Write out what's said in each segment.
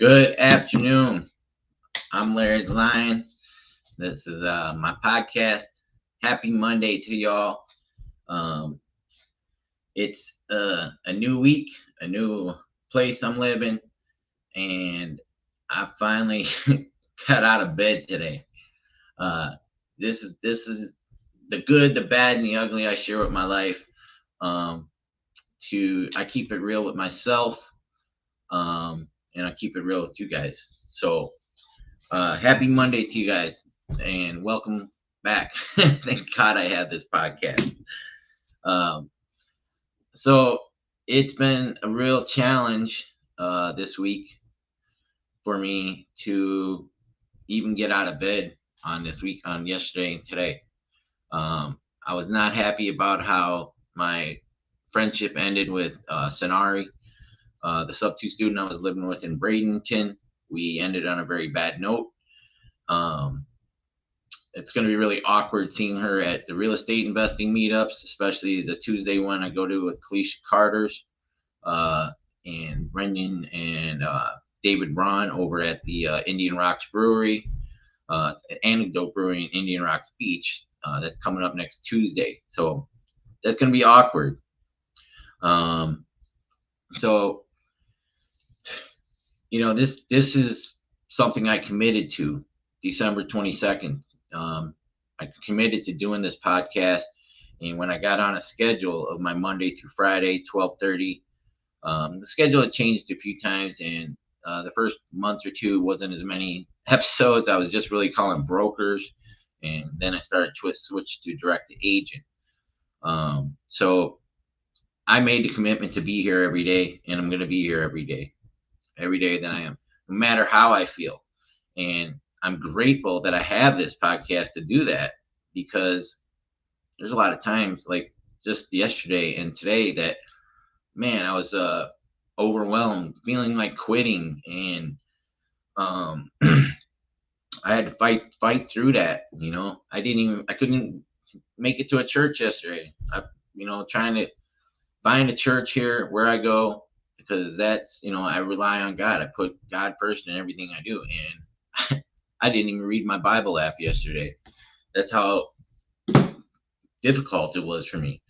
Good afternoon. I'm Larry the Lion. This is my podcast. Happy Monday to y'all. Um, it's a new week, a new place I'm living, and I finally got out of bed today. Uh, this is the good, the bad, and the ugly I share with my life. Um, I keep it real with myself, and I keep it real with you guys. So happy Monday to you guys, and welcome back. Thank God I have this podcast. Um, so it's been a real challenge this week for me to even get out of bed on this week, on yesterday and today. I was not happy about how my friendship ended with Sonari, the sub 2 student I was living with in Bradenton. We ended on a very bad note. Um, it's going to be really awkward seeing her at the real estate investing meetups, especially the Tuesday one I go to with Kalisha Carter's uh, and Brendan and David Braun over at the Indian Rocks Brewery, Anecdote Brewing in Indian Rocks Beach. That's coming up next Tuesday. So that's going to be awkward. Um, so, this is something I committed to December 22nd. I committed to doing this podcast, and when I got on a schedule of my Monday through Friday, 12:30, the schedule had changed a few times, and the first month or two wasn't as many episodes. I was just really calling brokers, and then I started to switch to direct to agent. So I made the commitment to be here every day, and I'm going to be here every day that I am, no matter how I feel. And I'm grateful that I have this podcast to do that, because there's a lot of times, like just yesterday and today, that man, I was overwhelmed, feeling like quitting, and I had to fight through that. I couldn't make it to a church yesterday. Trying to find a church here where I go, because that's, I rely on God. I put God first in everything I do, and I didn't even read my Bible app yesterday. That's how difficult it was for me.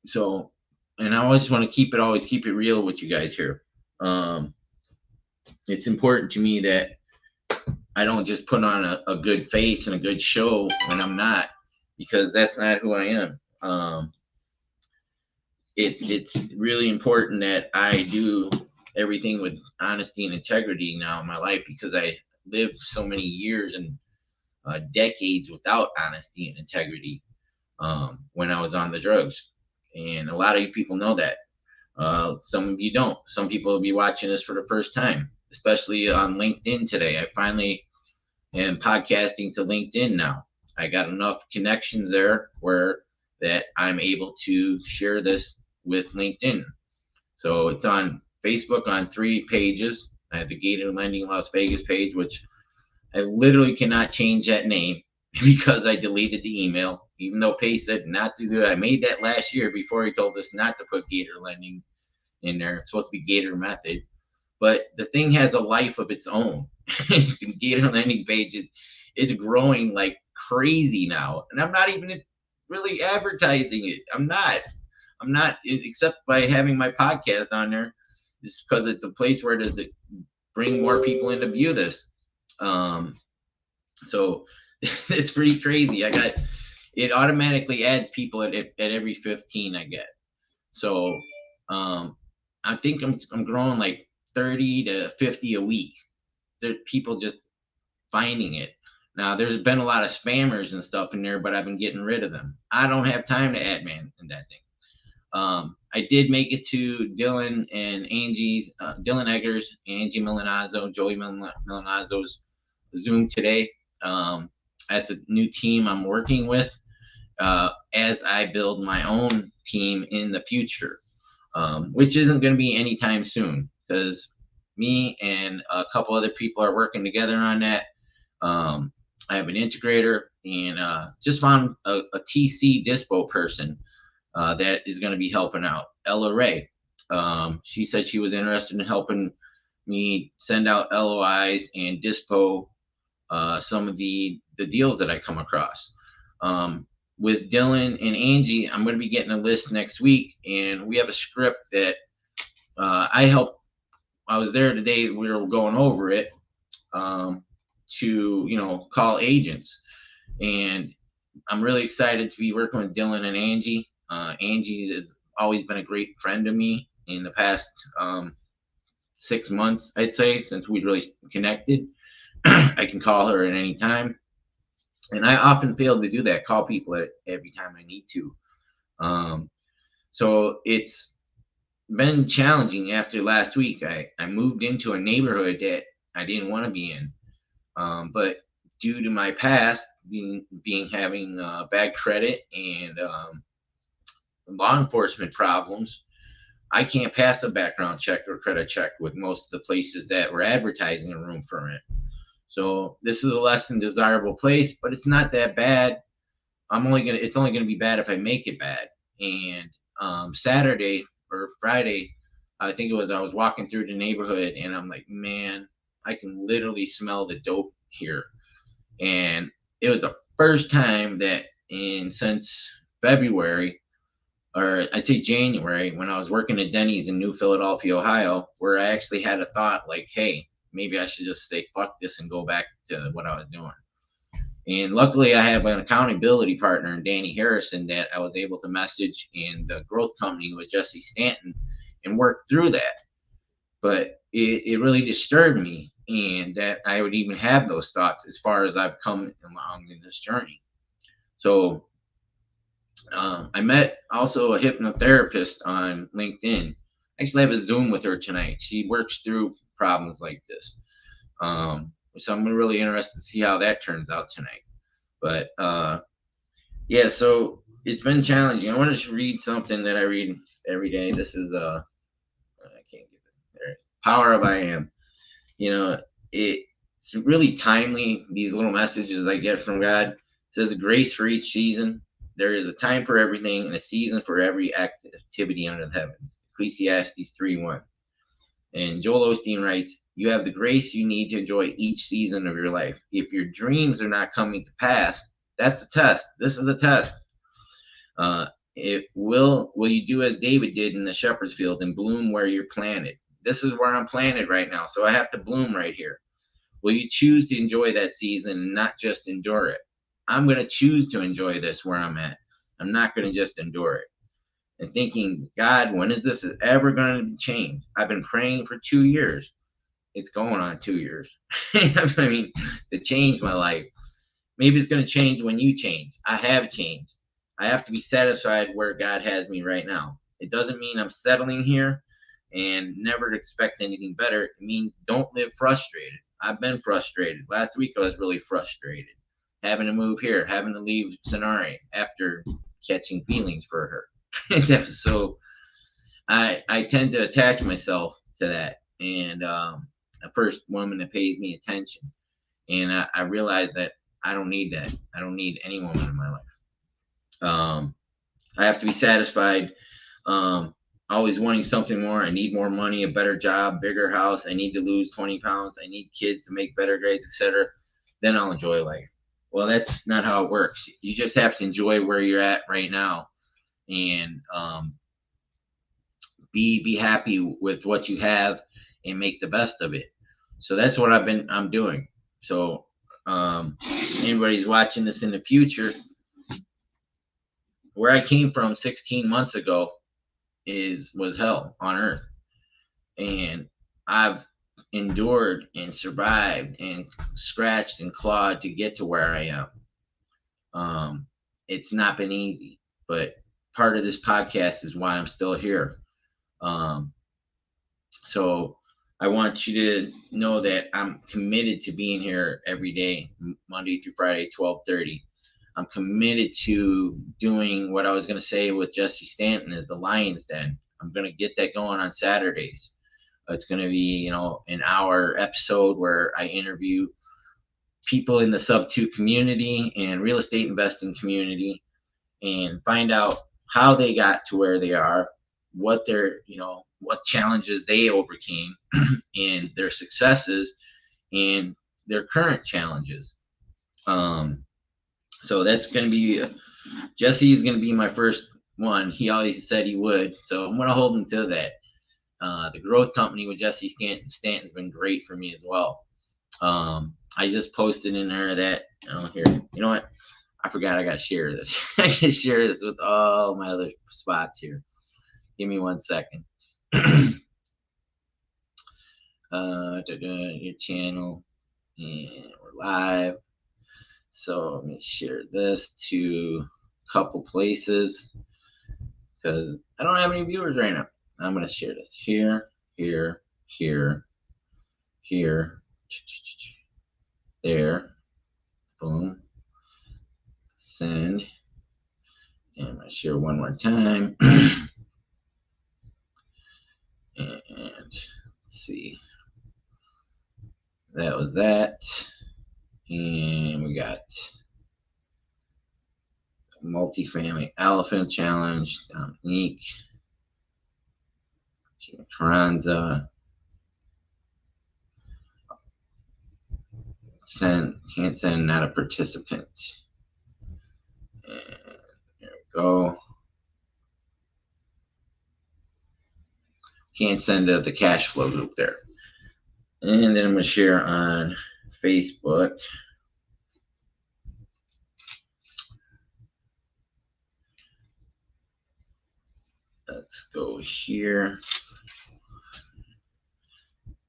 So, and I always want to always keep it real with you guys here. It's important to me that I don't just put on a good face and a good show when I'm not, because that's not who I am. It's really important that I do everything with honesty and integrity now in my life, because I lived so many years and decades without honesty and integrity when I was on the drugs. And a lot of you people know that. Some of you don't. Some people will be watching this for the first time, especially on LinkedIn today. I finally am podcasting to LinkedIn now. I got enough connections there where that I'm able to share this with LinkedIn. So it's on Facebook on 3 pages. I have the Gator Lending Las Vegas page, which I literally cannot change that name because I deleted the email, even though Pace said not to do it. I made that last year before he told us not to put Gator Lending in there. It's supposed to be Gator Method. But the thing has a life of its own. The Gator Lending page is growing like crazy now. And I'm not even really advertising it. I'm not, except by having my podcast on there. It's because it's a place where to bring more people in to view this. So it's pretty crazy. It automatically adds people at every 15 I get. So I think I'm growing like 30 to 50 a week. There people just finding it. Now there's been a lot of spammers and stuff in there, but I've been getting rid of them. I don't have time to add man in that thing. I did make it to Dylan and Angie's, Dylan Eggers, Angie Milanazzo, Joey Milanazzo's Zoom today. That's a new team I'm working with as I build my own team in the future, which isn't going to be anytime soon, because me and a couple other people are working together on that. I have an integrator, and just found a TC Dispo person that is going to be helping out. Ella Ray. She said she was interested in helping me send out LOIs and dispo some of the deals that I come across. With Dylan and Angie, I'm going to be getting a list next week, and we have a script that I was there today. We were going over it to call agents, and I'm really excited to be working with Dylan and Angie. Angie has always been a great friend to me in the past 6 months, I'd say, since we really connected. I can call her at any time, and I often fail to do that. Call people every time I need to. So it's been challenging after last week. I moved into a neighborhood that I didn't want to be in, but due to my past having bad credit and law enforcement problems, I can't pass a background check or credit check with most of the places that were advertising a room for rent. So this is a less than desirable place, but it's not that bad. It's only gonna be bad if I make it bad. And Saturday or Friday, I think it was, I was walking through the neighborhood and I'm like, man, I can literally smell the dope here. And it was the first time that since February, or I'd say January, when I was working at Denny's in New Philadelphia, Ohio, where I actually had a thought like, hey, maybe I should just say fuck this and go back to what I was doing. And luckily, I have an accountability partner in Danny Harrison that I was able to message in the growth company with Jesse Stanton and work through that. But it really disturbed me, and that I would even have those thoughts as far as I've come along in this journey. So I met also a hypnotherapist on LinkedIn. I actually have a Zoom with her tonight. She works through problems like this. So I'm really interested to see how that turns out tonight. But yeah, so it's been challenging. I want to read something that I read every day. This is I can't get it there. Power of I Am. It's really timely, these little messages I get from God. It says, grace for each season. There is a time for everything and a season for every activity under the heavens. Ecclesiastes 3:1. And Joel Osteen writes, you have the grace you need to enjoy each season of your life. If your dreams are not coming to pass, that's a test. This is a test. Will you do as David did in the shepherd's field and bloom where you're planted? This is where I'm planted right now, so I have to bloom right here. Will you choose to enjoy that season and not just endure it? I'm going to choose to enjoy this where I'm at. I'm not going to just endure it. And thinking, God, when is this ever going to change? I've been praying for 2 years. It's going on 2 years. I mean, to change my life. Maybe it's going to change when you change. I have changed. I have to be satisfied where God has me right now. It doesn't mean I'm settling here and never expect anything better. It means don't live frustrated. I've been frustrated. Last week I was really frustrated. Having to move here, having to leave Sonari after catching feelings for her. So I tend to attach myself to that. And the first woman that pays me attention. And I realize that I don't need that. I don't need any woman in my life. I have to be satisfied. Always wanting something more. I need more money, a better job, bigger house. I need to lose 20 pounds. I need kids to make better grades, etc. Then I'll enjoy life. Well, that's not how it works. You just have to enjoy where you're at right now, and be happy with what you have and make the best of it. So that's what I'm doing. So anybody's watching this in the future, where I came from 16 months ago was hell on earth, and I've endured and survived and scratched and clawed to get to where I am. It's not been easy, but part of this podcast is why I'm still here. So I want you to know that I'm committed to being here every day, Monday through Friday, 12:30. I'm committed to doing what I was going to say with Jesse Stanton is the Lion's Den. I'm going to get that going on Saturdays. It's going to be, an hour episode where I interview people in the sub-2 community and real estate investing community and find out how they got to where they are, what their, what challenges they overcame and their successes and their current challenges. So that's going to be Jesse is going to be my first one. He always said he would, so I'm going to hold him to that. The growth company with Jesse Stanton's been great for me as well. I just posted in there that here. You know what? I forgot I got to share this. I can share this with all my other spots here. Give me 1 second. Your channel, and we're live. So let me share this to a couple places because I don't have any viewers right now. I'm going to share this here, here, here, here, there, boom, send, and I'm going to share one more time. And let's see, that was that. And we got multifamily elephant challenge, Dominique, Gina Carranza, can't send, not a participant. And there we go. Can't send to the cash flow group there. And then I'm going to share on Facebook. Let's go here.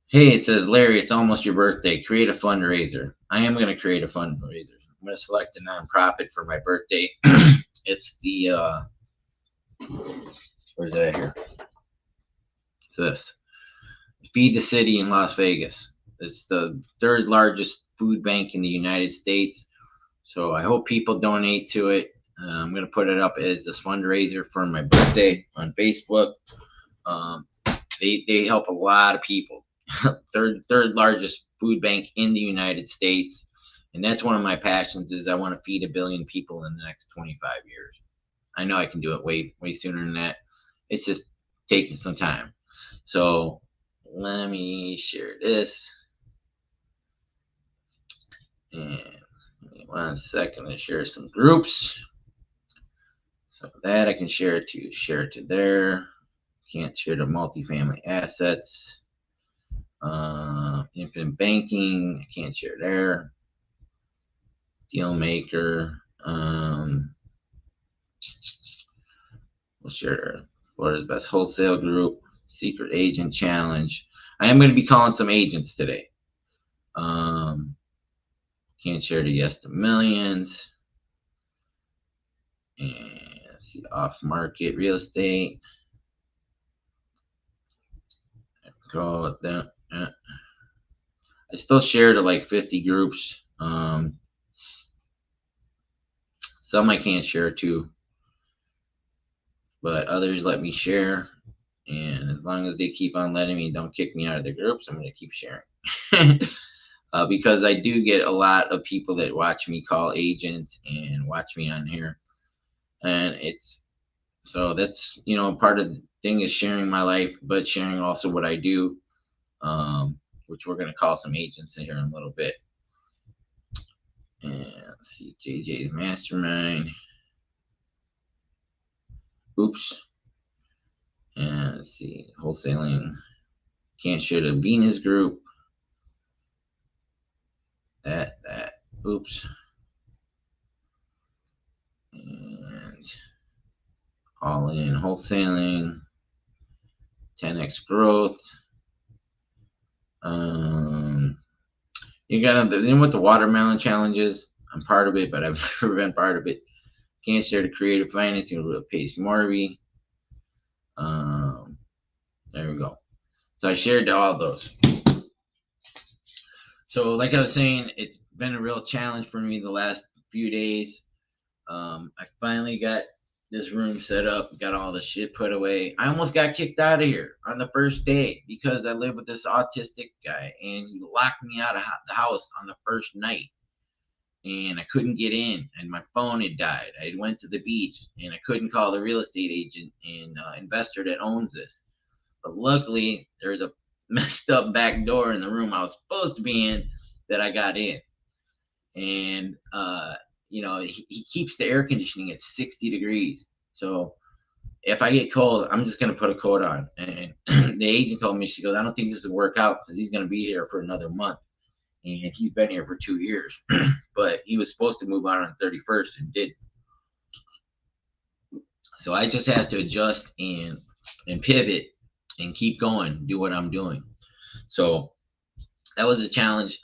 Hey, it says, Larry, it's almost your birthday. Create a fundraiser. I am going to create a fundraiser. I'm going to select a nonprofit for my birthday. It's the, where's that here? It's this. Feed the City in Las Vegas. It's the third largest food bank in the United States. So I hope people donate to it. I'm going to put it up as this fundraiser for my birthday on Facebook. They help a lot of people. third largest food bank in the United States. And that's one of my passions is I want to feed 1 billion people in the next 25 years. I know I can do it way sooner than that. It's just taking some time. So let me share this. And 1 second to share some groups. So that I can share it to there. Can't share to multifamily assets. Infinite banking, I can't share there. Deal maker. We'll share Florida's best wholesale group. Secret agent challenge. I am going to be calling some agents today. Can't share to yes to millions. And let's see, off market real estate. Go with that. I still share to like 50 groups. Some I can't share to, but others let me share. And as long as they keep on letting me, don't kick me out of the groups, I'm going to keep sharing. Because I do get a lot of people that watch me call agents and watch me on here. And it's, so that's, part of the thing is sharing my life, but sharing also what I do, which we're going to call some agents in here in a little bit. And let's see, JJ's Mastermind. Oops. And let's see, wholesaling. Can't share the Venus group. That. Oops. And all in wholesaling. 10x growth. You got then with the watermelon challenges. I'm part of it, but I've never been part of it. Can't share the creative financing with Pace Morby. There we go. So I shared all those. So like I was saying, it's been a real challenge for me the last few days. I finally got this room set up, got all the shit put away. I almost got kicked out of here on the first day because I live with this autistic guy and he locked me out of the house on the first night. And I couldn't get in, and my phone had died. I went to the beach, and I couldn't call the real estate agent and investor that owns this. But luckily, there's a messed up back door in the room I was supposed to be in that I got in. And, he keeps the air conditioning at 60 degrees. So if I get cold, I'm just going to put a coat on. And the agent told me, she goes, I don't think this will work out because he's going to be here for another month. And he's been here for 2 years. But he was supposed to move out on the 31st and didn't. So I just have to adjust and pivot and keep going, do what I'm doing. So that was a challenge.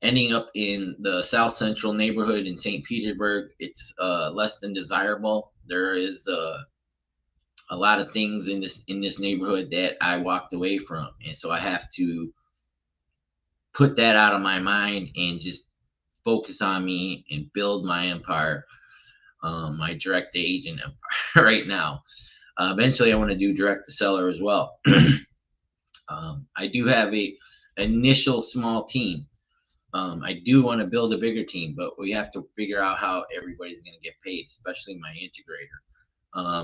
Ending up in the South Central neighborhood in St. Petersburg, it's less than desirable. There is a lot of things in this neighborhood that I walked away from, and so I have to put that out of my mind and just focus on me and build my empire, my direct agent empire right now. Eventually, I want to do direct to seller as well. I do have a initial small team. I do want to build a bigger team, but we have to figure out how everybody's going to get paid, especially my integrator.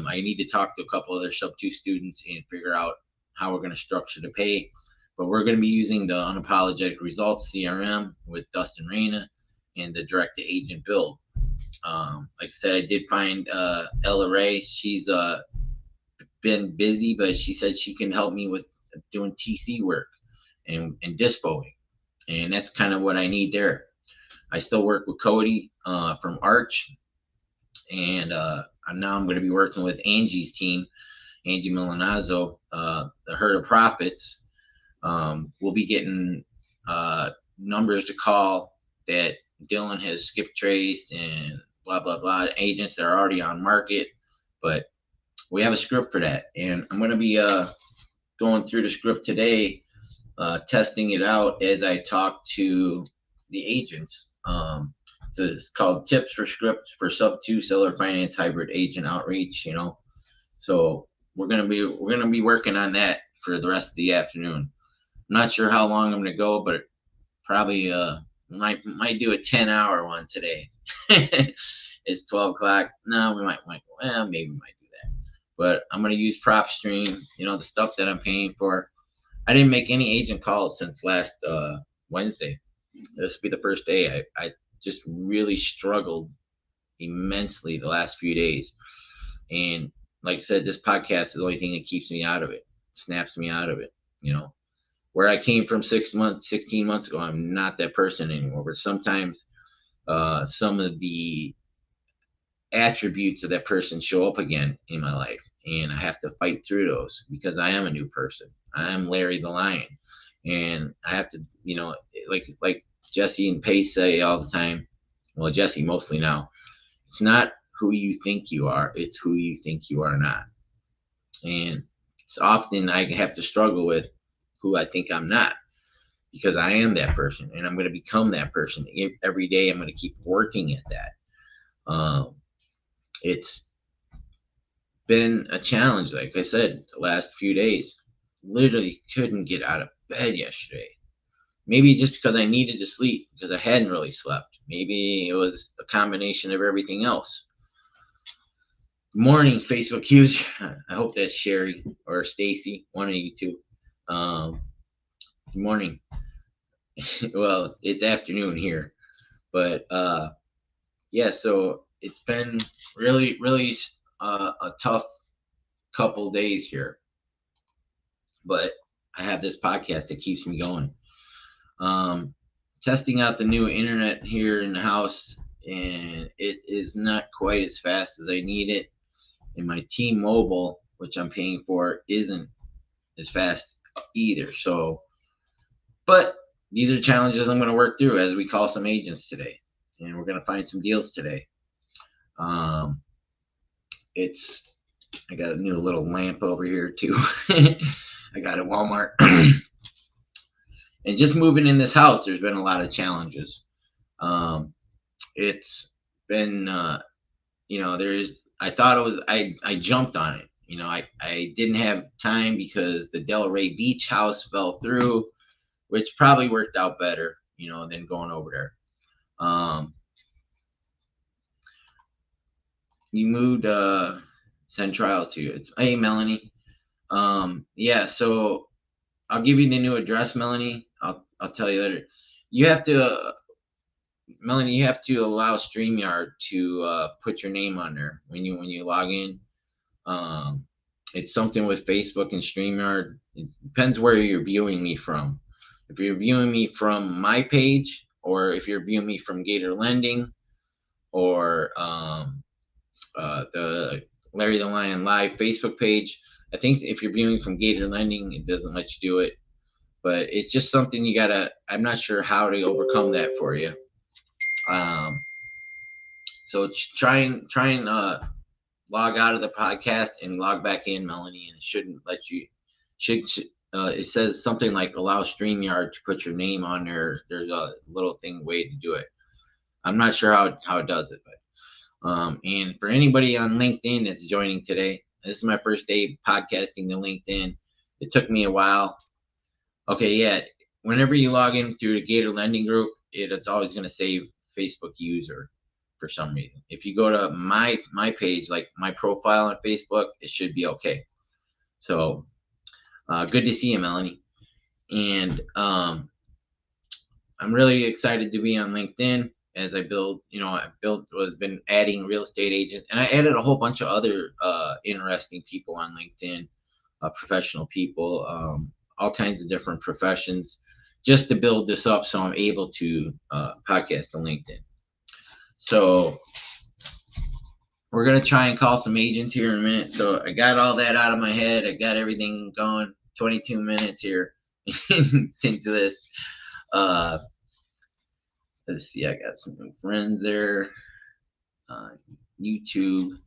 I need to talk to a couple other sub-2 students and figure out how we're going to structure the pay. But we're going to be using the Unapologetic Results CRM with Dustin Reyna and the direct to agent build. Like I said, I did find Ella Ray. She's been busy, but she said she can help me with doing TC work and dispoing. And that's kind of what I need there. I still work with Cody from Arch. And now I'm going to be working with Angie's team, Angie Milanazzo, the Herd of Profits. We'll be getting numbers to call that Dylan has skip traced and blah, blah, blah, agents that are already on market. But we have a script for that. And I'm going to be going through the script today, testing it out as I talk to the agents. So it's called Tips for Script for Sub-2 Seller Finance Hybrid Agent Outreach. So we're gonna be working on that for the rest of the afternoon. I'm not sure how long I'm gonna go, but probably might do a 10-hour one today. It's 12 o'clock. No, we might maybe we might do that. But I'm gonna use PropStream. The stuff that I'm paying for. I didn't make any agent calls since last Wednesday. This will be the first day. I just really struggled immensely the last few days. And like I said, this podcast is the only thing that keeps me out of it, snaps me out of it. Where I came from 16 months ago, I'm not that person anymore. But sometimes some of the attributes of that person show up again in my life. And I have to fight through those because I am a new person. I am Larry the Lion. And I have to, like Jesse and Pace say all the time. Well, Jesse mostly now. It's not who you think you are. It's who you think you are not. And it's often I have to struggle with who I think I'm not because I am that person and I'm going to become that person. Every day I'm going to keep working at that. It's been a challenge, like I said, the last few days. Literally couldn't get out of bed yesterday. Maybe just because I needed to sleep because I hadn't really slept. Maybe it was a combination of everything else. Good morning, Facebook user. I hope that's Sherry or Stacy, one of you two. Good morning. Well, it's afternoon here, but so it's been really, really a tough couple days here. But I have this podcast that keeps me going. Testing out the new internet here in the house, and it is not quite as fast as I need it. And my T-Mobile, which I'm paying for, isn't as fast either. So, but these are challenges I'm going to work through as we call some agents today, and we're going to find some deals today. I got a new little lamp over here too. I got at Walmart. And just moving in this house, there's been a lot of challenges. It's been, I thought it was, I jumped on it. I didn't have time because the Delray Beach house fell through, which probably worked out better, than going over there. You moved, send trials to you. Hey, Melanie. Yeah, so I'll give you the new address, Melanie. I'll tell you later. You have to, Melanie, you have to allow StreamYard to put your name on there when you log in. Um, it's something with Facebook and StreamYard. It depends where you're viewing me from. If you're viewing me from my page, or if you're viewing me from Gator Lending, or the Larry the Lion Live Facebook page. I think if you're viewing from Gator Lending, it doesn't let you do it. But it's just something you gotta. I'm not sure how to overcome that for you. Um, so try and log out of the podcast and log back in, Melanie, and it shouldn't let you. Should it says something like allow StreamYard to put your name on there. There's a little thing way to do it. I'm not sure how it does it, but and for anybody on LinkedIn that's joining today, this is my first day podcasting to LinkedIn. It took me a while. Okay, yeah. Whenever you log in through the Gator Lending Group, it's always going to save Facebook user for some reason. If you go to my page, like my profile on Facebook, it should be okay. So good to see you, Melanie. And I'm really excited to be on LinkedIn as I build. Was been adding real estate agents, and I added a whole bunch of other interesting people on LinkedIn, professional people, all kinds of different professions, just to build this up so I'm able to podcast on LinkedIn. So we're gonna try and call some agents here in a minute. So I got all that out of my head. I got everything going. 22 minutes here into this. Let's see. I got some new friends there. YouTube.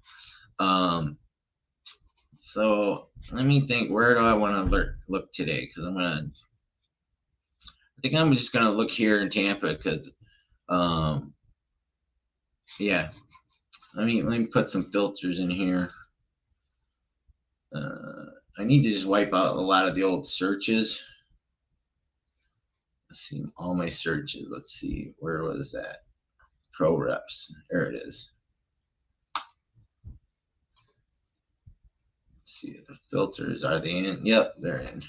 So let me think. Where do I want to look today? Because I think I'm just gonna look here in Tampa. Because yeah. Let me put some filters in here. I need to just wipe out a lot of the old searches. Let's see all my searches. Let's see, where was that? Pro reps. There it is. Let's see the filters. Are they in? Yep, they're in.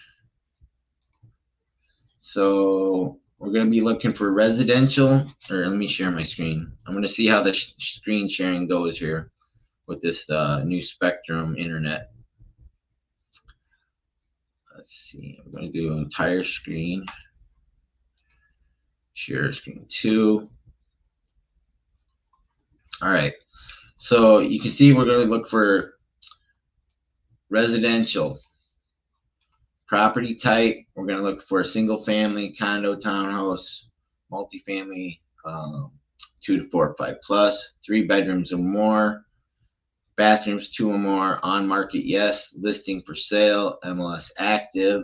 So we're going to be looking for residential. Or let me share my screen. I'm going to see how the screen sharing goes here with this new Spectrum internet. Let's see. I'm going to do an entire screen. Share screen 2. All right. So you can see we're going to look for residential. Property type, we're going to look for a single family, condo, townhouse, multifamily, 2 to 4 or 5 plus, 3 bedrooms or more, bathrooms 2 or more, on market, yes, listing for sale, MLS active,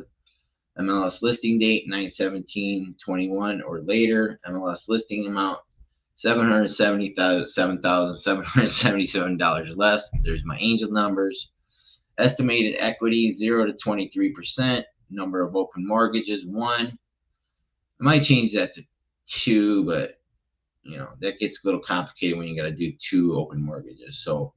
MLS listing date 9/17/21 or later, MLS listing amount $777,777 or less. There's my angel numbers. Estimated equity 0 to 23%. Number of open mortgages 1. I might change that to 2, but that gets a little complicated when you got to do 2 open mortgages. So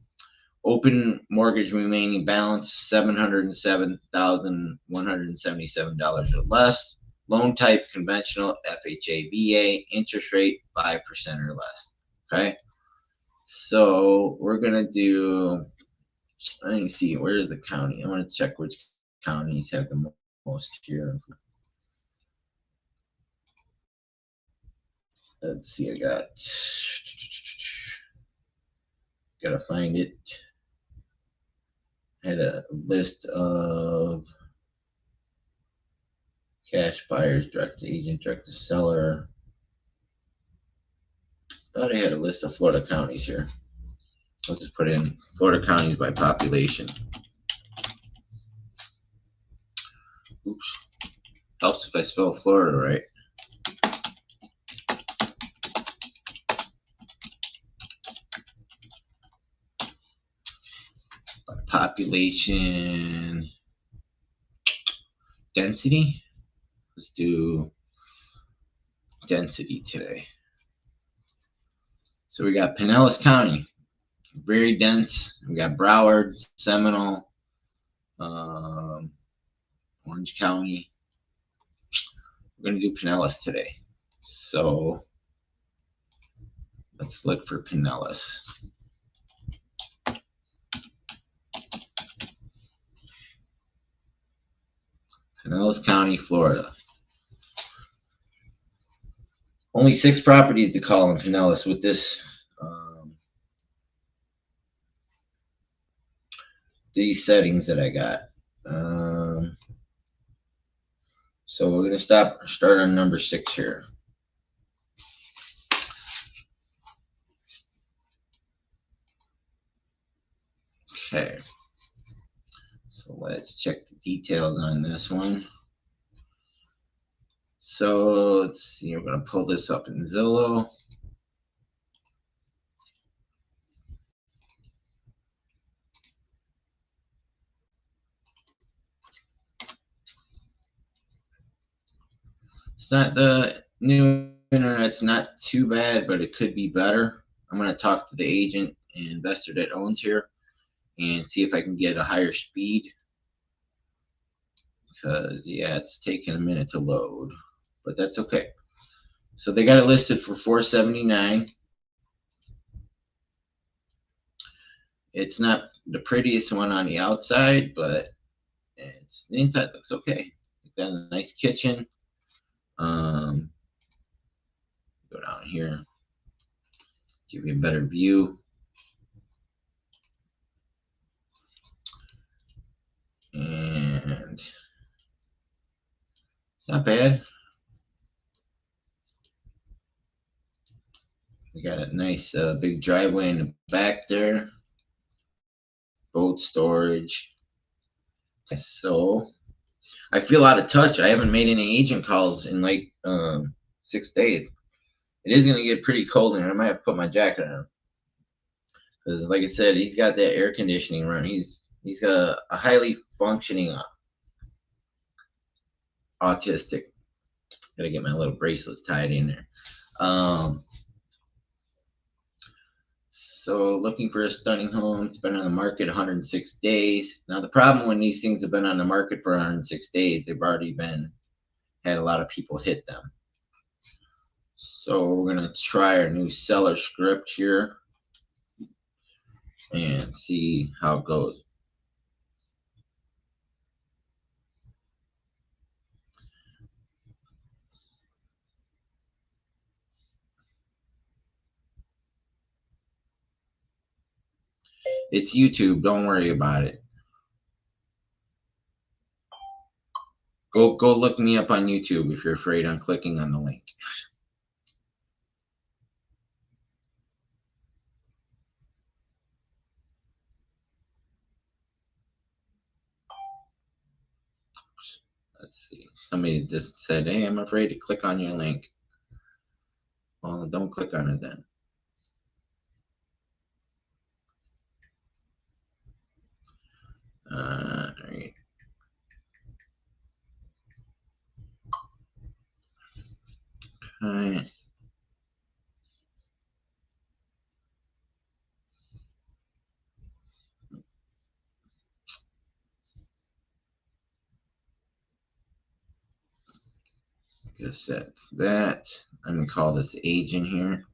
open mortgage remaining balance $707,177 or less. Loan type conventional, FHA, VA. Interest rate 5% or less. Okay. So we're gonna do. Let me see. Where is the county? I want to check which counties have the most here. Let's see. I gotta find it. I had a list of cash buyers, direct to agent, direct to seller. Thought I had a list of Florida counties here. Let's just put in Florida counties by population. Oops. Helps if I spell Florida right. By population density. Let's do density today. So we got Pinellas County, very dense. We got Broward, Seminole, Orange County. We're going to do Pinellas today. So let's look for Pinellas. Pinellas County, Florida. Only 6 properties to call in Pinellas with this. These settings that I got. So we're going to start on number 6 here. Okay. So let's check the details on this one. So let's see, we're going to pull this up in Zillow. It's not the new internet's not too bad, but it could be better. I'm going to talk to the agent and investor that owns here and see if I can get a higher speed. Because, yeah, it's taking a minute to load, but that's okay. So they got it listed for $479. It's not the prettiest one on the outside, but the inside looks okay. Got a nice kitchen. Go down here, give you a better view. And it's not bad. We got a nice big driveway in the back there. Boat storage. So I feel out of touch. I haven't made any agent calls in like 6 days. It is going to get pretty cold in here. I might have to put my jacket on. Because like I said, he's got that air conditioning run. He's got a highly functioning autistic. Gotta get my little bracelets tied in there. So looking for a stunning home. It's been on the market 106 days. Now the problem when these things have been on the market for 106 days, they've already had a lot of people hit them. So we're gonna try our new seller script here and see how it goes. It's YouTube. Don't worry about it. Go look me up on YouTube if you're afraid I'm clicking on the link. Let's see. Somebody just said, "Hey, I'm afraid to click on your link." Well, don't click on it then. All right. Okay. Guess that's that. I'm gonna call this agent here.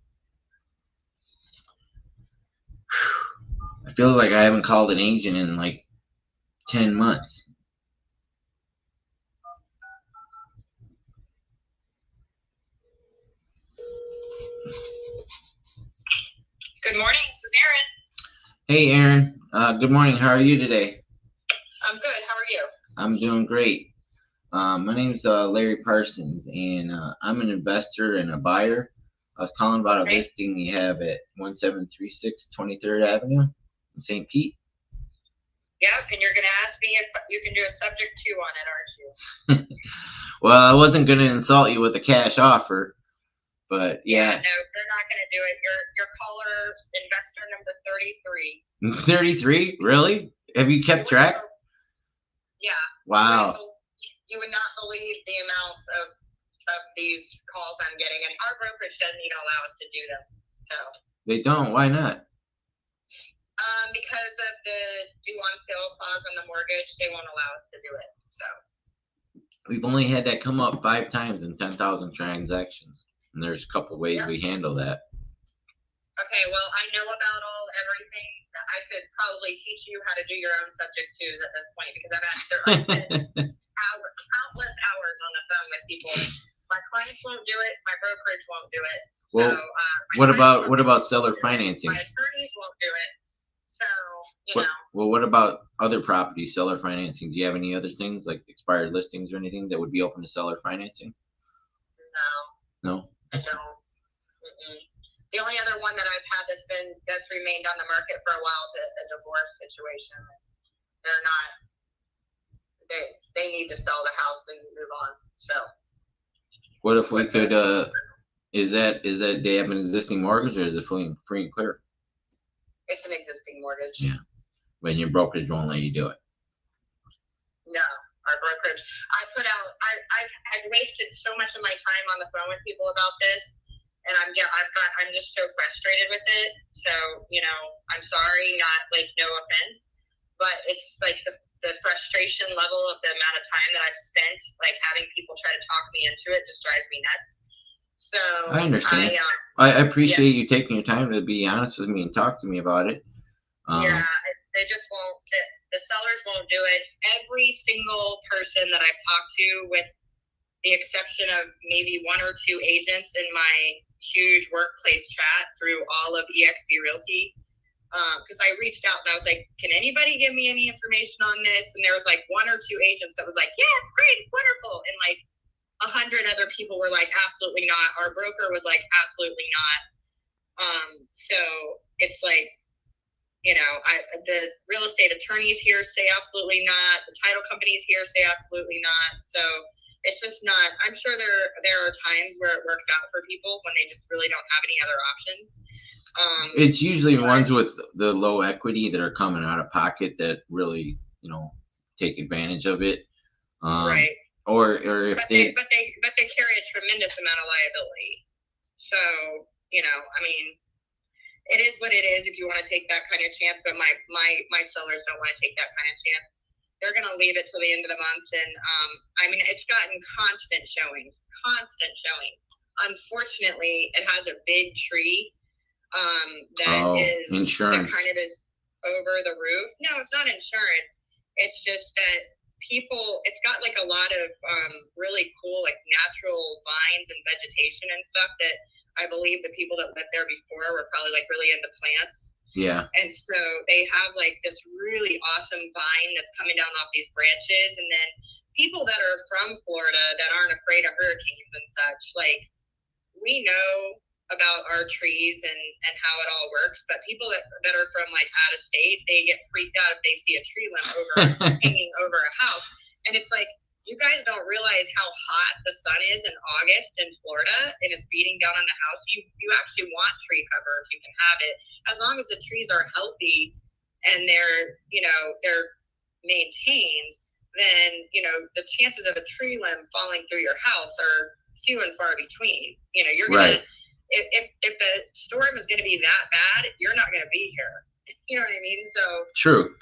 I feel like I haven't called an agent in like 10 months. Good morning, this is Erin. Hey, Erin. Good morning. How are you today? I'm good. How are you? I'm doing great. My name's Larry Parsons, and I'm an investor and a buyer. I was calling about a listing you have at 1736 23rd Avenue in St. Pete. Yep, and you're going to ask me if you can do a subject to on it, aren't you? Well, I wasn't going to insult you with a cash offer, but yeah. No, they're not going to do it. Your caller, investor number 33. 33? Really? Have you kept track? Yeah. Wow. You would not believe the amount of these calls I'm getting, and our brokerage doesn't even allow us to do them. So they don't. Why not? Because of the do on sale clause on the mortgage, they won't allow us to do it. So we've only had that come up 5 times in 10,000 transactions, and there's a couple ways we handle that. Okay, well, I know about everything. I could probably teach you how to do your own subject twos at this point because I've spent countless hours on the phone with people. My clients won't do it. My brokerage won't do it. Well, so, what about seller financing? My attorneys won't do it. So, you know. Well, what about other properties, seller financing? Do you have any other things like expired listings or anything that would be open to seller financing? No, I don't. The only other one that I've had that's remained on the market for a while is a divorce situation. They're not. They need to sell the house and move on. So. What if we could? Is that they have an existing mortgage or is it free and clear? It's an existing mortgage. Yeah, but your brokerage won't let you do it. No, our brokerage. I've wasted so much of my time on the phone with people about this. And I'm just so frustrated with it. So, you know, I'm sorry, not like no offense, but it's like the frustration level of the amount of time that I've spent like having people try to talk me into it just drives me nuts. So I understand. I appreciate you taking your time to be honest with me and talk to me about it. They just won't. The sellers won't do it. Every single person that I've talked to, with the exception of maybe 1 or 2 agents in my huge workplace chat through all of eXp Realty, because I reached out and I was like, can anybody give me any information on this? And there was like 1 or 2 agents that was like, yeah, it's great, it's wonderful. And like 100 other people were like, absolutely not. Our broker was like, absolutely not. So it's like, you know, the real estate attorneys here say absolutely not. The title companies here say absolutely not. So it's just not. I'm sure there are times where it works out for people when they just really don't have any other option. It's usually ones with the low equity that are coming out of pocket that really, you know, take advantage of it. Right. Or if they carry a tremendous amount of liability. So, you know, I mean, it is what it is if you want to take that kind of chance. But my sellers don't want to take that kind of chance. They're going to leave it till the end of the month. And, I mean, it's gotten constant showings. Unfortunately, it has a big tree insurance. that kind of is over the roof. No, it's not insurance. It's just that it's got like a lot of really cool, like natural vines and vegetation and stuff that I believe the people that lived there before were probably like really into plants. Yeah. And so they have like this really awesome vine that's coming down off these branches. And then people that are from Florida that aren't afraid of hurricanes and such, like we know about our trees and how it all works. But people that are from like out of state, they get freaked out if they see a tree limb hanging over a house. And it's like, you guys don't realize how hot the sun is in August in Florida and it's beating down on the house. You actually want tree cover if you can have it. As long as the trees are healthy and they're maintained, then, you know, the chances of a tree limb falling through your house are few and far between. You know, you're going to, if the storm is going to be that bad, you're not going to be here. You know what I mean? So true.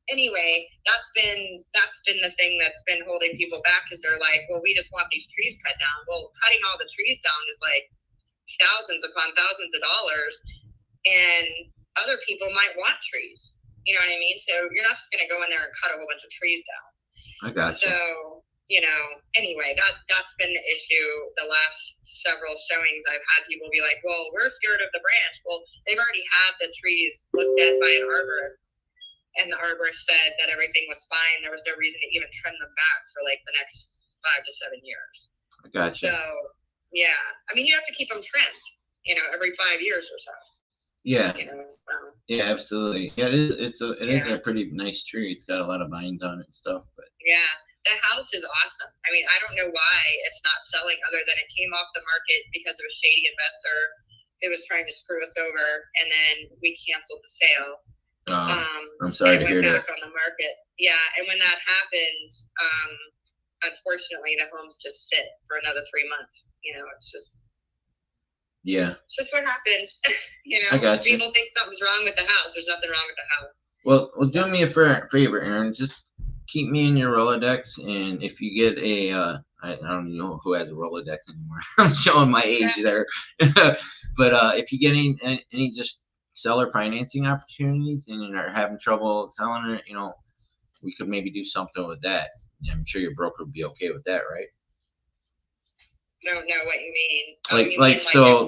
Anyway, that's been the thing that's been holding people back, because they're like, well, we just want these trees cut down. Well, cutting all the trees down is like thousands upon thousands of dollars, and other people might want trees. You know what I mean? So you're not just going to go in there and cut a whole bunch of trees down. I got you. So, you know, anyway, that's been the issue. The last several showings, I've had people be like, well, we're scared of the branch. Well, they've already had the trees looked at by an arborist, and the arborist said that everything was fine. There was no reason to even trim them back for like the next 5 to 7 years. I got you. So, yeah, I mean, you have to keep them trimmed, you know, every 5 years or so. Yeah. You know, so. Yeah, absolutely. Yeah, it is a pretty nice tree. It's got a lot of vines on it and stuff. But yeah, the house is awesome. I mean, I don't know why it's not selling, other than it came off the market because of a shady investor who was trying to screw us over, and then we canceled the sale. I'm sorry to hear that. Back on the market. Yeah, and when that happens, unfortunately, the homes just sit for another 3 months. You know, it's just what happens. You know, I got you. People think something's wrong with the house. There's nothing wrong with the house. Well, do me a favor, Aaron. Just keep me in your Rolodex, and if you get a, I don't know who has a Rolodex anymore. I'm showing my age there, but if you get any just seller financing opportunities and are having trouble selling it, we could maybe do something with that. I'm sure your broker would be okay with that, right? I don't know what you mean.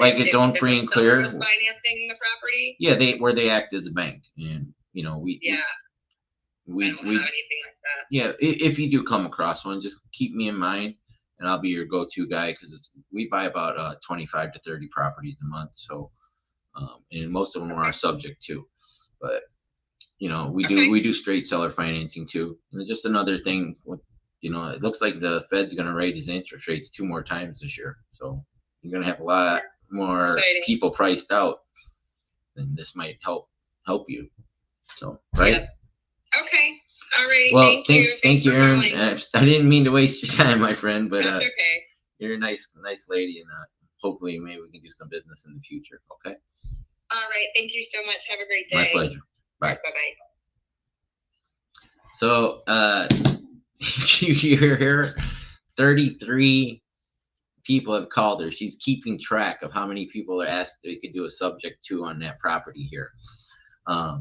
Like it's own free and clear. Was financing the property. Yeah, they act as a bank, and we I don't have anything like that. Yeah, if you do come across one, just keep me in mind, and I'll be your go-to guy because we buy about 25 to 30 properties a month, so and most of them are subject to, but we do straight seller financing too. And just another thing, it looks like the Fed's going to raise interest rates 2 more times this year, so you're going to have a lot more people priced out, and this might help you. So right. Yep. Okay. All right. Well, thank you, Aaron. I didn't mean to waste your time, my friend, but that's okay. You're a nice lady, and hopefully maybe we can do some business in the future. Okay. All right. Thank you so much. Have a great day. My pleasure. Bye. Bye-bye. So, you hear 33 people have called her. She's keeping track of how many people are asked they could do a subject to on that property here.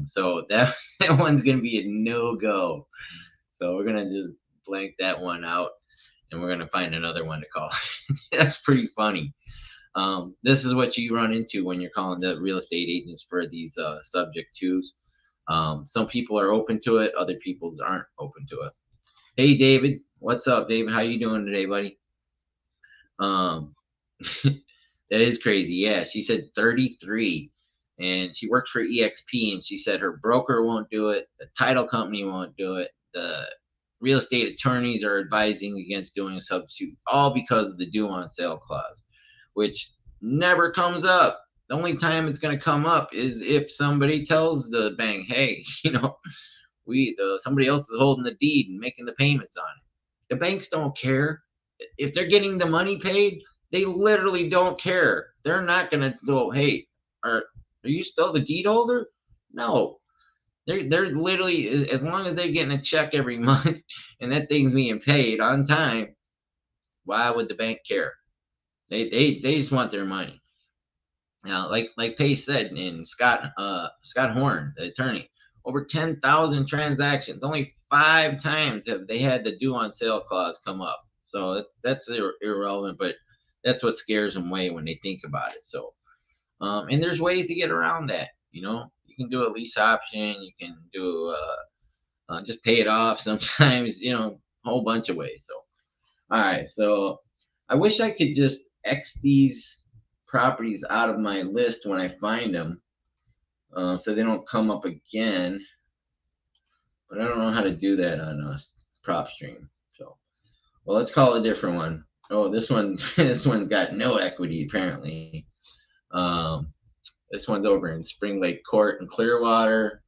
So that one's gonna be a no-go. So we're gonna just blank that one out, and we're gonna find another one to call. That's pretty funny. This is what you run into when you're calling the real estate agents for these subject twos. Some people are open to it, other people aren't open to it. Hey, David, what's up, David? How you doing today, buddy? That is crazy. Yeah, she said 33. And she works for EXP, and she said her broker won't do it, the title company won't do it, the real estate attorneys are advising against doing a substitute, all because of the due on sale clause, which never comes up. The only time it's going to come up is if somebody tells the bank, hey, somebody else is holding the deed and making the payments on it. The banks don't care. If they're getting the money paid, they literally don't care. They're not going to go, hey, are you still the deed holder? No. They're literally, as long as they're getting a check every month and that thing's being paid on time, why would the bank care? They just want their money. Now, like Pace said, and Scott Horn, the attorney, over 10,000 transactions, only 5 times have they had the due on sale clause come up. So that's irrelevant, but that's what scares them away when they think about it. So, and there's ways to get around that. You can do a lease option. You can do just pay it off sometimes. A whole bunch of ways. So, all right. So, I wish I could just X these properties out of my list when I find them, so they don't come up again. But I don't know how to do that on PropStream. So, well, let's call a different one. Oh, this one's got no equity apparently. This one's over in Spring Lake Court in Clearwater.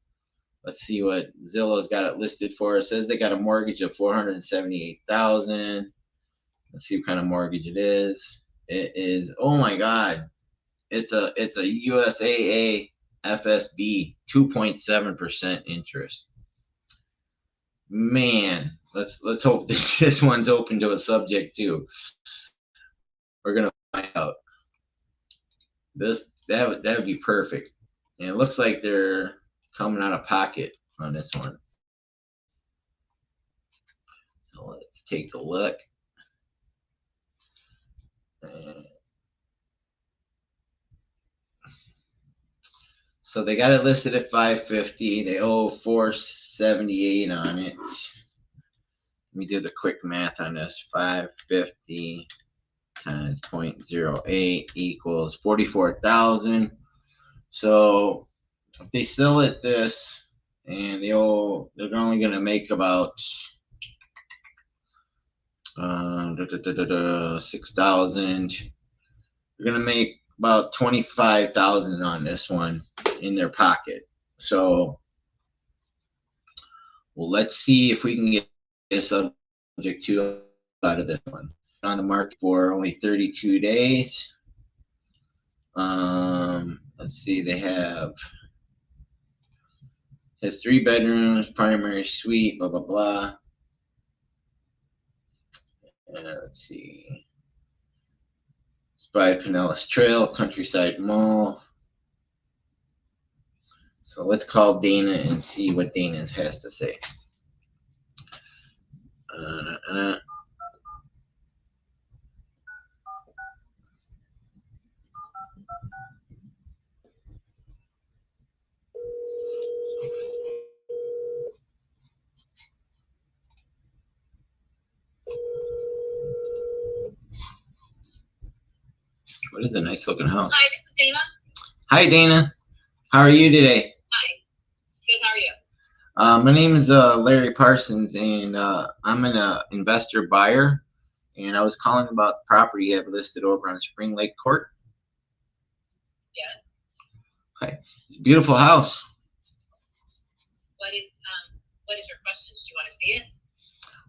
Let's see what Zillow's got it listed for. It says they got a mortgage of $478,000. Let's see what kind of mortgage it is. It is, oh my God, it's a USAA FSB 2.7% interest. Man, let's hope this one's open to a subject too. We're gonna find out. That would be perfect. And it looks like they're coming out of pocket on this one. So let's take a look. So they got it listed at $550. They owe $478 on it. Let me do the quick math on this. 550 times 0.08 equals 44,000. So if they sell it this, and they're only going to make about 6,000. They're going to make about 25,000 on this one in their pocket. So, well, let's see if we can get a subject to out of this one. On the market for only 32 days. Let's see, they have Has 3 bedrooms, primary suite, blah, blah, blah. Let's see. It's by Pinellas Trail, Countryside Mall. So let's call Dana and see what Dana has to say. What is a nice looking house? Hi, this is Dana. Hi, Dana. How are you today? Hi. Good, how are you? My name is Larry Parsons, and I'm an investor buyer, and I was calling about the property you have listed over on Spring Lake Court. Yes. Okay, it's a beautiful house. What is your question? Do you want to see it?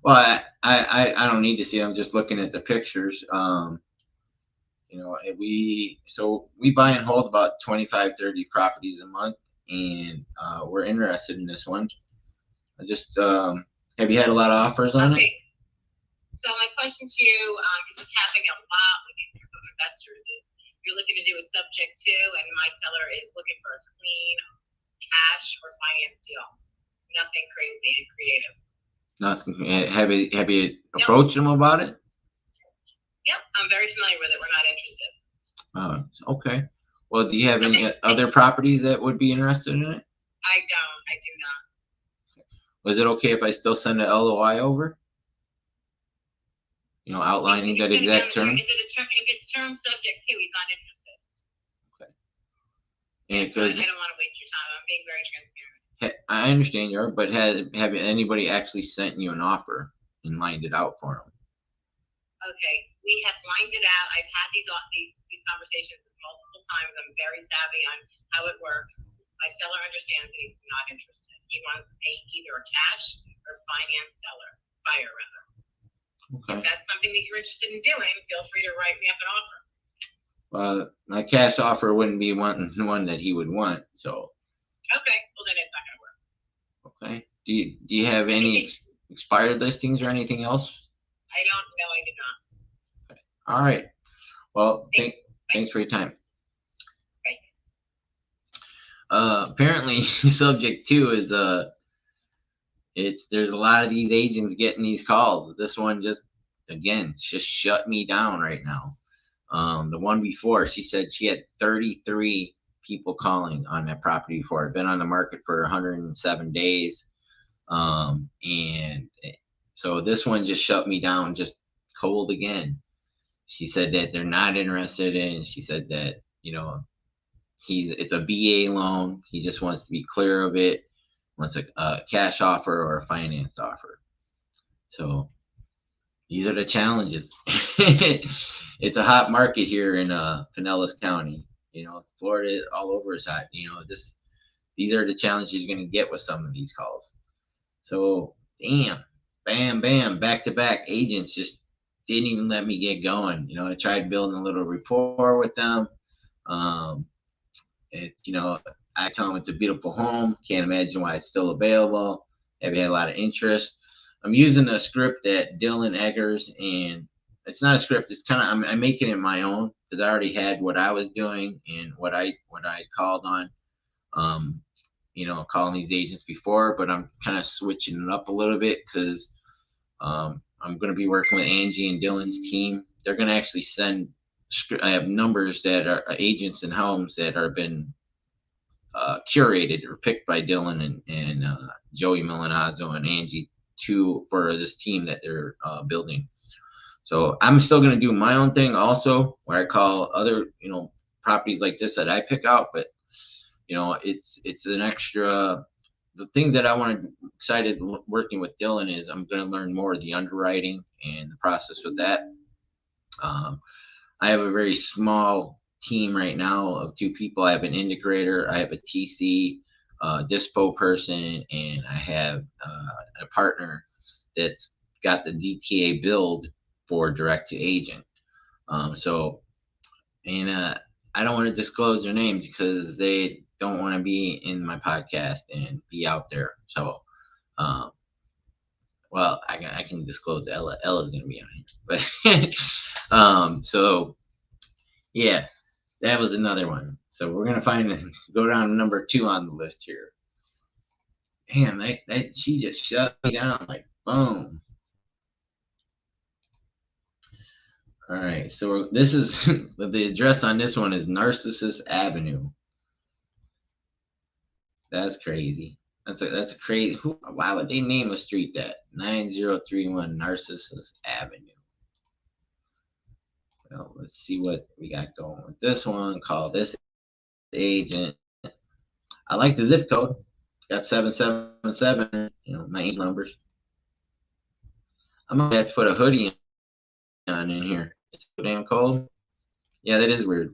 Well, I don't need to see it. I'm just looking at the pictures. You know, we buy and hold about 25, 30 properties a month, and we're interested in this one. I just have you had a lot of offers on it? So my question to you, because it's happening a lot with these group of investors, is you're looking to do a subject to, and my seller is looking for a clean cash or finance deal. Nothing crazy and creative. Nothing. Have you approached them about it? Yep, I'm very familiar with it. We're not interested. Okay. Well, do you have any other properties that would be interested in it? I do not. Was it okay if I still send an LOI over? You know, outlining that exact term? If it's term subject to, he's not interested. Okay. And because I don't want to waste your time. I'm being very transparent. I understand you are, but have anybody actually sent you an offer and lined it out for them? Okay, we have lined it out. I've had these conversations multiple times. I'm very savvy on how it works. My seller understands that he's not interested. He wants either a cash or finance buyer rather. Okay. If that's something that you're interested in doing, feel free to write me up an offer. Well, my cash offer wouldn't be one that he would want. So. Okay, well then it's not going to work. Okay. Do you have any expired listings or anything else? I don't know. I did not. Okay. All right. Well, thanks for your time. Apparently, subject two is there's a lot of these agents getting these calls. This one just shut me down right now. The one before, she said she had 33 people calling on that property before. It'd been on the market for 107 days. And so this one just shut me down, just cold again. She said that they're not interested in. She said that, you know, it's a BA loan. He just wants to be clear of it. Wants a cash offer or a financed offer. So these are the challenges. It's a hot market here in Pinellas County. You know, Florida all over is hot. You know, these are the challenges you're going to get with some of these calls. So damn, bam, back to back agents just didn't even let me get going. You know, I tried building a little rapport with them. You know, I tell them it's a beautiful home. Can't imagine why it's still available. Have had a lot of interest. I'm using a script that Dylan Eggers, and it's not a script. It's kind of I'm making it my own because I already had what I was doing and what I called on. You know, calling these agents before, but I'm kind of switching it up a little bit because I'm going to be working with Angie and Dylan's team. They're going to actually send. I have numbers that are agents and homes that are been curated or picked by Dylan and Joey Milanazzo and Angie for this team that they're building. So I'm still going to do my own thing also, where I call other, you know, properties like this that I pick out, but you know, it's an extra. The thing that I want to excited working with Dylan is I'm going to learn more of the underwriting and the process with that. I have a very small team right now of 2 people. I have an integrator, I have a TC, dispo person, and I have a partner that's got the DTA build for direct to agent. I don't want to disclose their names because they don't want to be in my podcast and be out there. So, well, I can disclose Ella. Ella's gonna be on here, but so yeah, that was another one. So we're gonna go down number 2 on the list here. Damn, that she just shut me down like boom. All right, so this is the address on this one is Narcissus Avenue. That's crazy. That's a crazy. Why would they name a street that 9031 Narcissus Avenue? Well, let's see what we got going with this one. Call this agent. I like the zip code. Got 777. My 8 numbers. I might have to put a hoodie on in here. It's so damn cold. Yeah, that is weird.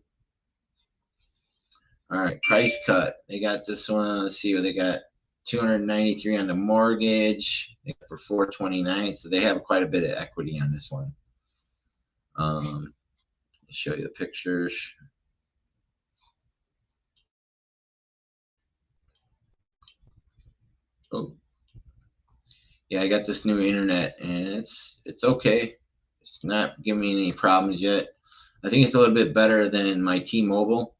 All right, price cut. They got this one. Let's see what they got. 293 on the mortgage for 429. So they have quite a bit of equity on this one. Show you the pictures. Oh, yeah, I got this new internet and it's okay. It's not giving me any problems yet. I think it's a little bit better than my T-Mobile.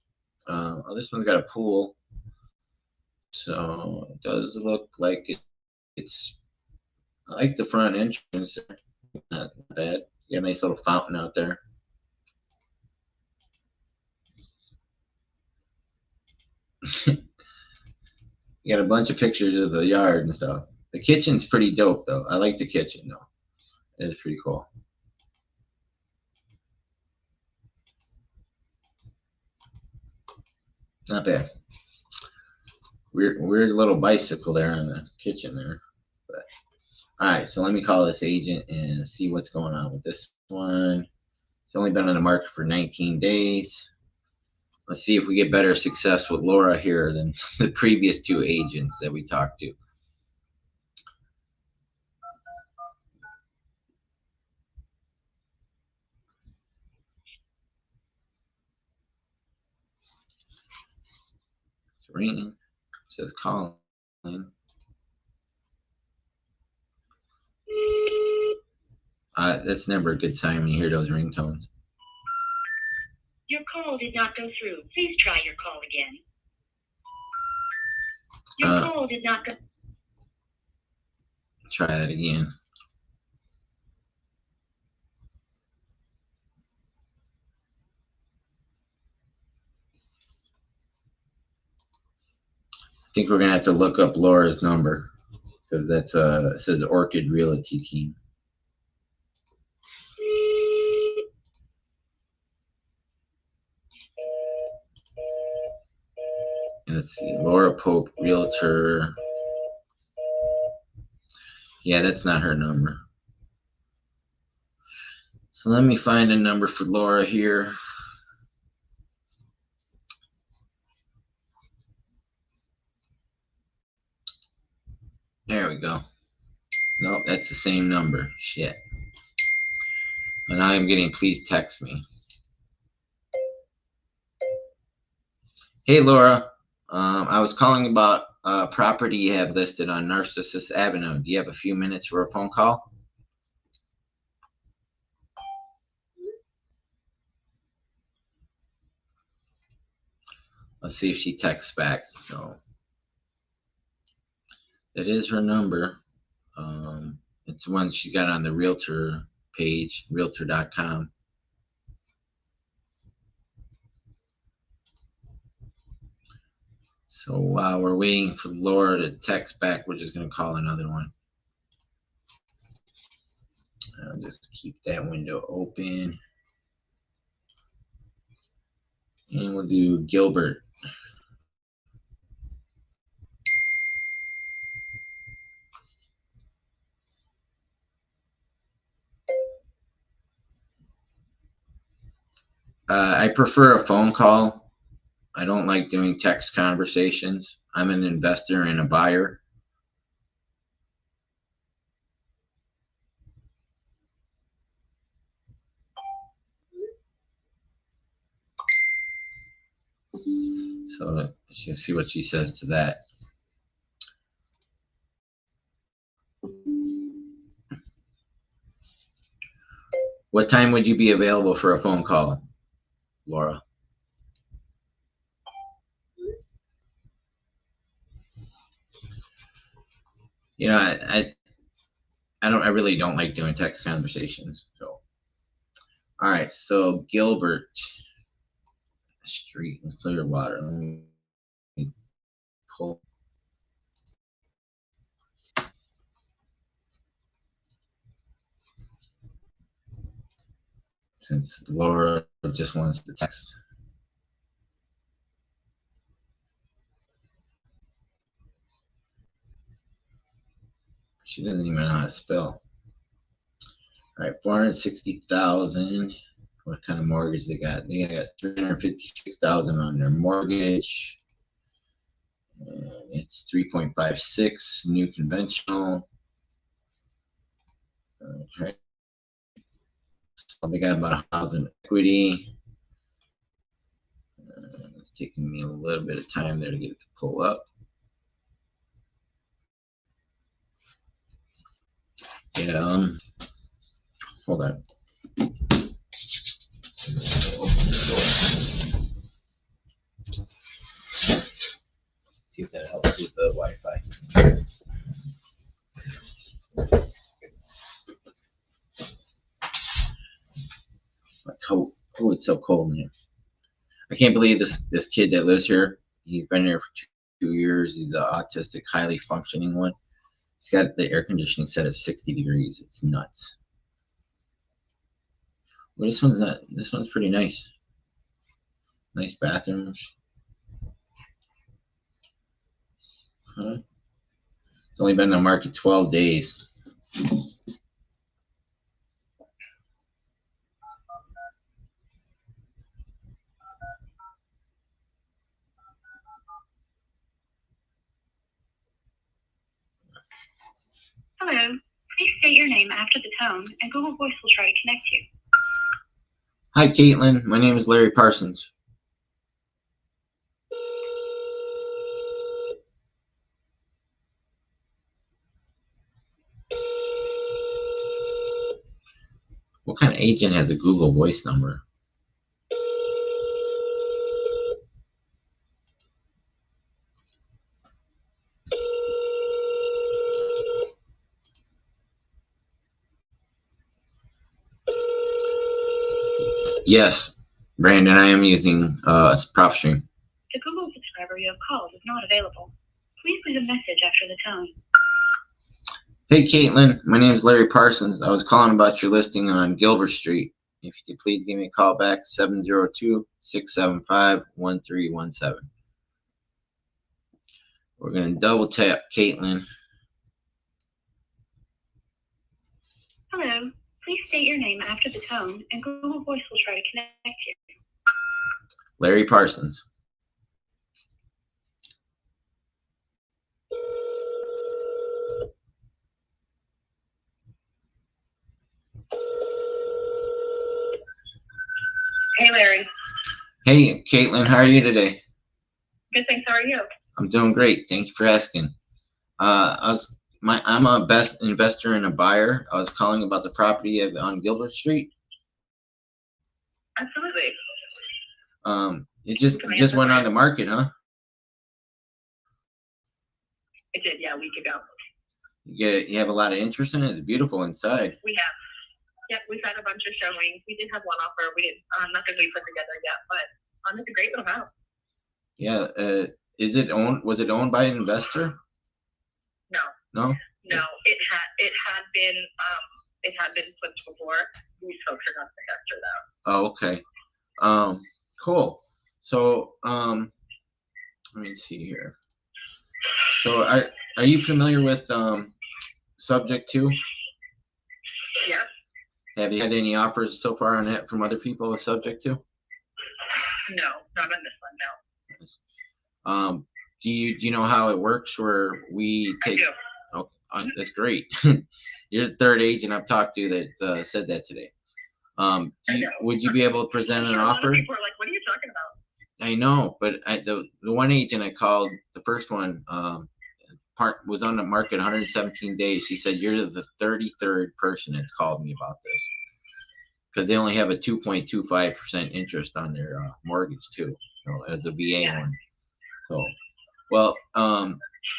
Oh, this one's got a pool, so it does look like it's. I like the front entrance. Not bad. You got a nice little fountain out there. You got a bunch of pictures of the yard and stuff. The kitchen's pretty dope though. I like the kitchen though. It's pretty cool. Not bad. Weird little bicycle there in the kitchen there. But all right, so let me call this agent and see what's going on with this one. It's only been on the market for 19 days. Let's see if we get better success with Laura here than the previous 2 agents that we talked to. It's ringing. It says calling. That's never a good sign when you hear those ringtones. Your call did not go through. Please try your call again. Your call did not go. Try that again. I think we're gonna have to look up Laura's number because that's it says Orchid Realty Team. Let's see, Laura Pope, Realtor. Yeah, that's not her number. So let me find a number for Laura here. There we go. Nope, that's the same number. Shit. And I'm getting please text me. Hey Laura, I was calling about a property you have listed on Narcissus Avenue. Do you have a few minutes for a phone call? Let's see if she texts back. So that is her number. It's one she got on the Realtor page, realtor.com. So while we're waiting for Laura to text back, we're just going to call another one. I'll just keep that window open. And we'll do Gilbert. I prefer a phone call. I don't like doing text conversations. I'm an investor and a buyer. So Let's see what she says to that. What time would you be available for a phone call, Laura? You know, I really don't like doing text conversations. So, all right. So Gilbert Street in Clearwater. Let me pull. Since Laura just wants to text. She doesn't even know how to spell. All right, 460,000. What kind of mortgage they got? They got 356,000 on their mortgage. And it's 3.56 new conventional. Okay. So they got about 1,000 equity. It's taking me a little bit of time there to get it to pull up. Yeah. Hold on. See if that helps with the Wi-Fi. My coat. Oh, it's so cold in here. I can't believe this kid that lives here. He's been here for 2 years. He's an autistic, highly functioning one. He's got the air conditioning set at 60 degrees. It's nuts. Well, this one's not. This one's pretty nice. Nice bathrooms. Huh? It's only been on the market 12 days. Hello. Please state your name after the tone, and Google Voice will try to connect you. Hi, Caitlin. My name is Larry Parsons. What kind of agent has a Google Voice number? Yes, Brandon, I am using PropStream. The Google subscriber you have called is not available. Please leave a message after the tone. Hey, Caitlin. My name is Larry Parsons. I was calling about your listing on Gilbert Street. If you could please give me a call back, 702-675-1317. We're going to double tap Caitlin. Hello. Please state your name after the tone, and Google Voice will try to connect you. Larry Parsons. Hey, Larry. Hey, Caitlin. How are you today? Good, thanks. How are you? I'm doing great. Thank you for asking. I'm a best investor and a buyer. I was calling about the property on Gilbert Street. Absolutely. It just went on the market, huh? It did, yeah, a week ago. You have a lot of interest in it. It's beautiful inside. We have. Yep, we've had a bunch of showings. We did have one offer. We didn't, nothing we put together yet, but it's a great little house. Yeah. Was it owned by an investor? No. No. No, it had been flipped before. These folks are not the investor though. Oh, okay. Cool. So, let me see here. So, are you familiar with Subject 2? Yes. Have you had any offers so far on it from other people with Subject 2? No, not on this one. No. Do you know how it works? Where we take? I do. Oh, that's great. You're the third agent I've talked to that said that today. Would you be able to present an A lot of offer? people are like, "What are you talking about?" I know, but the one agent I called, the first one, was on the market 117 days. She said you're the 33rd person that's called me about this because they only have a 2.25% interest on their mortgage too. So as a VA one. So, well,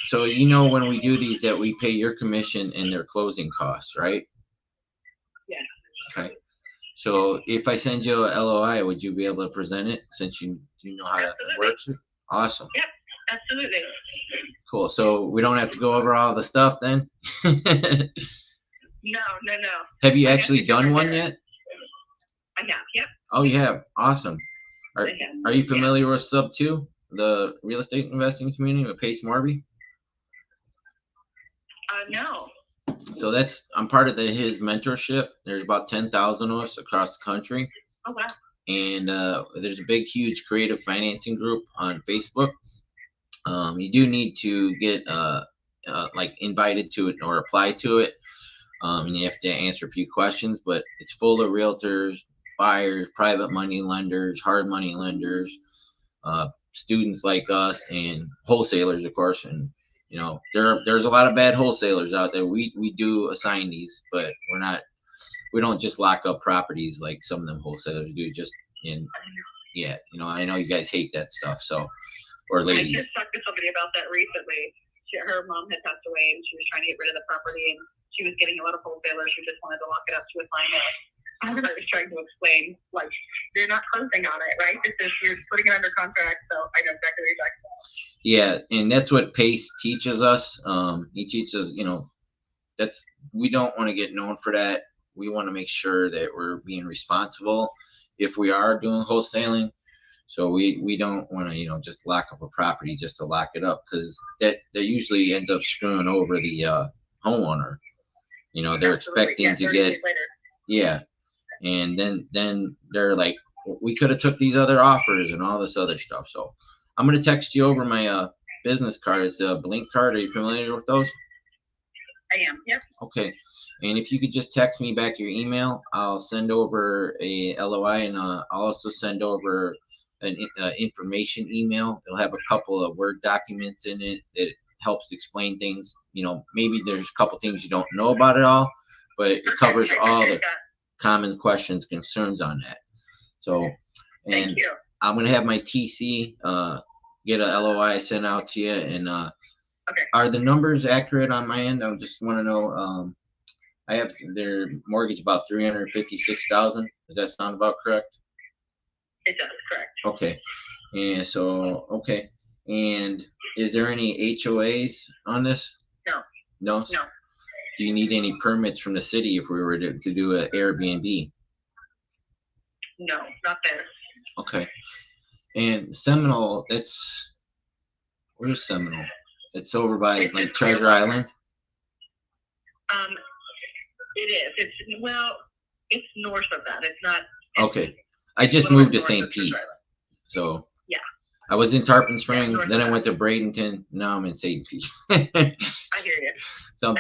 so when we do these that we pay your commission and their closing costs, right? Yeah. Okay. So if I send you a LOI, would you be able to present it since you know how that works? Awesome. Yep, absolutely. Cool. So we don't have to go over all the stuff then? No. Have you actually done one yet? I have, yep. Oh, you have. Awesome. Are you familiar with Sub 2, the real estate investing community with Pace Morby? No. So I'm part of his mentorship. There's about 10,000 of us across the country. Oh, wow. And there's a big, huge creative financing group on Facebook. You do need to get like invited to it or apply to it. And you have to answer a few questions, but it's full of realtors, buyers, private money lenders, hard money lenders, students like us, and wholesalers, of course. And there's a lot of bad wholesalers out there. We do assign these, but we don't just lock up properties like some of them wholesalers do. I know you guys hate that stuff. So, or ladies. I just talked to somebody about that recently. Her mom had passed away, and she was trying to get rid of the property, and she was getting a lot of wholesalers who just wanted to lock it up to assign it. I was trying to explain, like, you're not closing on it, right? You're putting it under contract, so I know exactly what you're talking about. Yeah, and that's what Pace teaches us. He teaches, we don't want to get known for that. We want to make sure that we're being responsible if we are doing wholesaling. So we don't want to, just lock up a property just to lock it up, because that usually ends up screwing over the homeowner. They're expecting to get, yeah. And then they're like, we could have took these other offers and all this other stuff. So I'm going to text you over my business card. It's a Blink card. Are you familiar with those? I am, yep. Okay. And if you could just text me back your email, I'll send over a LOI, and I'll also send over an information email. It'll have a couple of Word documents in it that helps explain things. Maybe there's a couple things you don't know about it all, but it covers all the common questions, concerns on that. So, and I'm going to have my TC get a LOI sent out to you. And okay. Are the numbers accurate on my end? I just want to know, I have their mortgage about $356,000. Does that sound about correct? It does, correct. Okay. And so, okay. And is there any HOAs on this? No. No? No. Do you need any permits from the city if we were to do an Airbnb? No, not there. Okay. And Seminole, where's Seminole? It's over by like Treasure Island? It is. It's north of that. It's not. Okay. I just moved to St. Pete. So. Yeah. I was in Tarpon Springs, then I went to Bradenton. Now I'm in St. Pete. I hear you. So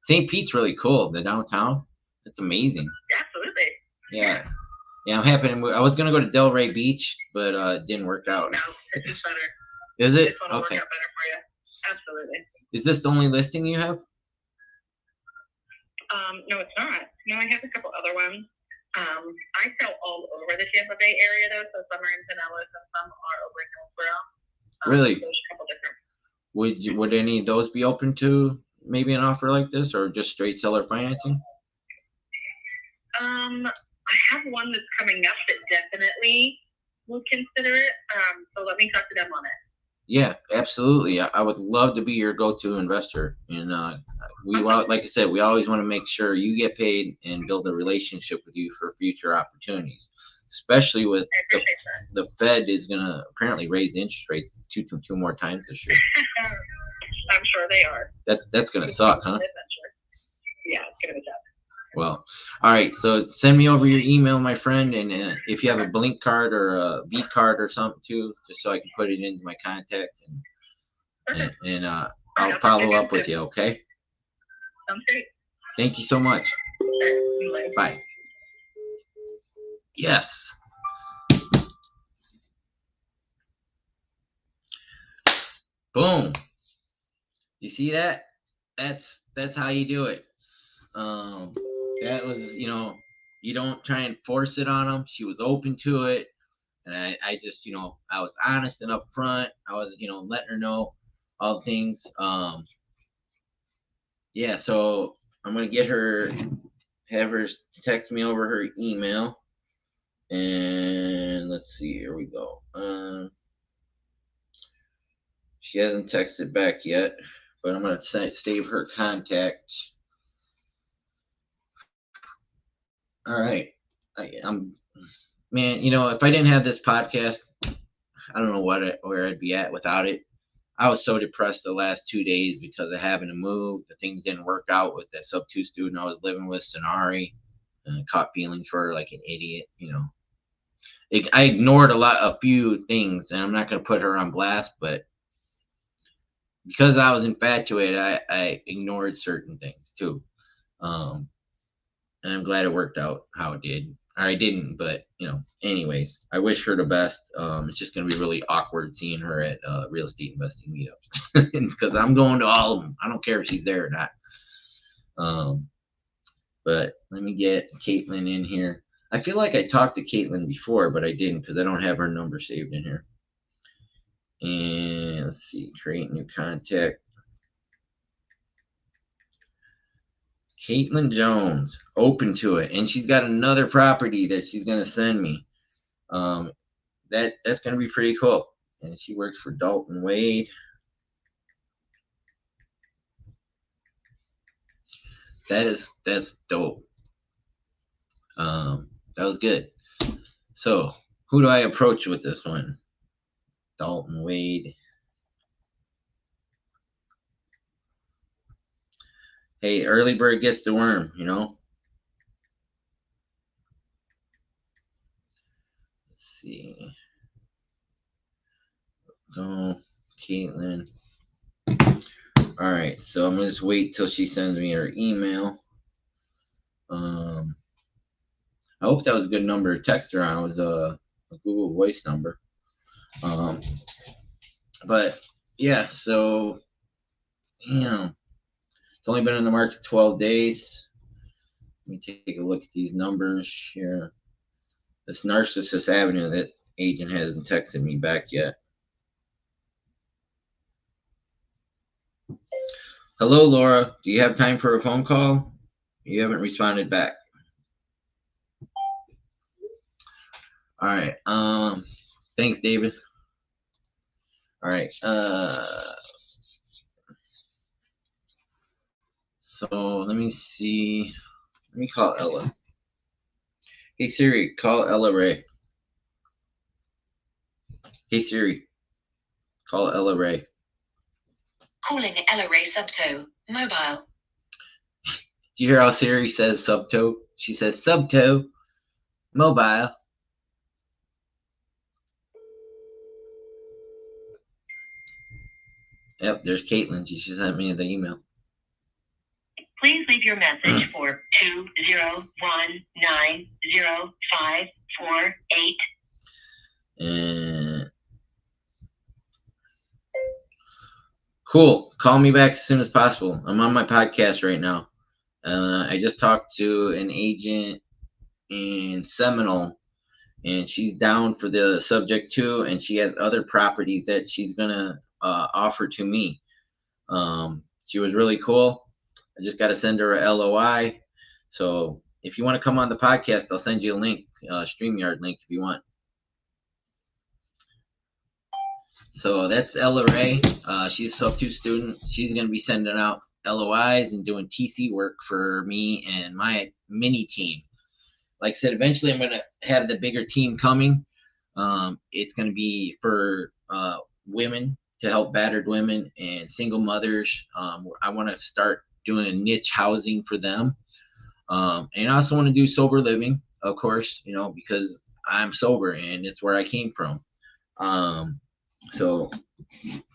St. Pete's really cool. The downtown, it's amazing. Absolutely. Yeah, I'm happy to move. I was gonna go to Delray Beach, but it didn't work out. No, it's just better. Is it? This one will work out better for you. Absolutely. Is this the only listing you have? No, it's not. No, I have a couple other ones. I sell all over the Tampa Bay area, though. So some are in Pinellas and some are over in Hillsborough. Really? There's a couple different. Would any of those be open to maybe an offer like this, or just straight seller financing? I have one that's coming up that definitely will consider it. So let me talk to them on it. Yeah, absolutely. I would love to be your go-to investor, and like I said, we always want to make sure you get paid and build a relationship with you for future opportunities. Especially with the Fed is going to apparently raise the interest rate two more times this year. I'm sure they are. That's going to suck, huh? Yeah, it's going to be tough. Well, all right. So send me over your email, my friend, and if you have a Blink card or a V card or something too, just so I can put it into my contact, and I'll follow up with you. Okay. Sounds great. Thank you so much. Sure. Bye. Yes. Boom. You see that? That's how you do it. That was, you don't try and force it on them. She was open to it. And I just, I was honest and upfront. I was, letting her know all things. Yeah, so I'm going to have her text me over her email. And let's see, here we go. She hasn't texted back yet, but I'm going to save her contact. All right. Man, if I didn't have this podcast, I don't know where I'd be at without it. I was so depressed the last 2 days because of having to move. The things didn't work out with that sub 2 student I was living with, Sonari. Caught feelings for her like an idiot, I ignored a few things, and I'm not going to put her on blast, but because I was infatuated, I ignored certain things too. And I'm glad it worked out how it did. I didn't, but anyways, I wish her the best. It's just gonna be really awkward seeing her at real estate investing meetups because I'm going to all of them. I don't care if she's there or not. But let me get Caitlin in here. I feel like I talked to Caitlin before, but I didn't because I don't have her number saved in here. And let's see, create new contact. Caitlin Jones, open to it, and she's got another property that she's gonna send me. That's gonna be pretty cool. And she works for Dalton Wade. That's dope. That was good. So who do I approach with this one? Dalton Wade. Hey, early bird gets the worm, Let's see. Go, Caitlin. All right, so I'm gonna just wait till she sends me her email. I hope that was a good number to text her on. It was a Google Voice number. But yeah, so it's only been in the market 12 days. Let me take a look at these numbers here. This Narcissus Avenue, that agent hasn't texted me back yet. Hello, Laura. Do you have time for a phone call? You haven't responded back. All right. Thanks, David. All right. So let me see. Let me call Ella. Hey Siri, call Ella Ray. Hey Siri, call Ella Ray. Calling Ella Ray Subto, mobile. Do you hear how Siri says Subto? She says Subto, mobile. Yep, there's Caitlin. She sent me the email. Please leave your message for 201905448. And cool. Call me back as soon as possible. I'm on my podcast right now. I just talked to an agent in Seminole, and she's down for the subject too, and she has other properties that she's gonna offer to me. She was really cool. I just got to send her a LOI. So if you want to come on the podcast, I'll send you a link, StreamYard link if you want. So that's Ella Ray. She's a sub 2 student. She's going to be sending out LOIs and doing TC work for me and my mini team. Like I said, eventually I'm going to have the bigger team coming. It's going to be for women, to help battered women and single mothers. I want to start doing a niche housing for them. And I also want to do sober living, of course, because I'm sober and it's where I came from. So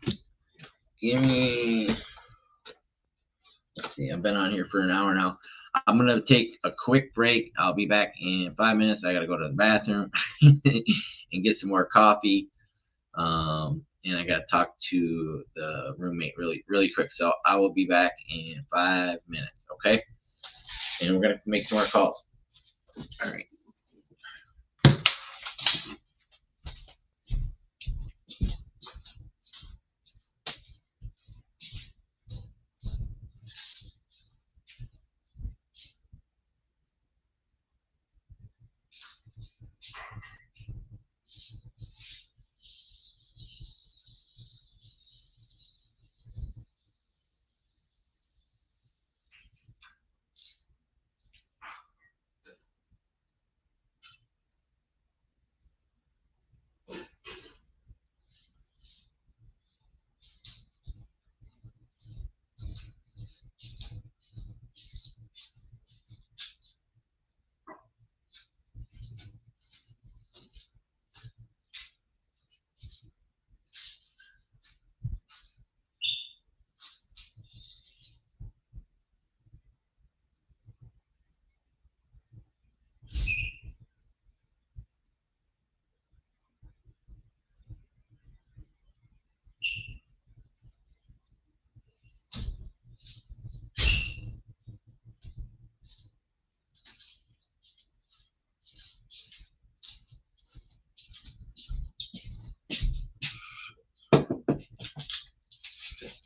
let's see, I've been on here for an hour now. I'm going to take a quick break. I'll be back in 5 minutes. I got to go to the bathroom and get some more coffee. and I gotta talk to the roommate really quick. So I will be back in 5 minutes, okay? And we're gonna make some more calls. All right.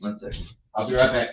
One second. I'll be right back.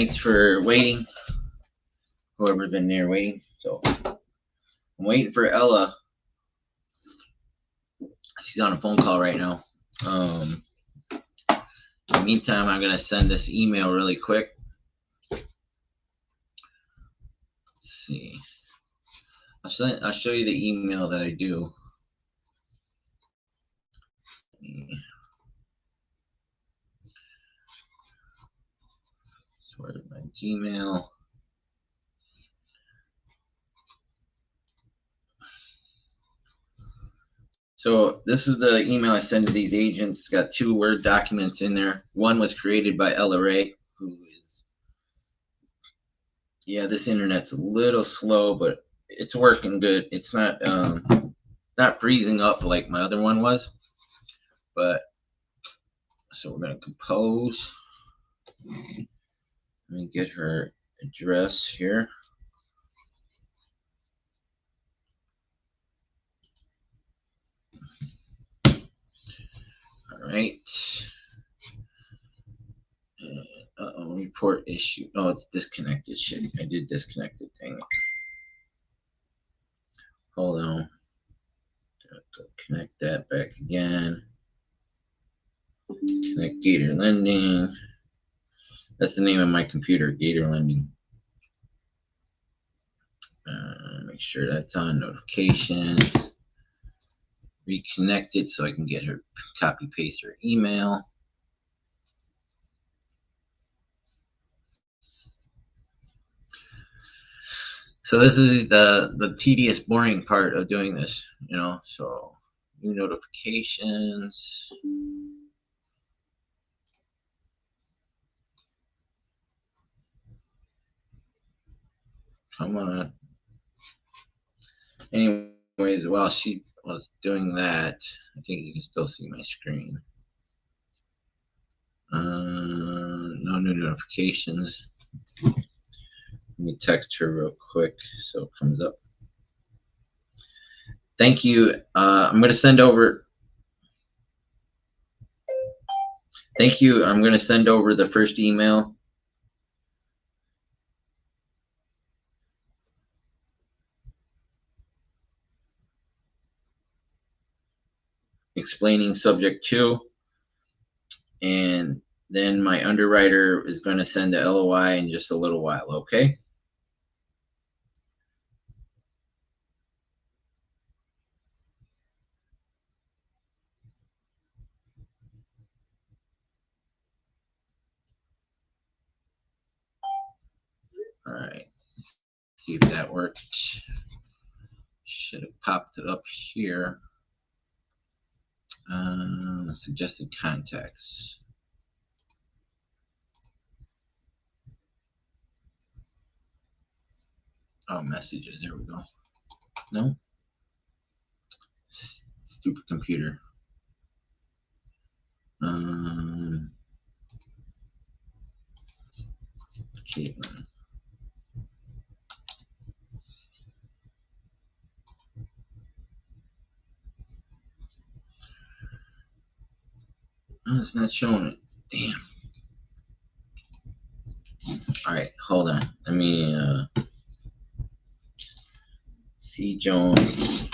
Thanks for waiting. Whoever's been there waiting. So I'm waiting for Ella. She's on a phone call right now. In the meantime, I'm gonna send this email really quick. Let's see. I'll show you the email that I do. Where's my Gmail? So this is the email I send to these agents. It's got 2 Word documents in there. One was created by Ella Ray, who is, yeah, this internet's a little slow, but it's working good. It's not freezing up like my other one was. But so we're gonna compose. Let me get her address here. All right. Report issue. Oh, it's disconnected. Shit, I did disconnect it. Dang it. Hold on. Go connect that back again. Connect Gator Lending. That's the name of my computer, Gator Lending. Make sure that's on notifications. Reconnect it so I can get her, copy paste her email. So this is the tedious, boring part of doing this, you know. So new notifications. Come on. Anyways, while she was doing that, I think you can still see my screen. No new notifications. Let me text her real quick so it comes up. Thank you. I'm going to send over. Thank you. I'm going to send over the first email. Explaining subject 2. And then my underwriter is going to send the LOI in just a little while, okay? All right. Let's see if that worked. Should have popped it up here. Suggested contacts. Oh, messages. There we go. No. Stupid computer. Caitlin. Oh, it's not showing it. Damn. All right, hold on. Let me C. Jones.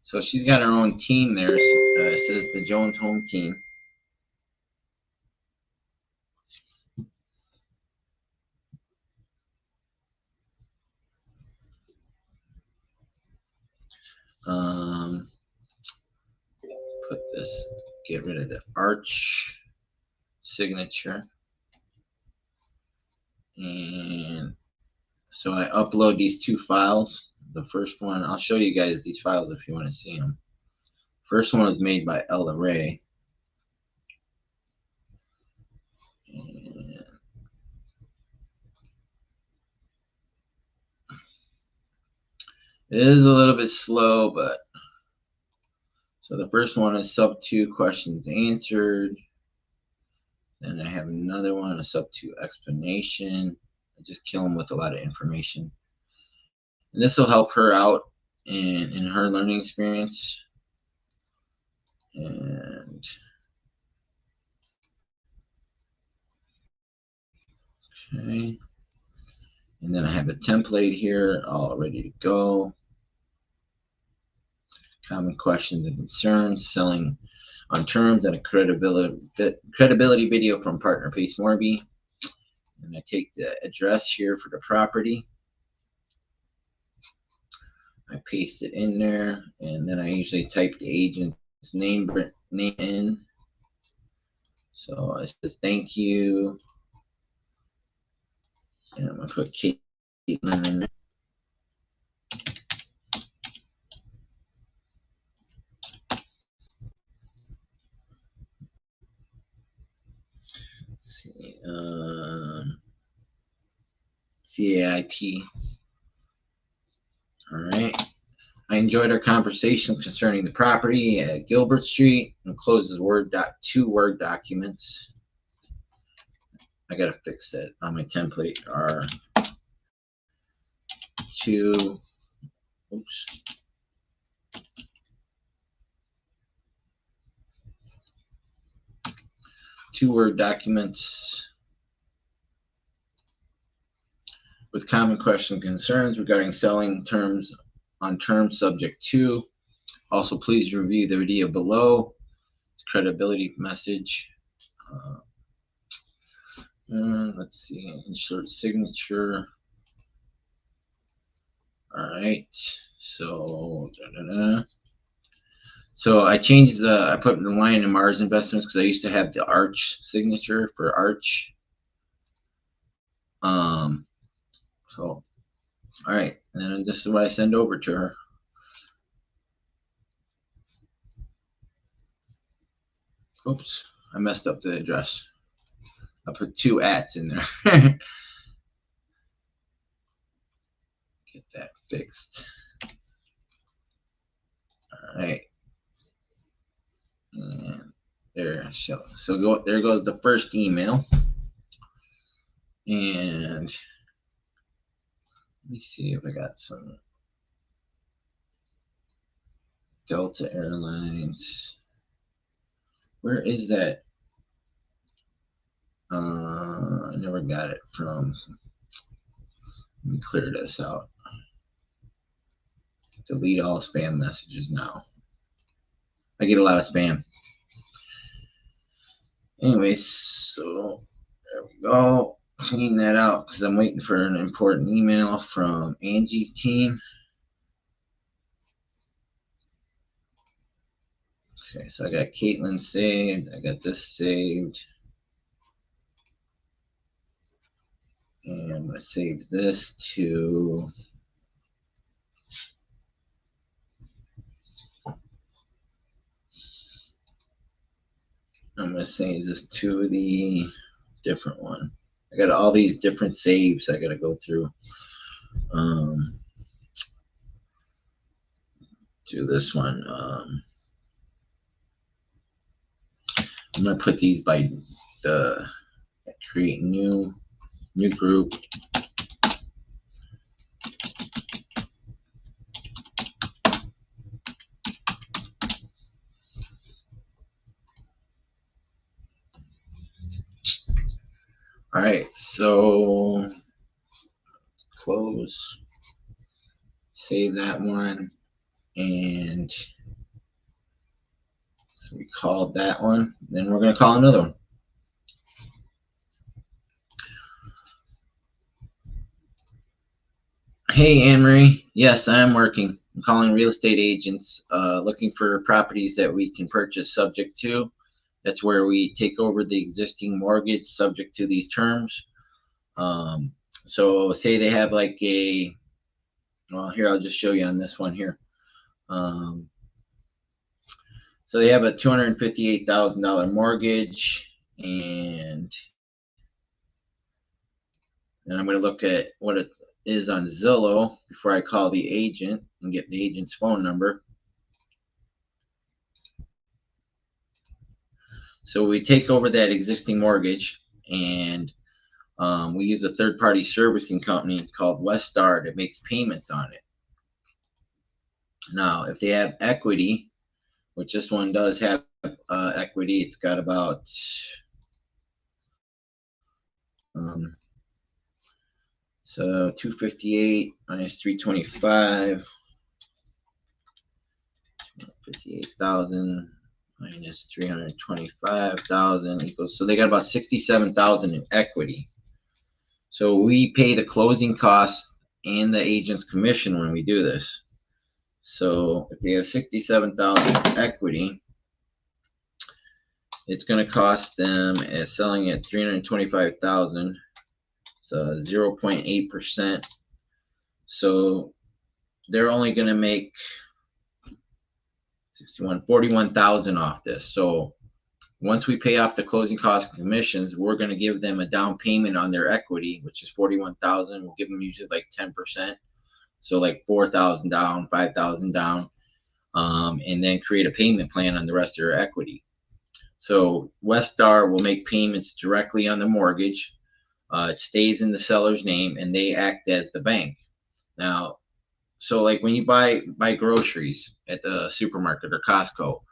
So she's got her own team there. It says the Jones Home Team. Put this, get rid of the arch signature. And so I upload these 2 files. The first one, I'll show you guys these files if you want to see them. First one was made by Ella Ray. And It is a little bit slow, but so the first one is sub 2 questions answered. Then I have another one, a sub 2 explanation. I just kill them with a lot of information. And this will help her out in her learning experience. And okay. And then I have a template here all ready to go. Common questions and concerns, selling on terms, and a credibility video from partner Pace Morby. And I take the address here for the property. I paste it in there, and then I usually type the agent's name in. So it says thank you. And I'm going to put Caitlin in there. Let's see, CAIT. All right. I enjoyed our conversation concerning the property at Gilbert Street. Encloses two Word documents. I gotta fix that on my template. Are two. Oops. Two Word documents with common questions and concerns regarding selling terms on terms subject to. Also, please review the video below. It's credibility message. Let's see, insert signature. All right, so so I changed I put the line in Mars Investments because I used to have the Arch signature for Arch. So, all right, and then this is what I send over to her. Oops, I messed up the address. I put 2 ats in there. Get that fixed. All right. And there, so there goes the first email. And let me see if I got some Delta Airlines. Where is that? I never got it from. Let me clear this out. Delete all spam messages now. I get a lot of spam. Anyways, so there we go. Clean that out because I'm waiting for an important email from Angie's team. Okay, so I got Caitlin saved. I got this saved. And I'm going to save this to the different one. I got all these different saves I got to go through. Do this one. I'm going to put these by the create new group. All right, so close, save that one, and so we called that one. Then we're going to call another one. Hey, Anne-Marie. Yes, I am working. I'm calling real estate agents looking for properties that we can purchase subject to. That's where we take over the existing mortgage subject to these terms. So say they have like well, here, I'll just show you on this one here. So they have a $258,000 mortgage, and then I'm going to look at what is on Zillow before I call the agent and get the agent's phone number. So we take over that existing mortgage, and we use a third-party servicing company called Westar that makes payments on it. Now, if they have equity, which this one does have equity, it's got about so 258 minus 325, 58,000 minus 325,000 equals, so they got about 67,000 in equity. So we pay the closing costs and the agent's commission when we do this. So if they have 67,000 equity, it's going to cost them as selling at 325,000, so 0.8%. So they're only going to make 41,000 off this. So once we pay off the closing costs and commissions, we're going to give them a down payment on their equity, which is 41,000. We'll give them usually like 10%. So like 4,000 down, 5,000 down, and then create a payment plan on the rest of their equity. So Westar will make payments directly on the mortgage. It stays in the seller's name, and they act as the bank. Now, so like when you buy groceries at the supermarket or Costco,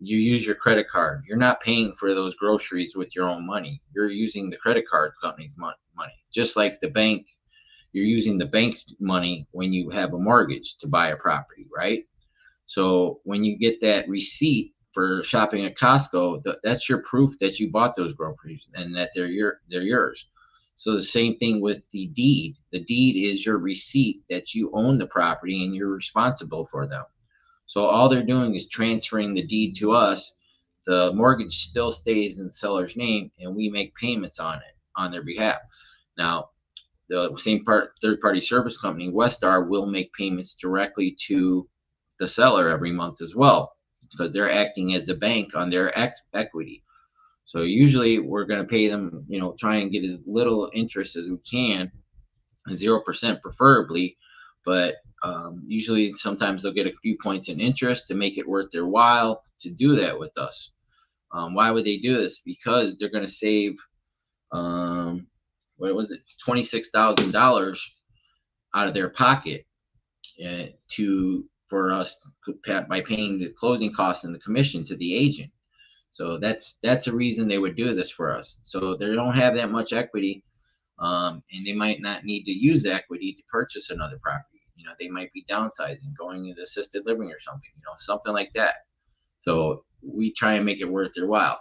you use your credit card. You're not paying for those groceries with your own money. You're using the credit card company's money. Just like the bank, you're using the bank's money when you have a mortgage to buy a property, right? So when you get that receipt for shopping at Costco, that's your proof that you bought those groceries and that they're yours. So the same thing with the deed. The deed is your receipt that you own the property and you're responsible for them. So all they're doing is transferring the deed to us. The mortgage still stays in the seller's name, and we make payments on it on their behalf. Now, the same third-party service company, Westar, will make payments directly to the seller every month as well, because they're acting as a bank on their equity. So usually we're going to pay them, try and get as little interest as we can, 0% preferably, but usually sometimes they'll get a few points in interest to make it worth their while to do that with us. Why would they do this? Because they're going to save, $26,000 out of their pocket for us by paying the closing costs and the commission to the agent. So that's a reason they would do this for us. So they don't have that much equity, and they might not need to use equity to purchase another property. They might be downsizing, going into assisted living or something, something like that. So we try and make it worth their while.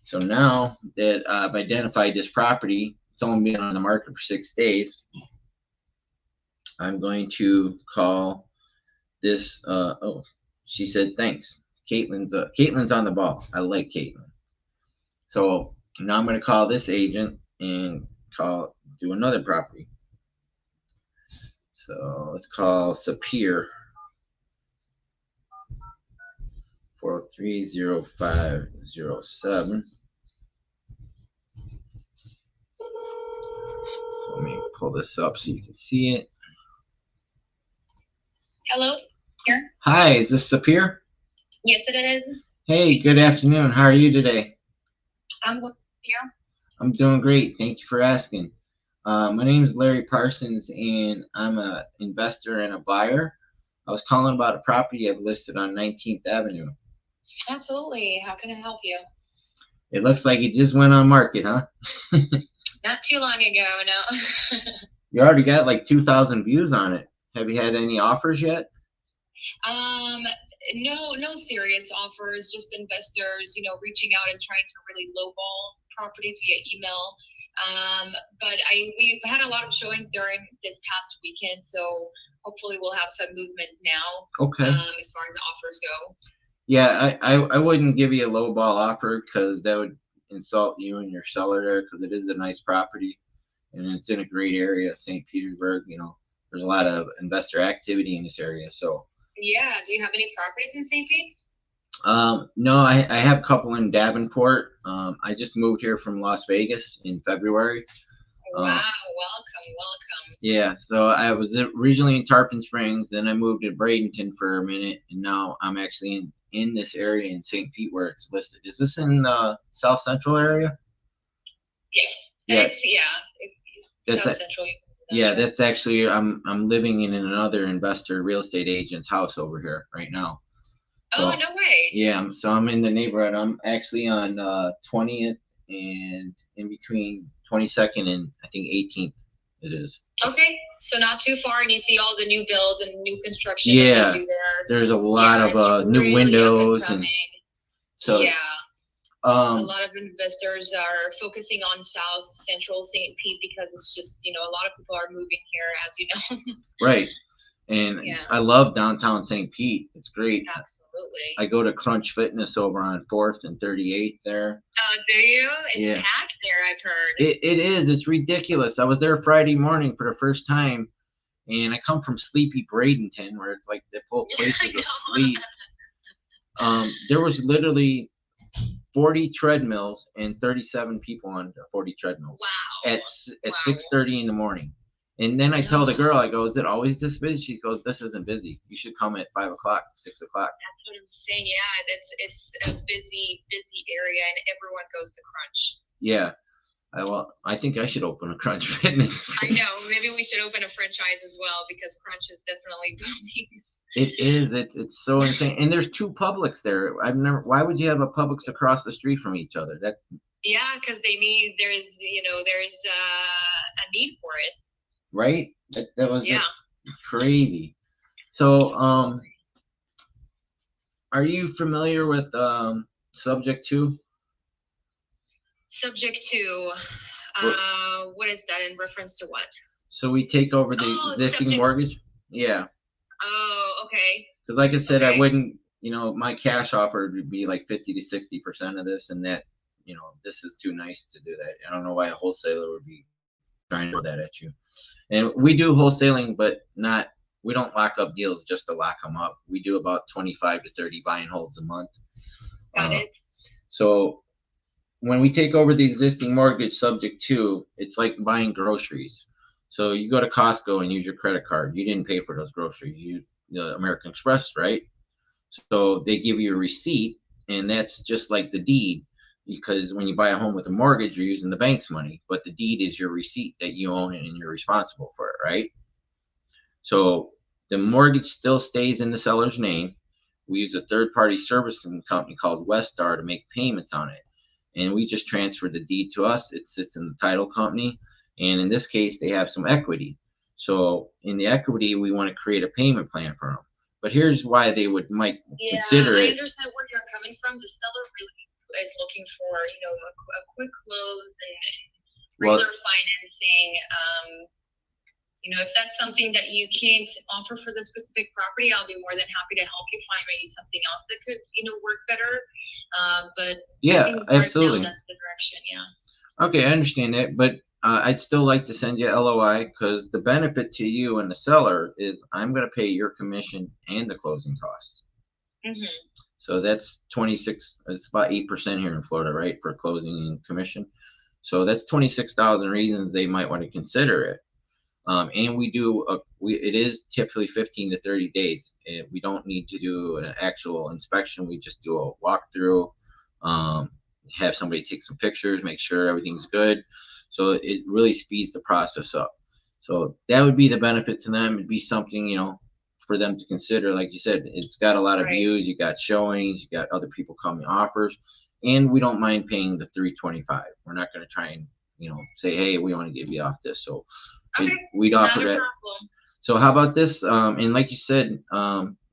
So now that I've identified this property, it's only been on the market for 6 days, I'm going to call this. She said thanks. Caitlin's on the ball. I like Caitlin. So now I'm going to call this agent and do another property. So let's call Sapir, 4030507. So let me pull this up so you can see it. Hello, here. Hi, is this Sapir? Yes, it is. Hey, good afternoon. How are you today? I'm good here. I'm doing great. Thank you for asking. My name is Larry Parsons, and I'm an investor and a buyer. I was calling about a property I've listed on 19th Avenue. Absolutely. How can I help you? It looks like it just went on market, huh? Not too long ago, no. You already got like 2,000 views on it. Have you had any offers yet? No serious offers, just investors, reaching out and trying to really lowball properties via email. But we've had a lot of showings during this past weekend, so hopefully we'll have some movement now. Okay. As far as the offers go. Yeah, I wouldn't give you a lowball offer because that would insult you and your seller there, because it is a nice property and it's in a great area, St. Petersburg. There's a lot of investor activity in this area. So. Yeah. Do you have any properties in St. Pete? No, I have a couple in Davenport. I just moved here from Las Vegas in February. Wow, welcome. Yeah, so I was originally in Tarpon Springs, then I moved to Bradenton for a minute, and now I'm actually in this area in St. Pete where it's listed. Is this in the South Central area? Yeah, It's That's South a- Central. yeah, that's actually I'm living in another investor real estate agent's house over here right now. Oh, So no way. yeah, so I'm in the neighborhood. I'm actually on 20th and in between 22nd and I think 18th it is. Okay, so not too far, and you see all the new builds and new construction Yeah, that they do there. There's a lot Yeah, of it's new really windows up and and coming. so Yeah, a um lot of investors are focusing on South Central St. Pete because it's just, a lot of people are moving here, as you know. right. And Yeah. I love downtown St. Pete. It's great. Absolutely. I go to Crunch Fitness over on 4th and 38th there. Do you? It's Yeah. packed there, I've heard. It is. It's ridiculous. I was there Friday morning for the first time, and I come from sleepy Bradenton, where it's like the whole place is I know. asleep. There was literally 40 treadmills and 37 people on the 40 treadmills Wow. at Wow. 6:30 in the morning. And then I tell the girl, I go, "Is it always this busy?" She goes, "This isn't busy. You should come at 5 o'clock, 6 o'clock." That's what I'm saying. Yeah, it's a busy area, and everyone goes to Crunch. Yeah. I think I should open a Crunch Fitness. I know. Maybe we should open a franchise as well because Crunch is definitely booming. It is. It's so insane. And there's two Publix there. Why would you have a Publix across the street from each other? Yeah, because there's a need for it. Right? That was Yeah. crazy. So, Absolutely. are you familiar with Subject 2? Subject to, what is that in reference to what? So we take over the Oh, existing subject- mortgage? Yeah. Oh, okay. Because like I said, I Okay. wouldn't, my cash offer would be like 50 to 60% of this, and that, this is too nice to do that. I don't know why a wholesaler would be trying to throw that at you. And we do wholesaling, but we don't lock up deals just to lock them up. We do about 25 to 30 buy and holds a month. Got it. So when we take over the existing mortgage Subject 2, it's like buying groceries. So you go to Costco and use your credit card. You didn't pay for those groceries. You American Express, right? So they give you a receipt, and that's just like the deed. Because when you buy a home with a mortgage, you're using the bank's money, but the deed is your receipt that you own and you're responsible for it, right? So the mortgage still stays in the seller's name. We use a third-party servicing company called Westar to make payments on it. And we just transfer the deed to us. It sits in the title company. And in this case, they have some equity. So in the equity, we want to create a payment plan for them. But here's why they might consider I it. understand where you're coming from. The seller really is looking for, a quick close and Well, regular financing. If that's something that you can't offer for the specific property, I'll be more than happy to help you find maybe something else that could, work better. But yeah, I think right now absolutely. that's the direction. Yeah. Okay, I understand that, but I'd still like to send you LOI because the benefit to you and the seller is I'm going to pay your commission and the closing costs. Mhm. So that's 26. It's about 8% here in Florida, right, for closing and commission. So that's 26,000 reasons they might want to consider it. And it is typically 15 to 30 days. We don't need to do an actual inspection. We just do a walkthrough, have somebody take some pictures, make sure everything's good. So it really speeds the process up. So that would be the benefit to them. It'd be something, for them to consider. Like you said, it's got a lot of Right. views. You got showings. You got other people coming offers. And we don't mind paying the $325. We're not going to try and, say, hey, we want to give you off this. So Okay. we'd Not offer a that. problem. So how about this? And like you said,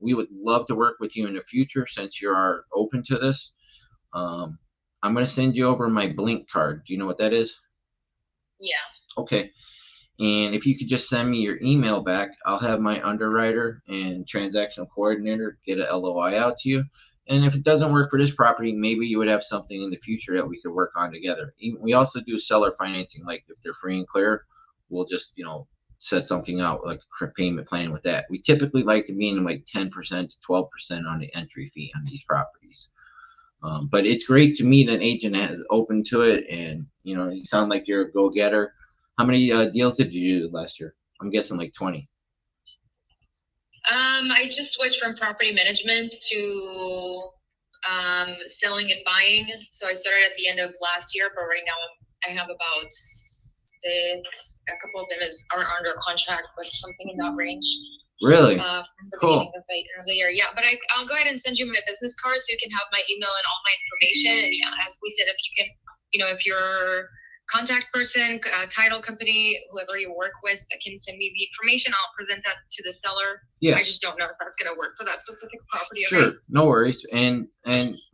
we would love to work with you in the future since you are open to this. I'm going to send you over my Blink card. Do you know what that is? Yeah. Okay. And if you could just send me your email back, I'll have my underwriter and transactional coordinator get a LOI out to you. And if it doesn't work for this property, maybe you would have something in the future that we could work on together. We also do seller financing. Like if they're free and clear, we'll just, set something out like a payment plan with that. We typically like to be in like 10% to 12% on the entry fee on these properties. But it's great to meet an agent that is open to it. And, you sound like you're a go-getter. How many deals did you do last year? I'm guessing like 20. I just switched from property management to selling and buying. So I started at the end of last year, but right now I have about 6. A couple of them are under contract, but something in that range. Really? From the Cool. beginning of the year. Yeah, but I'll go ahead and send you my business card so you can have my email and all my information. And yeah, as we said, if you can, if your contact person, title company, whoever you work with, that can send me the information, I'll present that to the seller. Yeah. I just don't know if that's going to work for that specific property. Sure, Okay? no worries. And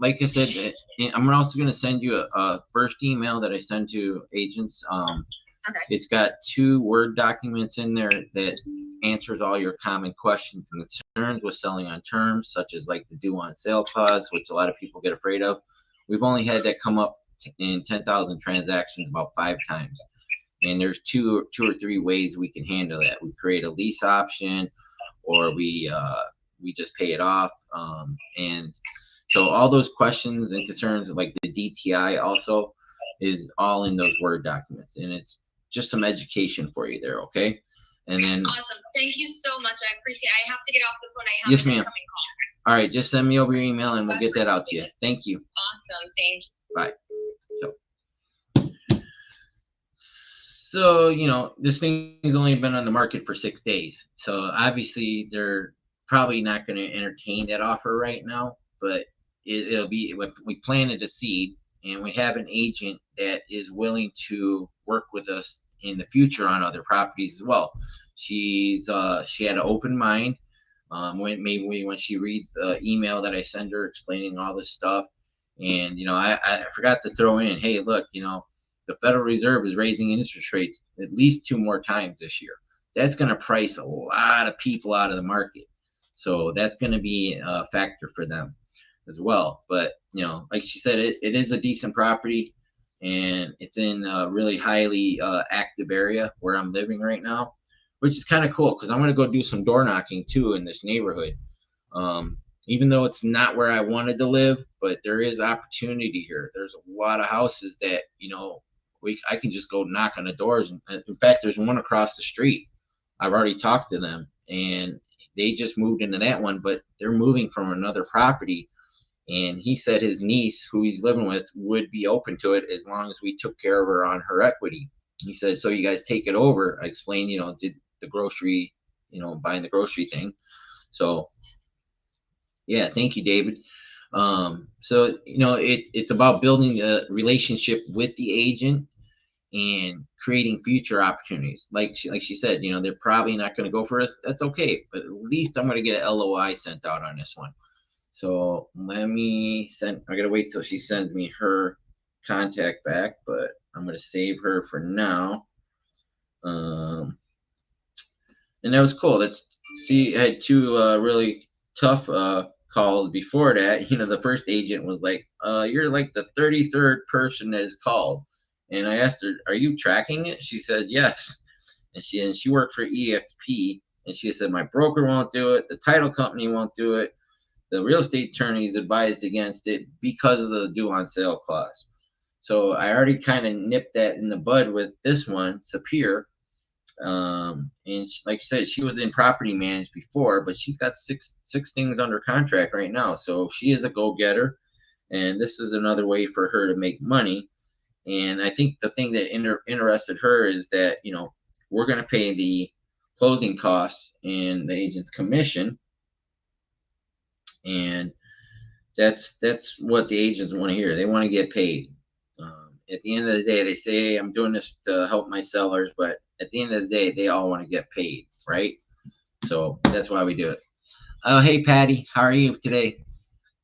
like I said, I'm also going to send you a first email that I send to agents. Okay. It's got 2 Word documents in there that answers all your common questions and concerns with selling on terms, such as like the due on sale clause, which a lot of people get afraid of. We've only had that come up in 10,000 transactions about 5 times. And there's two or three ways we can handle that. We create a lease option, or we just pay it off. And so all those questions and concerns, like the DTI also, is all in those Word documents. And it's just some education for you there, okay? And then Awesome. Thank you so much. I appreciate it. I have to get off the phone. I have Yes, an ma'am. incoming call. All right, just send me over your email and we'll get that out to you. Thank you. Awesome. Thank you. Bye. So, this thing's only been on the market for 6 days. So obviously they're probably not going to entertain that offer right now, but it'll be, we planted a seed, and we have an agent that is willing to work with us in the future on other properties as well. She had an open mind. When she reads the email that I send her explaining all this stuff, and I forgot to throw in, hey, look, the Federal Reserve is raising interest rates at least 2 more times this year. That's going to price a lot of people out of the market. So that's going to be a factor for them as well. But, like she said, it is a decent property, and it's in a really highly active area where I'm living right now, which is kind of cool because I'm going to go do some door knocking too in this neighborhood. Even though it's not where I wanted to live, but there is opportunity here. There's a lot of houses that, I can just go knock on the doors. In fact, there's one across the street. I've already talked to them, and they just moved into that one, but they're moving from another property. And he said his niece, who he's living with, would be open to it as long as we took care of her on her equity. He said, so you guys take it over. I explained, did the grocery, buying the grocery thing. So, yeah, thank you, David. So, it's about building a relationship with the agent and creating future opportunities. Like she said, they're probably not going to go for us. That's okay. But at least I'm going to get an LOI sent out on this one. So I got to wait till she sends me her contact back, but I'm going to save her for now. And that was cool. I had 2 really tough calls before that. The first agent was like, you're like the 33rd person that has called. And I asked her, are you tracking it? She said, yes. And she worked for EXP. And she said, my broker won't do it. The title company won't do it. The real estate attorneys advised against it because of the due on sale clause. So I already kind of nipped that in the bud with this one, Sapir. And like I said, she was in property management before, but she's got six things under contract right now. So she is a go-getter, and this is another way for her to make money. And I think the thing that interested her is that, we're going to pay the closing costs and the agent's commission. And that's what the agents want to hear. They want to get paid. At the end of the day, they say, hey, I'm doing this to help my sellers, but at the end of the day, they all want to get paid, right? So that's why we do it. Oh, hey, Patty, how are you today?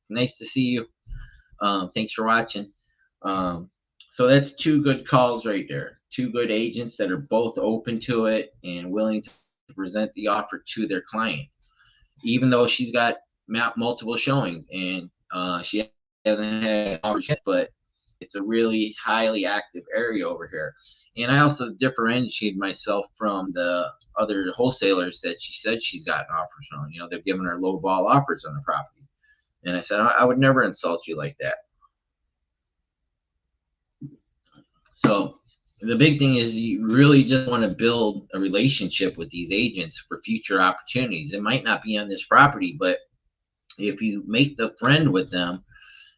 Nice to see you. Thanks for watching. So that's 2 good calls right there. 2 good agents that are both open to it and willing to present the offer to their client, even though she's got multiple showings and she hasn't had offers yet, but it's a really highly active area over here. And I also differentiate myself from the other wholesalers that she said she's gotten offers on. They've given her low ball offers on the property. And I said, I would never insult you like that. So the big thing is you really just want to build a relationship with these agents for future opportunities. It might not be on this property, but if you make the friend with them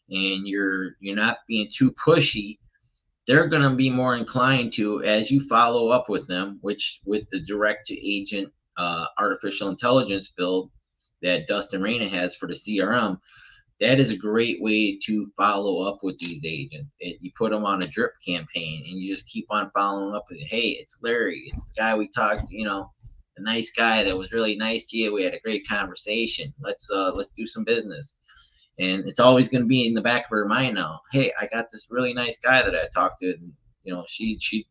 and you're not being too pushy, they're going to be more inclined to, as you follow up with them, which with the direct to agent artificial intelligence build that Dustin Reyna has for the CRM, that is a great way to follow up with these agents. You put them on a drip campaign and you just keep on following up with, hey, it's Larry, it's the guy we talked to, the nice guy that was really nice to you. We had a great conversation. Let's do some business. And it's always going to be in the back of her mind now. Hey, I got this really nice guy that I talked to. And, she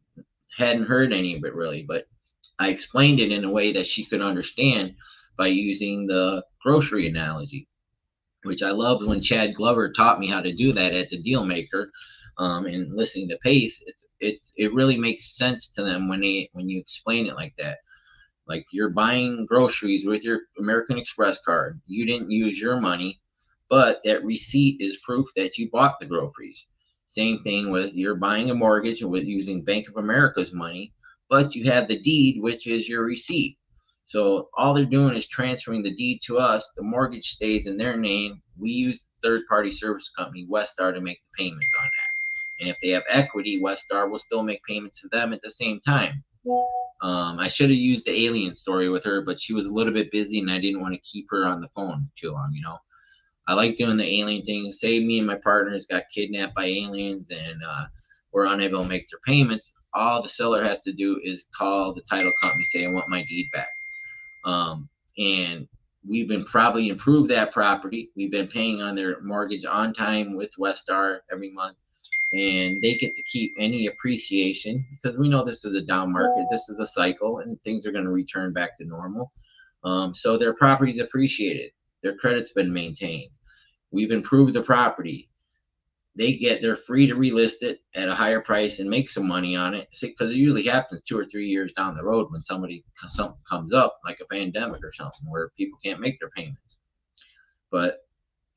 hadn't heard any of it really, but I explained it in a way that she could understand by using the grocery analogy, which I loved when Chad Glover taught me how to do that at the Dealmaker. And listening to Pace, it really makes sense to them when you explain it like that. Like you're buying groceries with your American Express card. You didn't use your money, but that receipt is proof that you bought the groceries. Same thing with you're buying a mortgage with using Bank of America's money, but you have the deed, which is your receipt. So all they're doing is transferring the deed to us. The mortgage stays in their name. We use the third-party service company, Westar, to make the payments on that. And if they have equity, Westar will still make payments to them at the same time. I should have used the alien story with her, but she was a little bit busy and I didn't want to keep her on the phone too long, I like doing the alien thing. Say me and my partners got kidnapped by aliens and we're unable to make their payments. All the seller has to do is call the title company, say, I want my deed back. And we've been probably improved that property. We've been paying on their mortgage on time with Westar every month. And they get to keep any appreciation because we know this is a down market. This is a cycle and things are going to return back to normal. So their property's appreciated. Their credit's been maintained. We've improved the property. They're free to relist it at a higher price and make some money on it because it usually happens 2 or 3 years down the road when something comes up like a pandemic or something where people can't make their payments. But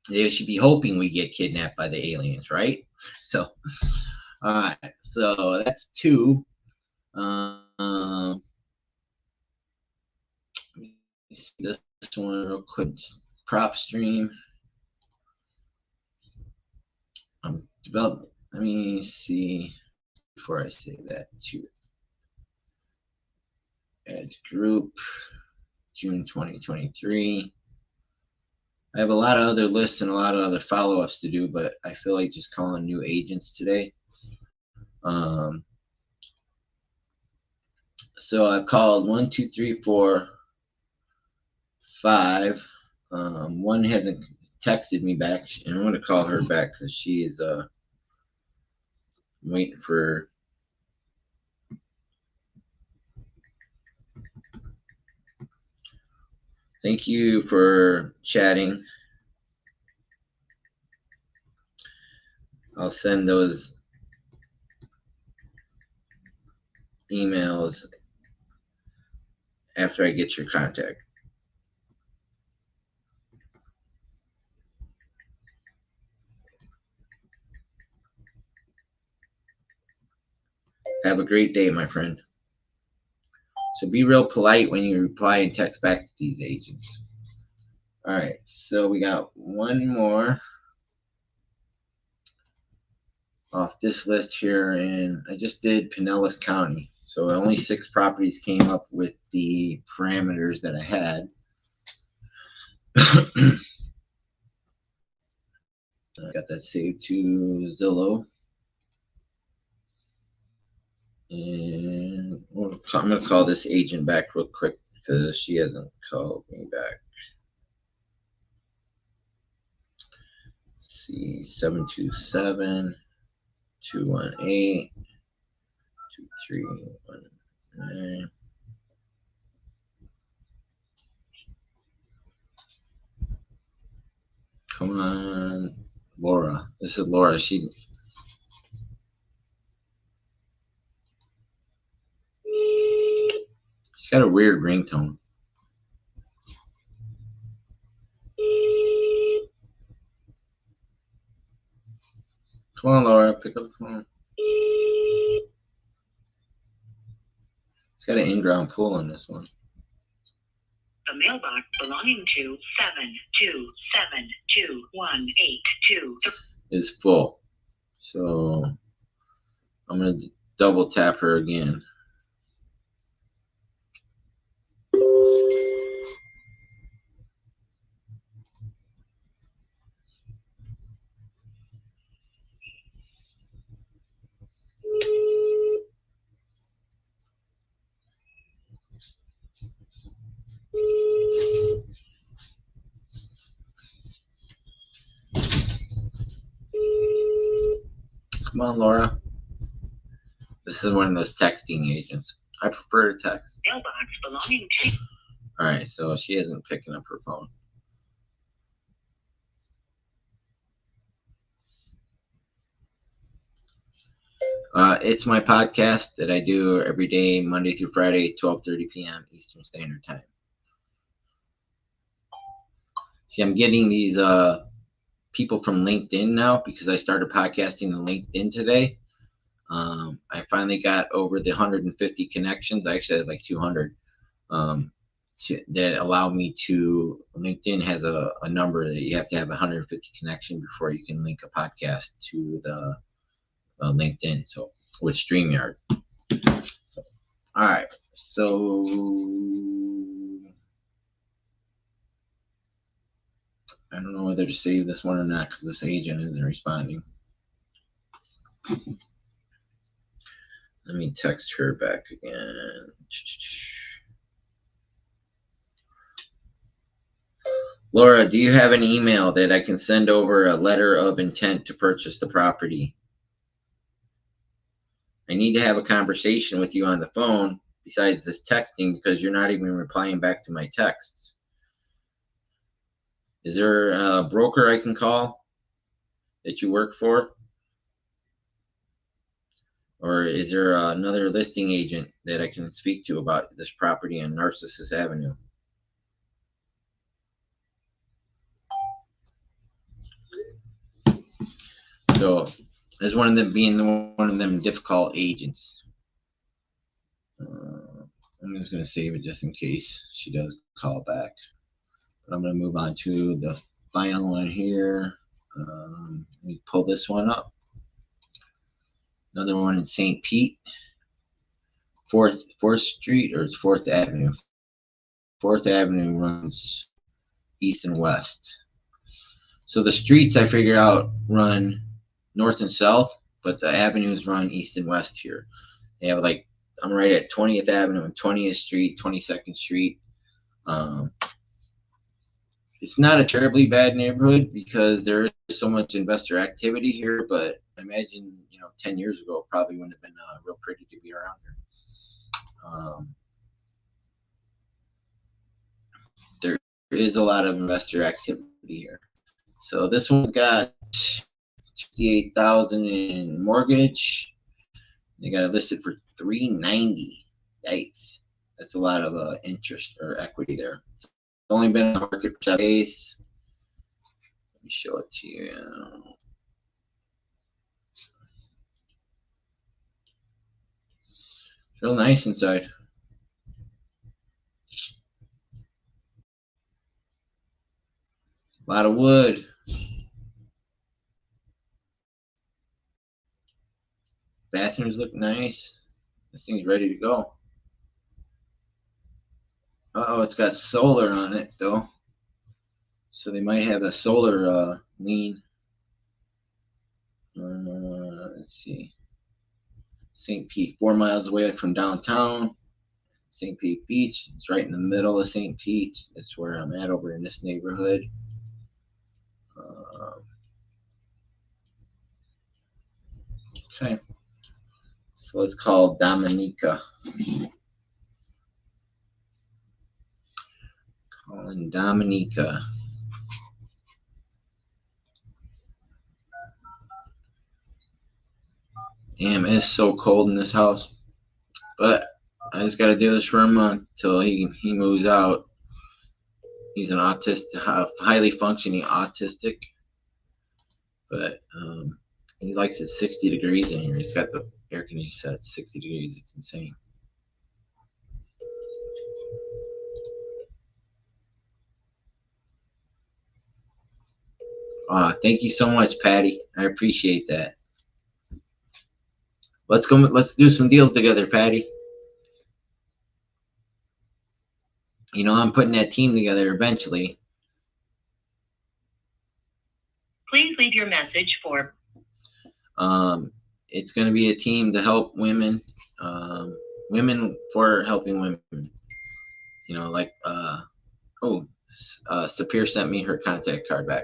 they should be hoping we get kidnapped by the aliens, right? So, all right. So that's 2. Let me see this one real quick. Prop stream. Development. Let me see before I say that too. Add group, June 2023. I have a lot of other lists and a lot of other follow-ups to do, but I feel like just calling new agents today. So I called 1, 2, 3, 4, 5. One hasn't texted me back, and I'm going to call her back because she is waiting for. Thank you for chatting. I'll send those emails after I get your contact. Have a great day, my friend. So be real polite when you reply and text back to these agents. All right, so we got one more off this list here, and I just did Pinellas County. So only 6 properties came up with the parameters that I had. I got that saved to Zillow. And I'm going to call this agent back real quick because she hasn't called me back. Let's see, 727 218 2319. Come on, Laura. This is Laura. She's got a weird ringtone. Come on, Laura. Pick up the phone. It's got an in-ground pool on this one. A mailbox belonging to 7272182 Is full. So I'm gonna double tap her again. Come on, Laura. This is one of those texting agents. I prefer to text. mailbox belonging to Alright, so she isn't picking up her phone. It's my podcast that I do every day, Monday through Friday, 12:30 p.m. Eastern Standard Time. See, I'm getting these people from LinkedIn now because I started podcasting on LinkedIn today. I finally got over the 150 connections. I actually had like 200 that allow me to. LinkedIn has a number that you have to have 150 connections before you can link a podcast to the LinkedIn. So with StreamYard. So, all right. So I don't know whether to save this one or not because this agent isn't responding. Let me text her back again. Laura, do you have an email that I can send over a letter of intent to purchase the property? I need to have a conversation with you on the phone besides this texting because you're not even replying back to my texts. Is there a broker I can call that you work for? Or is there another listing agent that I can speak to about this property on Narcissus Avenue? So, as one of them being one of them difficult agents, I'm just going to save it just in case she does call back. But I'm going to move on to the final one here. Let me pull this one up. Another one in St. Pete, 4th Street, or it's 4th Avenue. 4th Avenue runs east and west. So the streets I figured out run north and south, but the avenues run east and west here. They have like, I'm right at 20th Avenue and 20th Street, 22nd Street. It's not a terribly bad neighborhood because there is so much investor activity here, but I imagine, 10 years ago, it probably wouldn't have been real pretty to be around here. There is a lot of investor activity here. So this one's got $68,000 in mortgage. They got it listed for $390. Yikes. That's a lot of interest or equity there. It's only been on the market for 7 days. Let me show it to you. Real nice inside. A lot of wood. Bathrooms look nice. This thing's ready to go. Uh-oh, it's got solar on it though. So they might have a solar lien. Let's see. St. Pete, 4 miles away from downtown. St. Pete Beach. It's right in the middle of St. Pete. That's where I'm at over in this neighborhood. Okay. So let's call Dominica. Calling Dominica. Damn, it's so cold in this house. But I just got to do this for a month till he moves out. He's an highly functioning autistic. But he likes it 60 degrees in here. He's got the air conditioning set at 60 degrees. It's insane. Thank you so much, Patty. I appreciate that. Let's go. Let's do some deals together, Patty. You know, I'm putting that team together eventually. Please leave your message for. It's going to be a team to help women. Women for helping women. You know, like Sapir sent me her contact card back.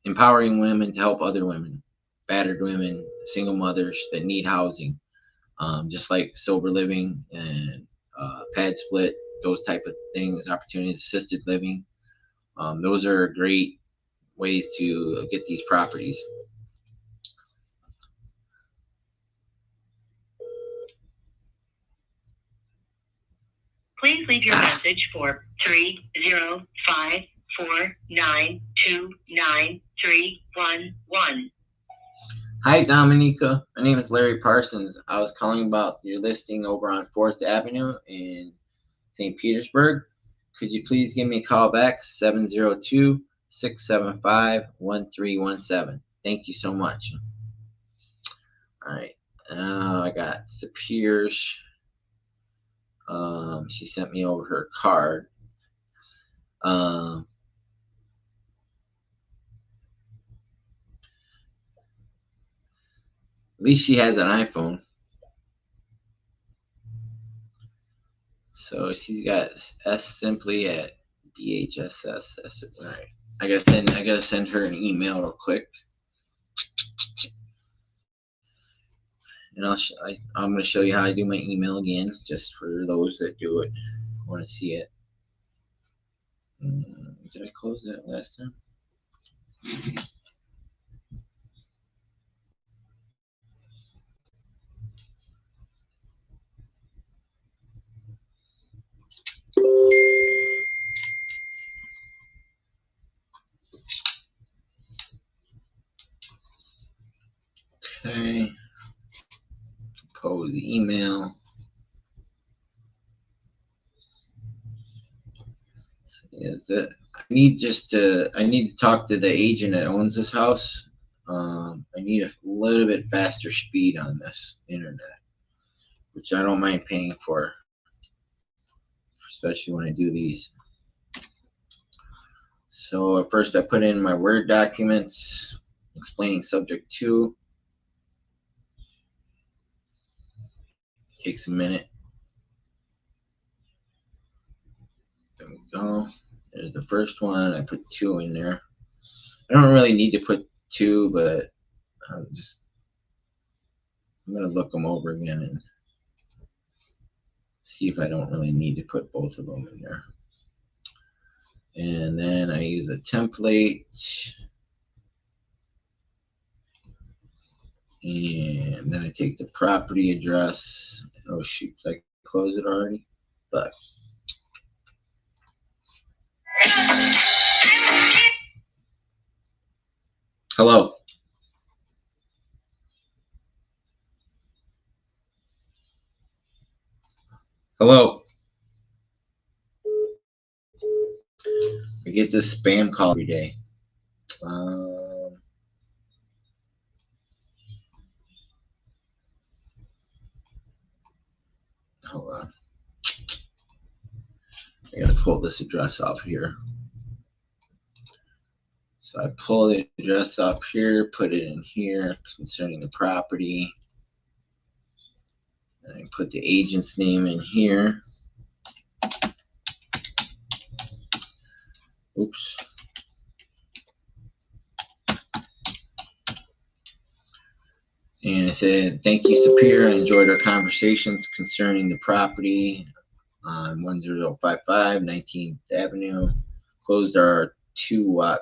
Empowering women to help other women, battered women, single mothers that need housing, just like sober living and pad split, those type of things, opportunities, assisted living. Those are great ways to get these properties. Please leave your message for 30549293111. Hi, Dominica. My name is Larry Parsons. I was calling about your listing over on 4th Avenue in St. Petersburg. Could you please give me a call back, 702-675-1317. Thank you so much. All right. I got Sapir's. She sent me over her card. At least she has an iPhone. So she's got S simply at BHSS. All right. I gotta send her an email real quick. And I'm gonna show you how I do my email again, just for those that do it, want to see it. Did I close that last time? Okay. Compose the email. I need to talk to the agent that owns this house. I need a little bit faster speed on this internet, which I don't mind paying for, especially when I do these. So at first I put in my Word documents explaining subject 2. Takes a minute. There we go. There's the first one. I put 2 in there. I don't really need to put 2, but I'm going to look them over again and see if I don't really need to put both of them in there. And then I use a template. And then I take the property address. Oh shoot, did I close it already? But hello. Hello. I get this spam call every day. Hold on. I gotta pull this address off here. So I pull the address up here, put it in here concerning the property. And I put the agent's name in here. Oops. And I said, thank you, Sapir. I enjoyed our conversations concerning the property on 1055 19th Avenue. Closed our 2 I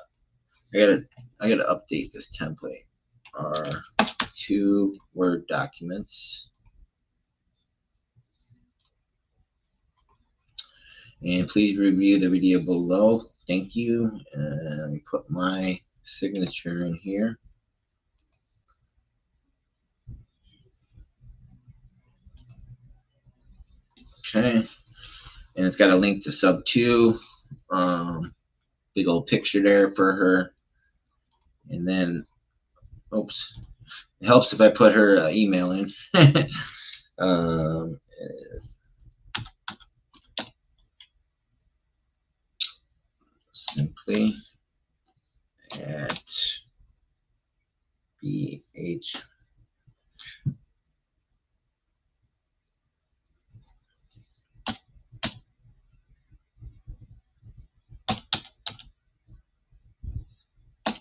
gotta update this template. Our 2 Word documents. And please review the video below. Thank you. And let me put my signature in here. Okay. And it's got a link to sub 2. big old picture there for her. And then, oops, it helps if I put her email in. It is simply at BH.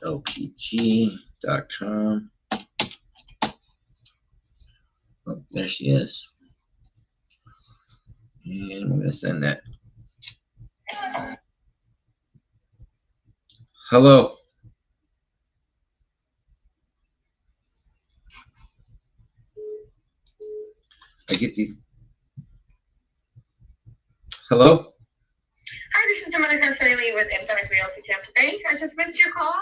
LPG.com. Oh, there she is. And I'm going to send that. Hello. I get these. Hello? Hi, this is Dominica Fraley with Infinite Realty Tampa Bay. I just missed your call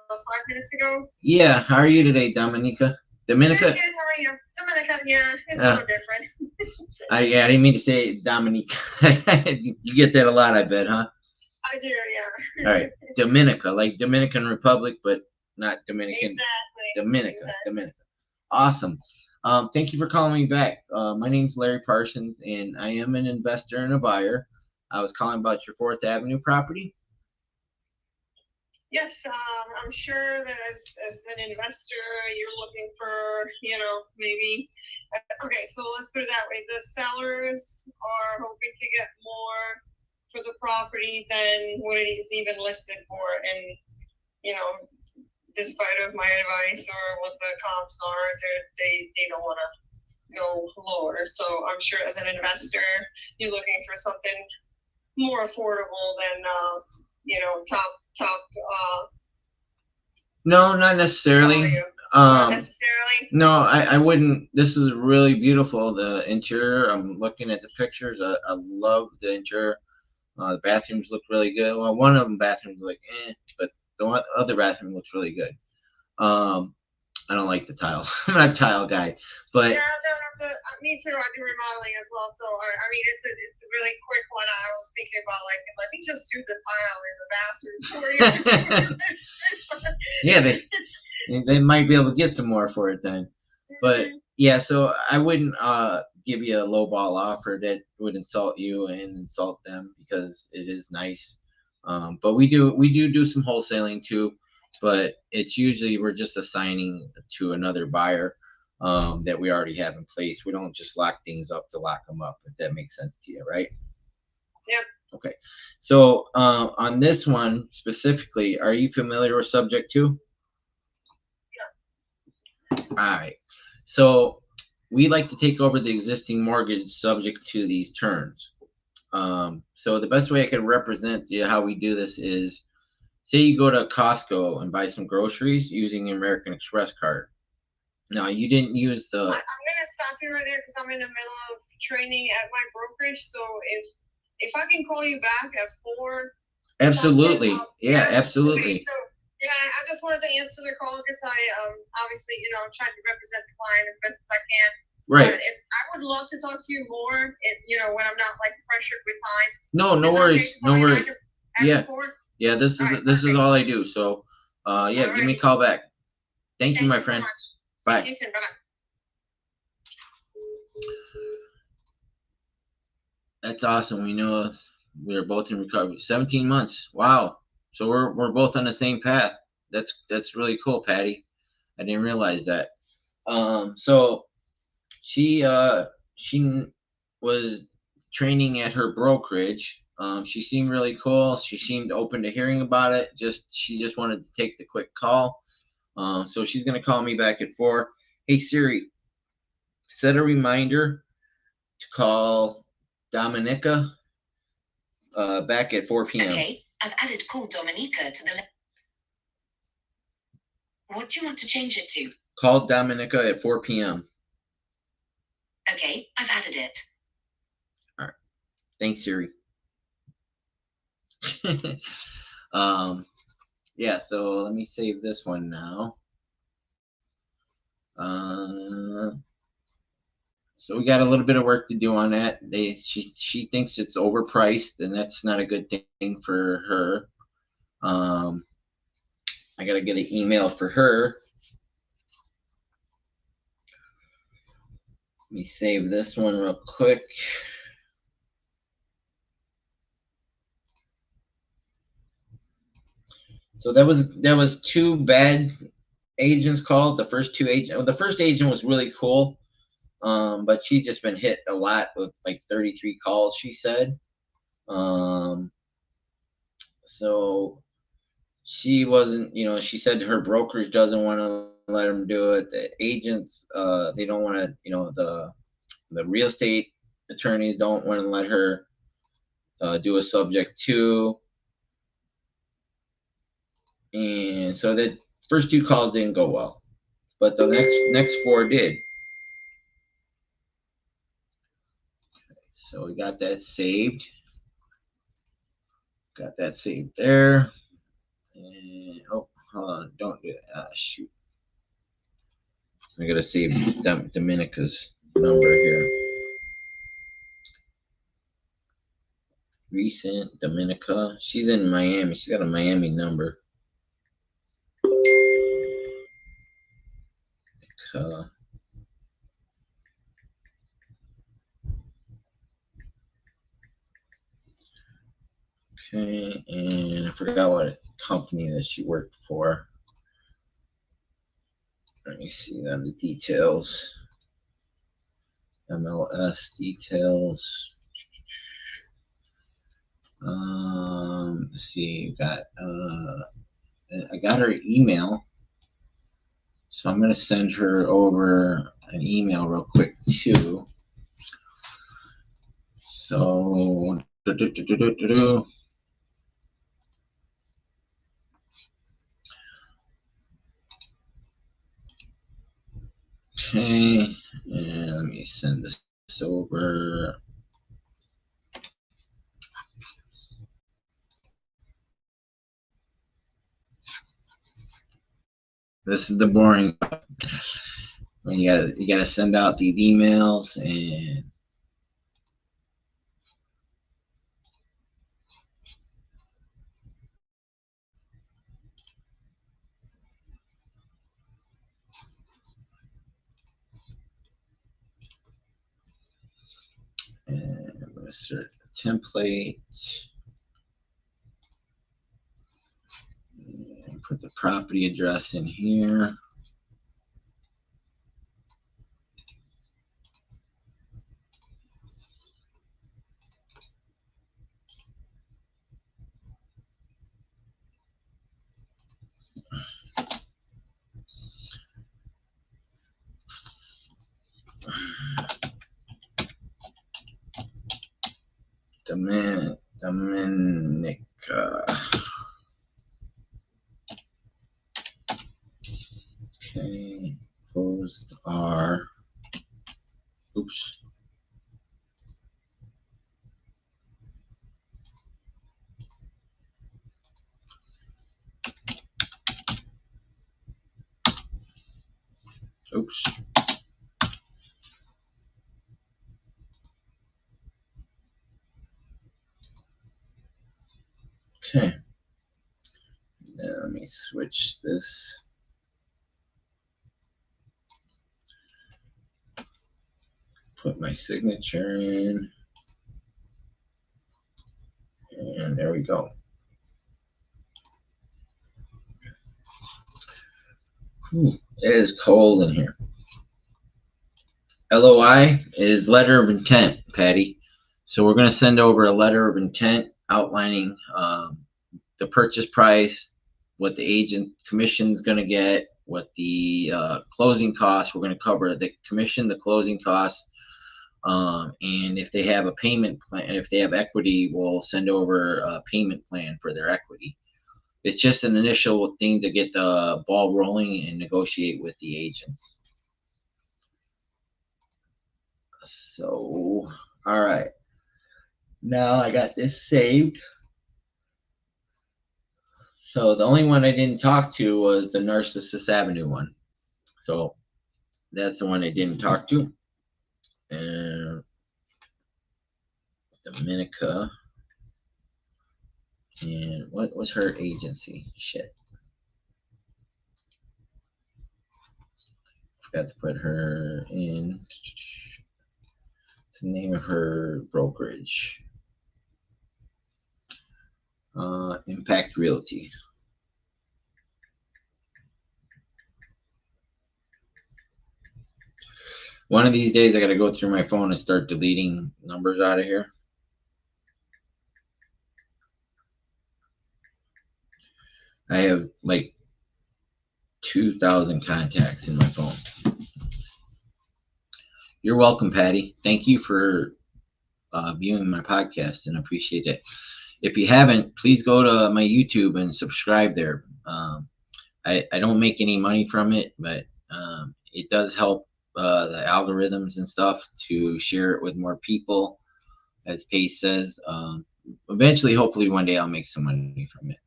5 minutes ago. Yeah, how are you today, Dominica? Dominica? Good, how are you? Dominica, yeah, it's a little different. I didn't mean to say Dominica. You get that a lot, I bet, huh? I do, yeah. All right, Dominica, like Dominican Republic, but not Dominican. Exactly. Dominica, Exactly. Dominica. Awesome. Thank you for calling me back. My name's Larry Parsons, and I am an investor and a buyer. I was calling about your 4th Avenue property. Yes, I'm sure that as an investor, you're looking for, maybe. Okay, so let's put it that way. The sellers are hoping to get more for the property than what it is even listed for. And, despite of my advice or what the comps are, they don't want to go lower. So I'm sure as an investor, you're looking for something more affordable than, top. No, not necessarily. value. Not necessarily. No, I wouldn't. This is really beautiful. The interior, I'm looking at the pictures. I love the interior. The bathrooms look really good. Well, one of them bathrooms look but the other bathroom looks really good. I don't like the tile. I'm not a tile guy, but Yeah, me too. I do remodeling as well, so I mean, it's a really quick one. I was thinking about let me just do the tile in the bathroom for you. yeah, they might be able to get some more for it then. But yeah, so I wouldn't give you a lowball offer that would insult you and insult them, because it is nice. But we do some wholesaling too, but it's usually we're just assigning to another buyer that we already have in place. We don't just lock things up to lock them up, if that makes sense to you, right? Yep. Okay. So on this one specifically, are you familiar with Subject 2? Yeah. All right. So we like to take over the existing mortgage subject to these terms. So the best way I can represent you how we do this is, say you go to Costco and buy some groceries using your American Express card. Now, you didn't use the... I'm going to stop you right there because I'm in the middle of training at my brokerage. So if I can call you back at 4. Absolutely. Yeah, absolutely. So, yeah, I just wanted to answer the call because I obviously, I'm trying to represent the client as best as I can. Right. But I would love to talk to you more, when I'm not pressured with time. No worries. No worries. Yeah. 4? Yeah, this is all I do. So, yeah, give me a call back. Thank you, my friend. So much. Bye. See you soon. Bye-bye. That's awesome. We know we're both in recovery. 17 months. Wow. So we're both on the same path. That's really cool, Patty. I didn't realize that. So she was training at her brokerage. She seemed really cool. She seemed open to hearing about it. She just wanted to take the quick call. So she's gonna call me back at 4. Hey Siri, set a reminder to call Dominica back at 4 p.m. Okay, I've added call Dominica to the list. What do you want to change it to? Call Dominica at 4 p.m. Okay, I've added it. All right. Thanks, Siri. Yeah, so let me save this one now. So we got a little bit of work to do on that. She thinks it's overpriced, and that's not a good thing for her. I gotta get an email for her. Let me save this one real quick. So that was two bad agents called. The first agent was really cool, but she's just been hit a lot with like 33 calls. She said, so she wasn't. She said her brokerage doesn't want to let them do it. The agents, they don't want to. The real estate attorneys don't want to let her do a subject to. And so the first two calls didn't go well, but the next four did. So we got that saved. Got that saved there. And hold on, don't do that. Shoot. I gotta save Dominica's number here. Recent Dominica. She's in Miami. She's got a Miami number. Okay, and I forgot what company that she worked for. Let me see then the details. MLS details. Let's see. I got her email, so I'm gonna send her over an email real quick too. So. Okay, and let me send this over. This is the boring part. When you gotta send out these emails and I'm gonna insert a template and put the property address in here. Dominica. Okay, closed our. Oops. Oops. Okay. Now let me switch this. Put my signature in. And there we go. Whew, it is cold in here. LOI is letter of intent, Patty. So we're going to send over a letter of intent outlining the purchase price, what the agent commission is going to get, what the closing costs. We're going to cover the commission, the closing costs, and if they have a payment plan, if they have equity, we'll send over a payment plan for their equity. It's just an initial thing to get the ball rolling and negotiate with the agents. So, all right. Now I got this saved. So the only one I didn't talk to was the Narcissus Avenue one. So that's the one I didn't talk to. And Dominica. And what was her agency? Shit. Forgot to put her in. What's the name of her brokerage? Impact Realty. One of these days I gotta go through my phone and start deleting numbers out of here. I have like 2,000 contacts in my phone. You're welcome, Patty. Thank you for viewing my podcast, and I appreciate it. If you haven't, please go to my YouTube and subscribe there. I don't make any money from it, but it does help the algorithms and stuff to share it with more people. As Pace says, eventually, hopefully one day I'll make some money from it.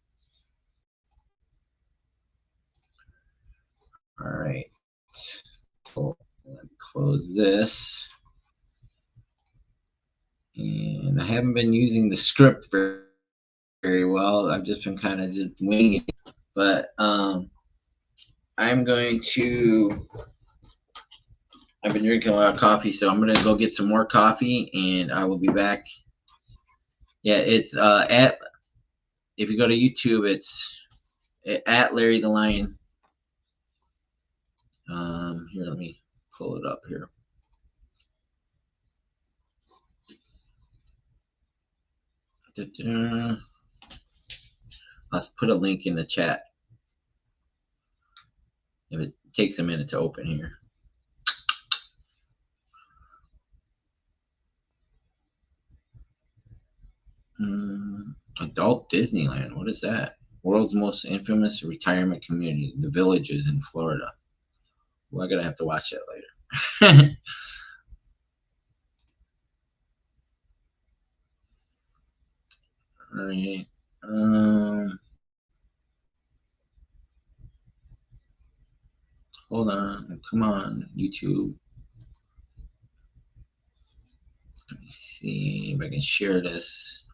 All right, so let's close this. And I haven't been using the script very well. I've just been kind of just winging it. But I'm going to, I've been drinking a lot of coffee, so I'm going to go get some more coffee, and I will be back. Yeah, it's if you go to YouTube, it's at Larry the Lion. Here, let me pull it up here. Let's put a link in the chat. If it takes a minute to open here. Adult Disneyland. What is that? World's most infamous retirement community, The Villages in Florida. Well, I'm gonna have to watch that later. All right. Hold on. Come on, YouTube. Let me see if I can share this.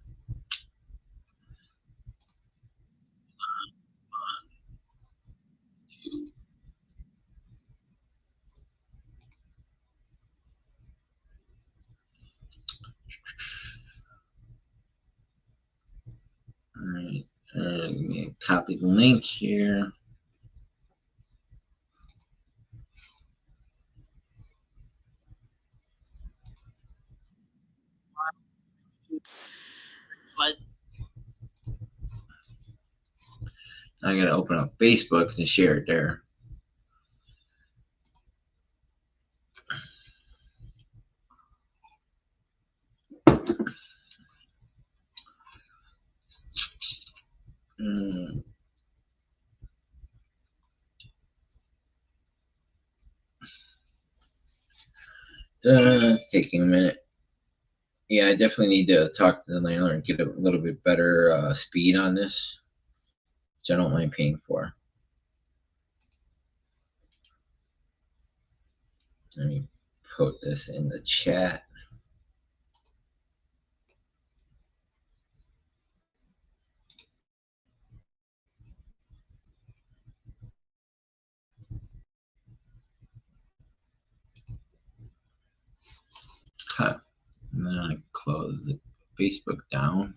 All right. Let me copy the link here. I gotta open up Facebook and share it there. It's taking a minute. Yeah, I definitely need to talk to the landlord and get a little bit better speed on this, which I don't mind paying for. Let me put this in the chat. Huh. And then I close the Facebook down.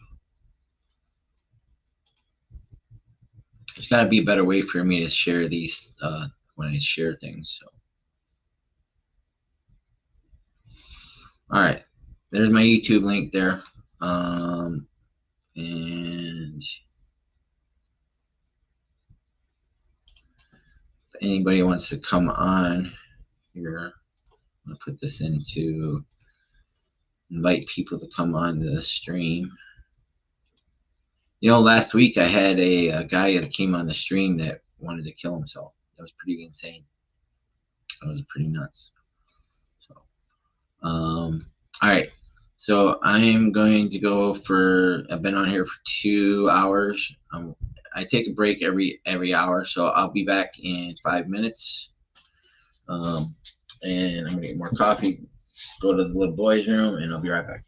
There's got to be a better way for me to share these when I share things. So. All right, there's my YouTube link there. And if anybody wants to come on here, I'm gonna put this into invite people to come on to the stream. You know, last week I had a guy that came on the stream that wanted to kill himself. That was pretty insane. That was pretty nuts. So, all right. So I am going to go for. I've been on here for 2 hours. I take a break every hour, so I'll be back in 5 minutes. And I'm gonna get more coffee. Go to the little boys' room, and I'll be right back.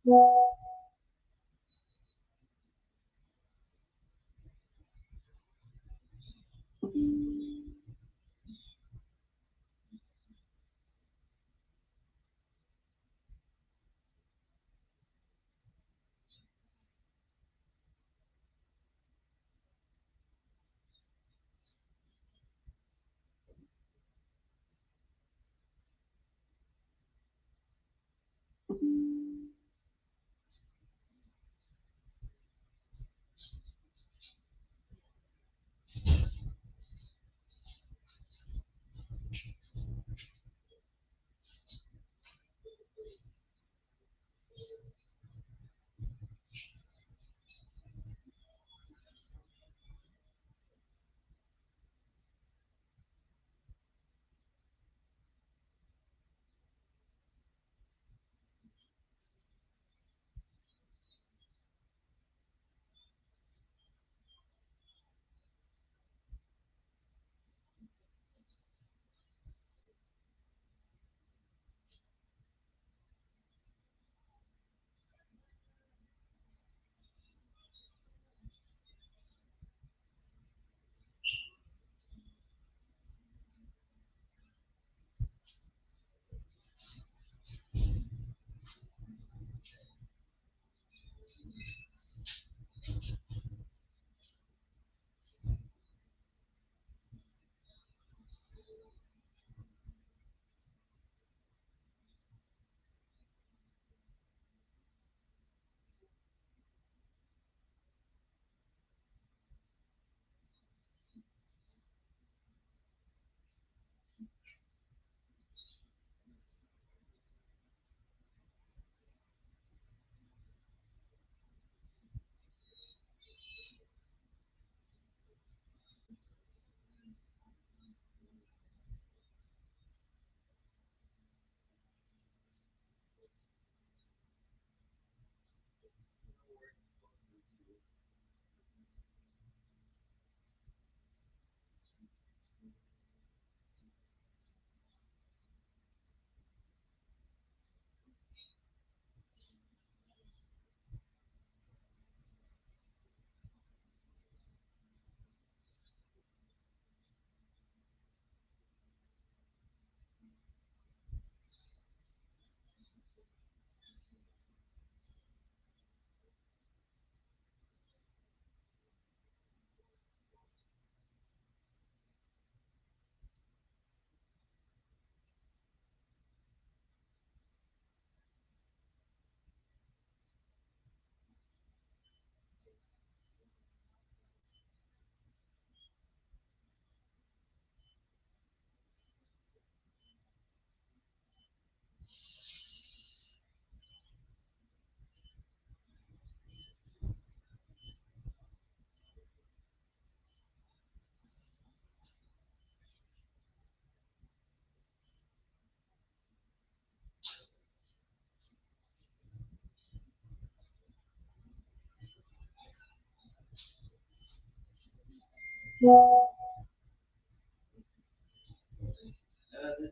That's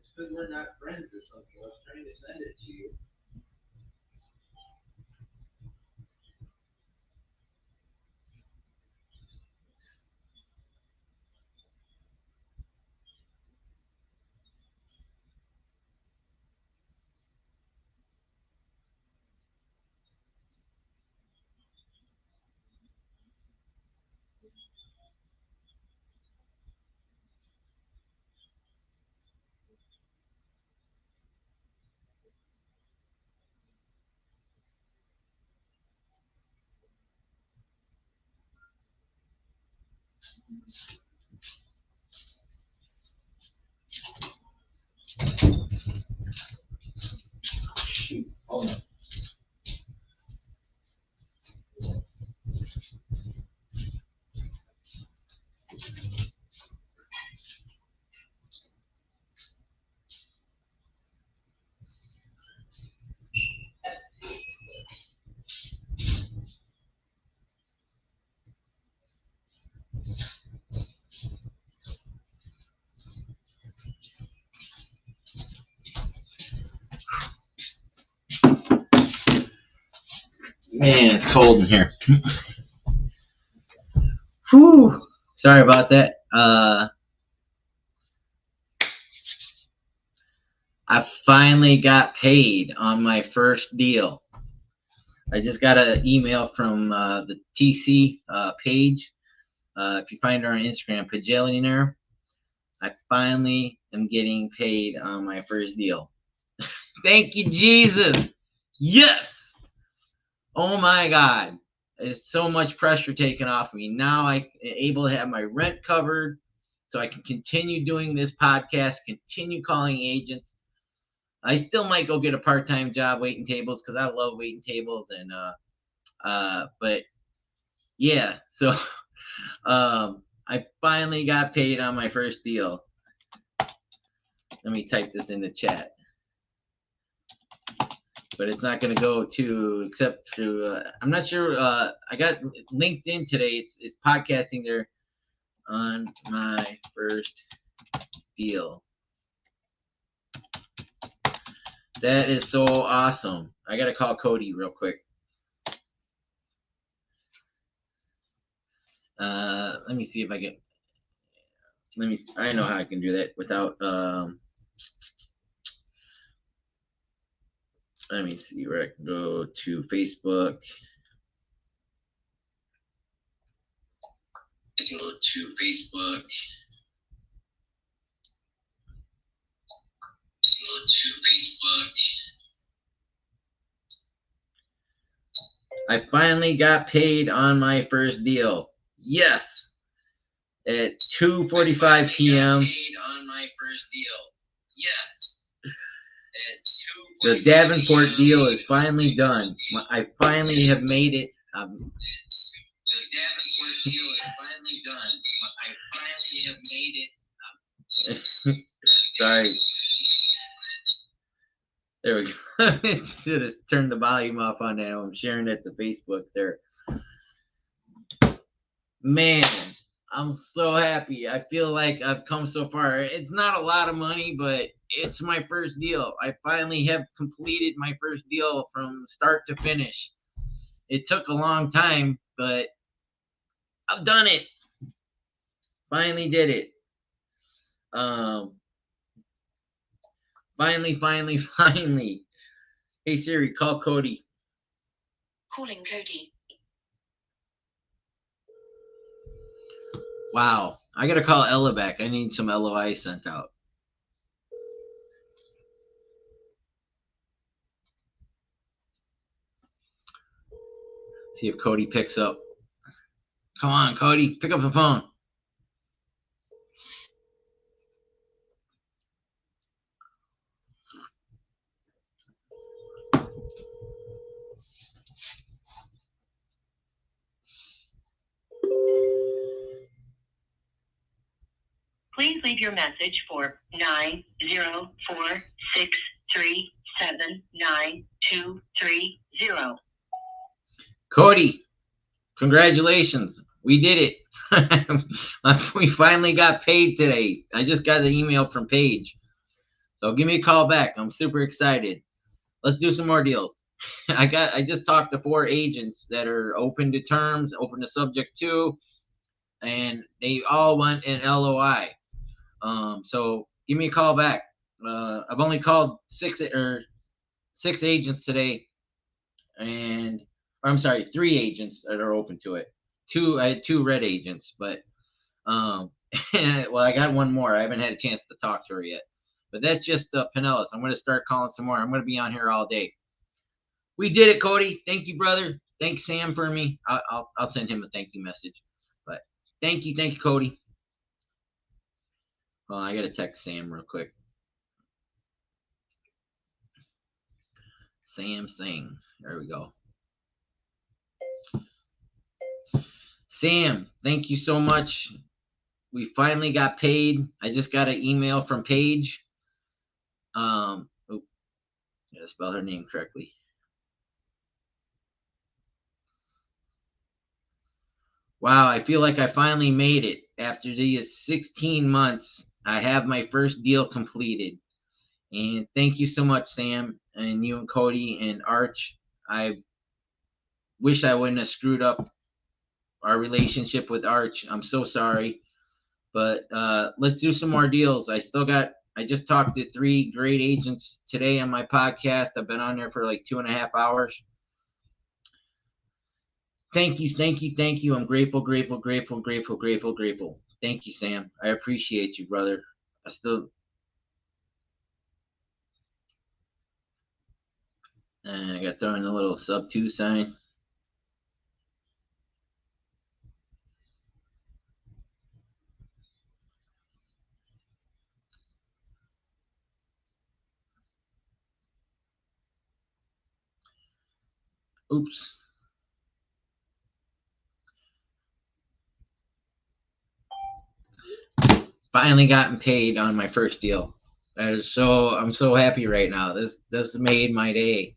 because we're not friends or something. I was trying to send it to you. Shoot. Hold on. Man, it's cold in here. Whew. Sorry about that. I finally got paid on my first deal. I just got an email from the TC page. If you find her on Instagram, Pajillionaire. I finally am getting paid on my first deal. Thank you, Jesus. Yes. Oh my God. There's so much pressure taken off me. Now I'm able to have my rent covered so I can continue doing this podcast, continue calling agents. I still might go get a part-time job waiting tables because I love waiting tables. And but yeah, so I finally got paid on my first deal. Let me type this in the chat. But it's not going to go to except to I'm not sure. I got LinkedIn today. It's podcasting there on my first deal. That is so awesome. I got to call Cody real quick. Let me see if I can. I know how I can do that without. Let me see where I can go to Facebook. Let's go to Facebook. Let's go to Facebook. I finally got paid on my first deal. Yes. At 2:45 p.m. Paid on my first deal. Yes. The Davenport deal is finally done. I finally have made it. The Davenport deal is finally done. I finally have made it. Sorry. There we go. I should have turned the volume off on that. I'm sharing it to Facebook there. Man, I'm so happy. I feel like I've come so far. It's not a lot of money, but it's my first deal. I finally have completed my first deal from start to finish. It took a long time, but I've done it. Finally did it. Finally. Hey Siri, call Cody. Calling Cody. Wow. I gotta call Ella back. I need some LOI sent out. See if Cody picks up. Come on, Cody, pick up the phone. Please leave your message for 904-637-9230. Cody, congratulations. We did it. We finally got paid today. I just got the email from Paige. So give me a call back. I'm super excited. Let's do some more deals. I just talked to 4 agents that are open to terms, open to subject to, and they all want an LOI. So give me a call back. I've only called 6 agents today, and I'm sorry, 3 agents that are open to it. I had 2 red agents, but well, I got 1 more. I haven't had a chance to talk to her yet, but that's just Pinellas. I'm going to start calling some more. I'm going to be on here all day. We did it, Cody. Thank you, brother. Thanks, Sam, for me. I'll send him a thank you message. But thank you, Cody. Well, I got to text Sam real quick. Sam Singh. There we go. Sam, thank you so much. We finally got paid. I just got an email from Paige. Gotta spell her name correctly. Wow, I feel like I finally made it. After these 16 months, I have my first deal completed. And thank you so much, Sam, and you and Cody and Arch. I wish I wouldn't have screwed up our relationship with Arch. I'm so sorry. But let's do some more deals. I just talked to 3 great agents today on my podcast. I've been on there for like 2.5 hours. Thank you. I'm grateful. Thank you, Sam. I appreciate you, brother. I got thrown a little sub 2 sign. Oops. Finally gotten paid on my first deal. I'm so happy right now. This made my day.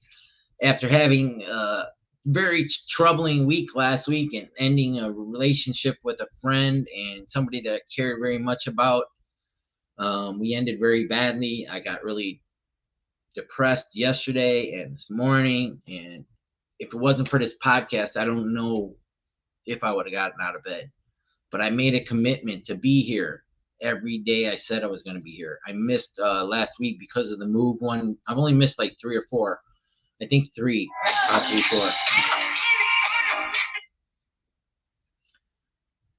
After having a very troubling week last week and ending a relationship with a friend and somebody that I cared very much about, we ended very badly. I got really depressed yesterday and this morning, and if it wasn't for this podcast, I don't know if I would have gotten out of bed. But I made a commitment to be here every day I said I was going to be here. I missed last week because of the move one. I've only missed like 3 or 4. I think 3, possibly 4.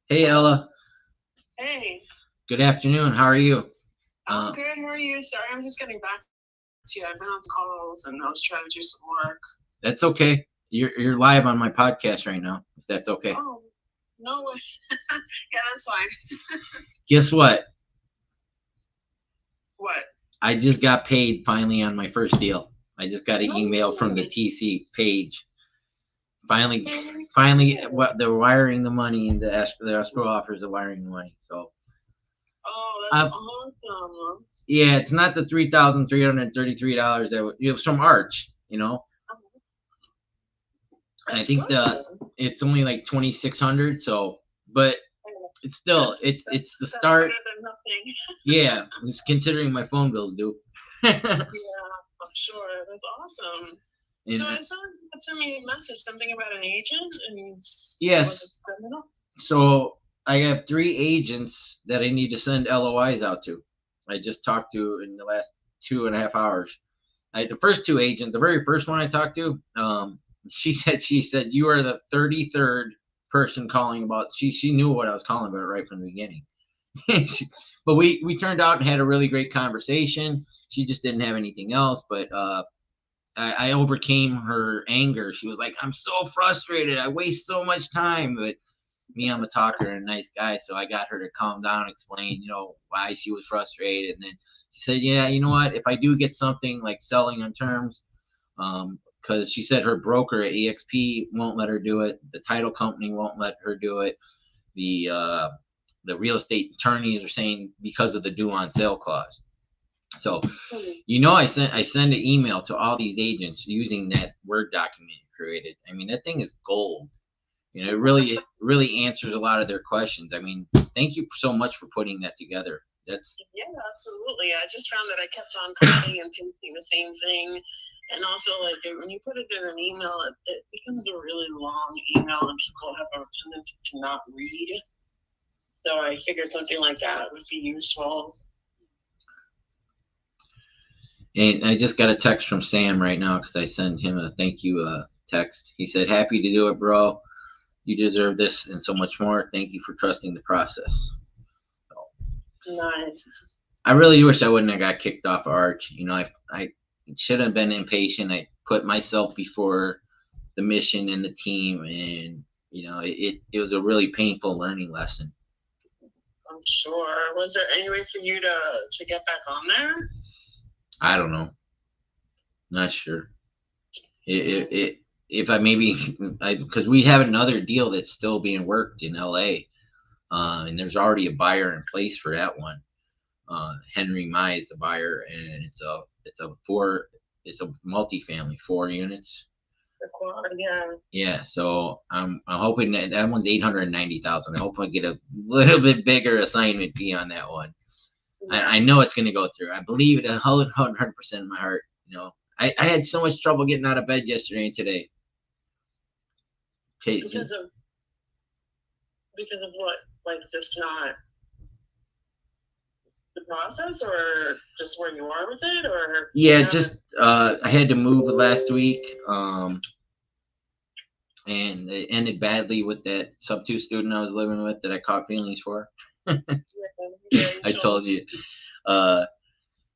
Hey, Ella. Hey, Good afternoon. How are you? I'm good. How are you? Sorry, I'm just getting back to you. I've been on calls and I was trying to do some work. That's okay. You're live on my podcast right now, if that's okay. Oh, no way. Yeah, that's fine. Guess what? What? I just got paid finally on my first deal. I just got an email from the TC page. Finally, what they're wiring the money, and the escrow offers the wiring the money. So. Oh, that's awesome. Yeah, it's not the $3,333 that it was from Arch, And I think it's only like 2,600. So, but it's still it's the start. Better than nothing. Yeah, it's considering my phone bills due. Yeah, I'm sure. That's awesome. So someone sent me a message, something about an agent, and yes. So I have 3 agents that I need to send LOIs out to. I just talked to in the last 2.5 hours. The first 2 agents, the very first one I talked to, she said you are the 33rd person calling about. She knew what I was calling about right from the beginning. But we turned out and had a really great conversation. She just didn't have anything else, but I overcame her anger. She was like, I'm so frustrated. I waste so much time. But me, I'm a talker and a nice guy, so I got her to calm down, explain, why she was frustrated. And then she said, yeah, you know what? If I do get something like selling on terms, because she said her broker at EXP won't let her do it. The title company won't let her do it. The real estate attorneys are saying because of the due on sale clause. So, I send an email to all these agents using that Word document created. I mean, that thing is gold. It really answers a lot of their questions. I mean, thank you so much for putting that together. Yeah, absolutely. I just found that I kept on copying and pasting the same thing. And also, like, when you put it in an email, it becomes a really long email and people have a tendency to not read. So I figured something like that would be useful. And I just got a text from Sam right now because I sent him a thank you text. He said, happy to do it, bro. You deserve this and so much more. Thank you for trusting the process. So, nice. I really wish I wouldn't have got kicked off Arch. I should have been impatient. I put myself before the mission and the team, and it was a really painful learning lesson. I'm sure. Was there any way for you to get back on there? I don't know. Not sure. Because we have another deal that's still being worked in LA, and there's already a buyer in place for that one. Henry Mai is the buyer, and it's a multifamily, 4 units. Yeah. So I'm hoping that one's 890,000. I hope I get a little bit bigger assignment fee on that one. Yeah. I know it's going to go through. I believe it 100% in my heart. I had so much trouble getting out of bed yesterday and today. Casey. Because of what? Like just not the process, or just where you are with it, or Yeah, just I had to move last week, and it ended badly with that sub 2 student I was living with that I caught feelings for. I told you.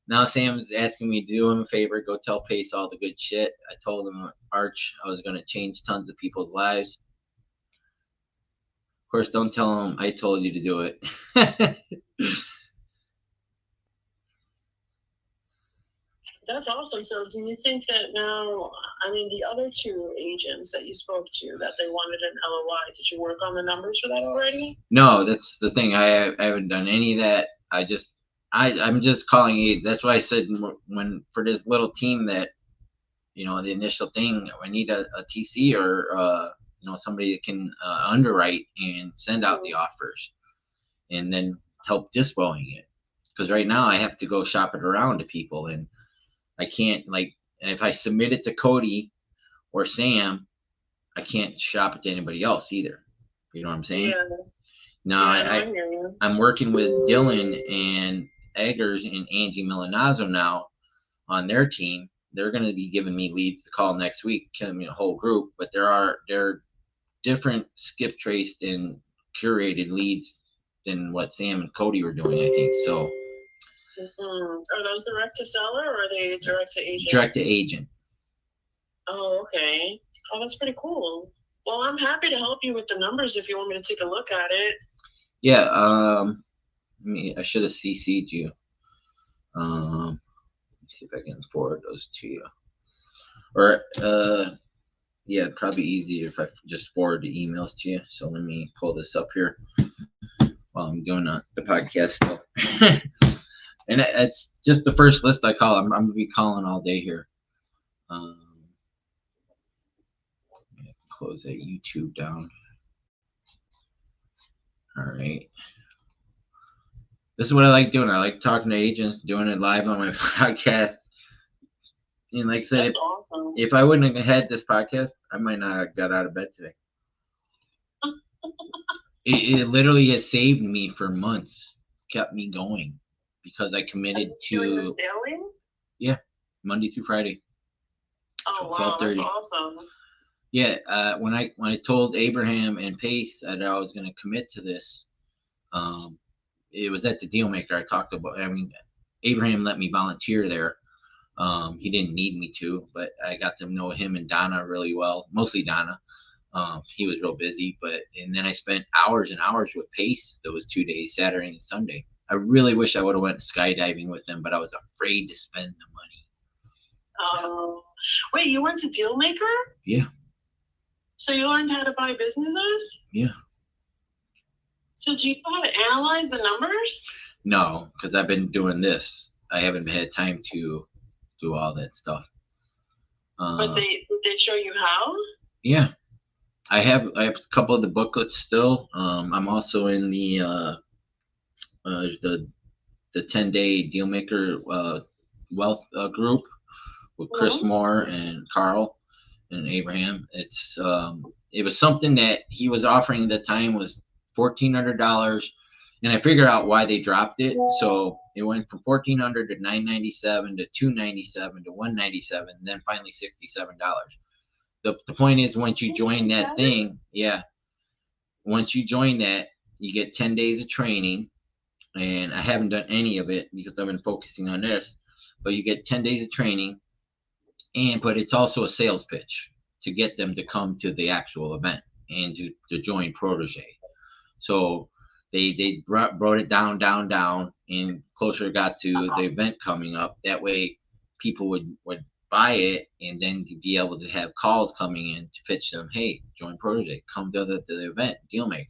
Now Sam's asking me to do him a favor, go tell Pace all the good shit. I told him, Arch, I was going to change tons of people's lives. Of course, don't tell him I told you to do it. That's awesome. So do you think that now, I mean, the other two agents that you spoke to, that they wanted an LOI, did you work on the numbers for that already? No, that's the thing. I haven't done any of that. I'm just calling you. That's why I said when for this little team that, you know, the initial thing, I need a TC or, you know, somebody that can underwrite and send out the offers and then help dispoing it. Because right now I have to go shop it around to people, and I can't, like, if I submit it to Cody or Sam, I can't shop it to anybody else either. You know what I'm saying? Yeah. Now Yeah, I hear you. I'm working with Dylan and Eggers and Angie Milanazzo now on their team. They're going to be giving me leads to call next week, I mean, a whole group, but they're different skip traced and curated leads than what Sam and Cody were doing, I think. So Are those direct to seller, or are they direct to agent? direct to agent. Oh, okay. Oh, that's pretty cool. Well, I'm happy to help you with the numbers if you want me to take a look at it. Yeah, I should have CC'd you. Let me see if I can forward those to you. Or yeah, probably easier if I just forward the emails to you. So let me pull this up here while I'm doing the podcast still. And it's just the first list I call. I'm gonna be calling all day here. Close that YouTube down. All right. This is what I like doing. I like talking to agents, doing it live on my podcast. And like I said, if I wouldn't have had this podcast, I might not have got out of bed today. It literally has saved me for months, kept me going, because I committed Doing this to daily? Monday through Friday. Oh wow, that's 12:30. awesome. Yeah, when I told Abraham and Pace that I was going to commit to this, it was at the Dealmaker I talked about. I mean, Abraham let me volunteer there. He didn't need me to, but I got to know him and Donna really well, mostly Donna. He was real busy, and then I spent hours and hours with Pace those 2 days, Saturday and Sunday. I really wish I would have went skydiving with them, but I was afraid to spend the money. Wait, you went to Dealmaker? Yeah. So you learned how to buy businesses? Yeah. So do you know how to analyze the numbers? No, because I've been doing this. I haven't had time to do all that stuff. But they show you how? Yeah. I have a couple of the booklets still. I'm also in the 10-day Dealmaker wealth group with Chris Moore and Carl and Abraham. It was something that he was offering at the time was $1,400, and I figured out why they dropped it. So it went from $1,400 to $997 to $297 to $197, and then finally $67. The point is, once you join that thing, once you join that, you get 10 days of training, and I haven't done any of it because I've been focusing on this, but you get 10 days of training, but it's also a sales pitch to get them to come to the actual event and to join Protege. So they brought it down, and closer got to the event coming up. That way people would buy it, and then be able to have calls coming in to pitch them, hey, join Protege, come to the event, Dealmaker.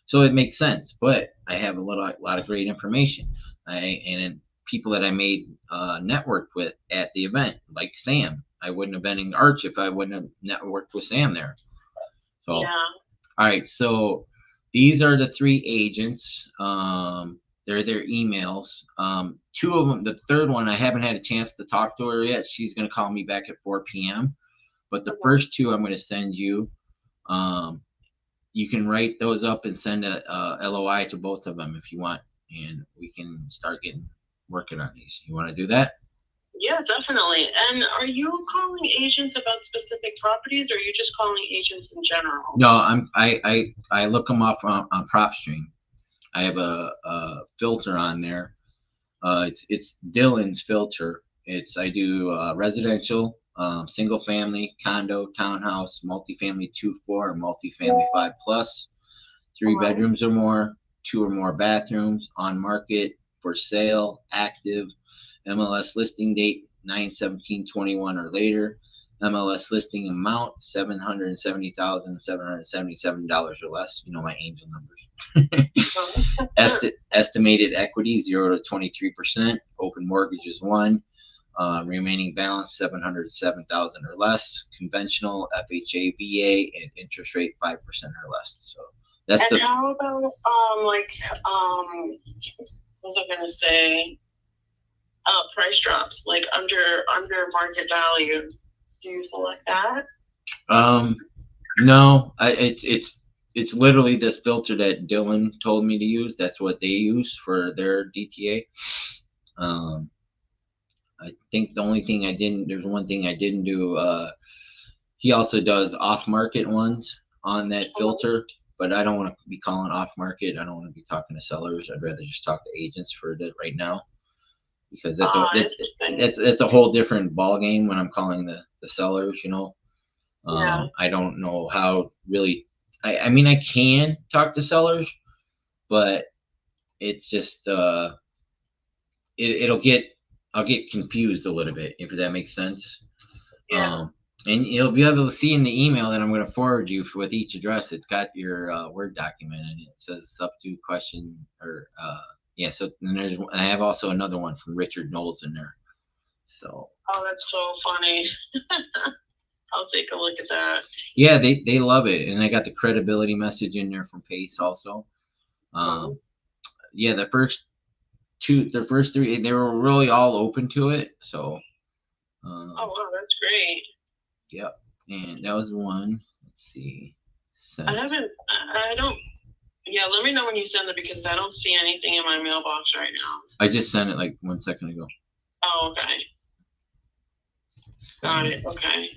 So it makes sense, but I have a lot of great information. And people that I made networked with at the event, like Sam. I wouldn't have been in Arch if I wouldn't have networked with Sam there. So, yeah. All right, so these are the 3 agents. They're their emails. 2 of them, the third one, I haven't had a chance to talk to her yet. She's going to call me back at 4 p.m. But the first 2 I'm going to send you. You can write those up and send a LOI to both of them if you want, and we can start working on these. You want to do that? Yeah, definitely. And are you calling agents about specific properties, or are you just calling agents in general? No, I look them up on PropStream. I have a filter on there. It's Dylan's filter. I do residential, single family, condo, townhouse, multifamily 2-4, or multifamily 5+, 3 bedrooms or more, 2 or more bathrooms, on market, for sale, active, MLS listing date 9/17/21 or later, MLS listing amount $770,777 or less. You know my angel numbers. Estimated equity 0 to 23%. Open mortgages 1. Remaining balance 707,000 or less. Conventional FHA, VA, and interest rate 5% or less. So that's and how about what was I gonna say? Price drops, like under market value. Do you select that? No, it's literally this filter that Dylan told me to use. That's what they use for their DTA. I think the only thing there's one thing I didn't do. He also does off-market ones on that filter, but I don't want to be calling off-market. I don't want to be talking to sellers. I'd rather just talk to agents for that right now, because that's a whole different ball game when I'm calling the sellers. I don't know how really. I mean, I can talk to sellers, but it's just I'll get confused a little bit, if that makes sense. Yeah. And you'll be able to see in the email that I'm going to forward you with each address. It's got your Word document, and it says up to question or So then I have also another one from Richard Knowles in there. So. Oh, that's so funny. I'll take a look at that. Yeah, they love it, and I got the credibility message in there from Pace also. Yeah, the first 3, they were really all open to it. So. Oh wow, that's great. Yep, and that was one. Let's see. I don't. Yeah, let me know when you send it, because I don't see anything in my mailbox right now. I just sent it like 1 second ago. Oh, okay. Got it. Okay.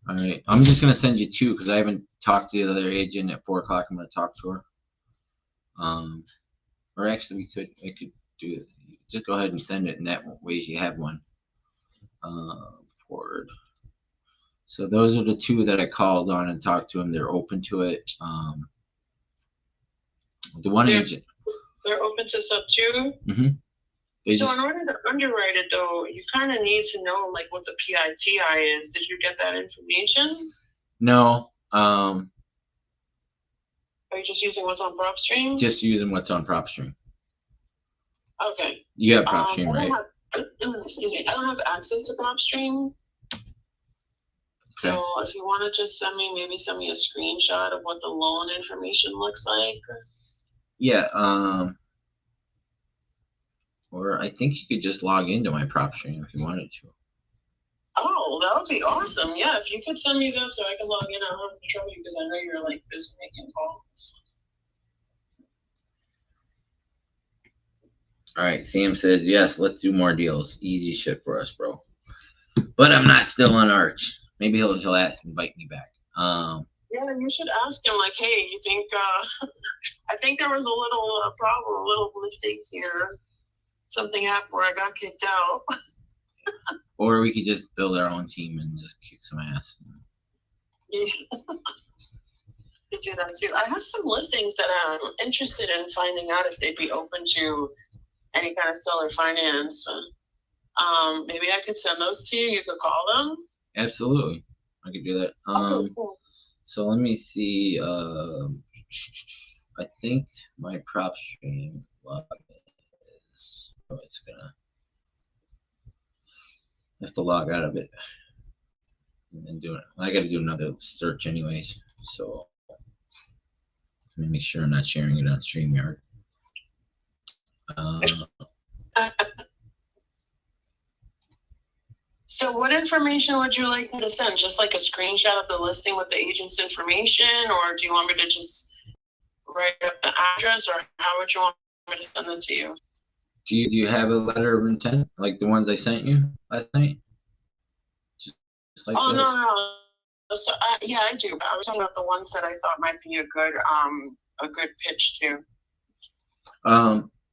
All right, I'm just gonna send you 2 because I haven't talked to the other agent. At 4 o'clock, I'm gonna talk to her. Or actually, I could do it. Just go ahead and send it in that way. You have one. Forward. So those are the 2 that I called on and talked to them. They're open to it. The one agent. They're open to sub 2. Mm-hmm. So in order to underwrite it, though, you kind of need to know like what the PITI is. Did you get that information? No. Are you just using what's on PropStream? Just using what's on PropStream. Okay. You have PropStream, right? Excuse me. I don't have access to PropStream. Okay. So if you want to just send me a screenshot of what the loan information looks like. Yeah. Or I think you could just log into my PropStream if you wanted to. Oh, that would be awesome. Yeah, if you could send me that so I can log in, I don't have to trouble you, because I know you're like busy making calls. All right, Sam says yes. Let's do more deals. Easy shit for us, bro. But I'm not still on Arch. Maybe he'll invite me back. Yeah, you should ask him, like, hey, you think I think there was a little problem, a little mistake here. Something happened where I got kicked out. Or we could just build our own team and just kick some ass. Yeah. Could do that too. I have some listings that I'm interested in finding out if they'd be open to any kind of seller finance. Maybe I could send those to you. You could call them. Absolutely, I could do that. Okay, cool. So let me see. I think my PropStream login is. Oh, it's gonna. I have to log out of it and then do it. I got to do another search anyways. So let me make sure I'm not sharing it on StreamYard. So what information would you like me to send? Just like a screenshot of the listing with the agent's information, or do you want me to just write up the address, or how would you want me to send it to you? Do you have a letter of intent like the ones I sent you last night? Just like Oh, those? no. So, yeah, I do. But I was talking about the ones that I thought might be a good pitch too.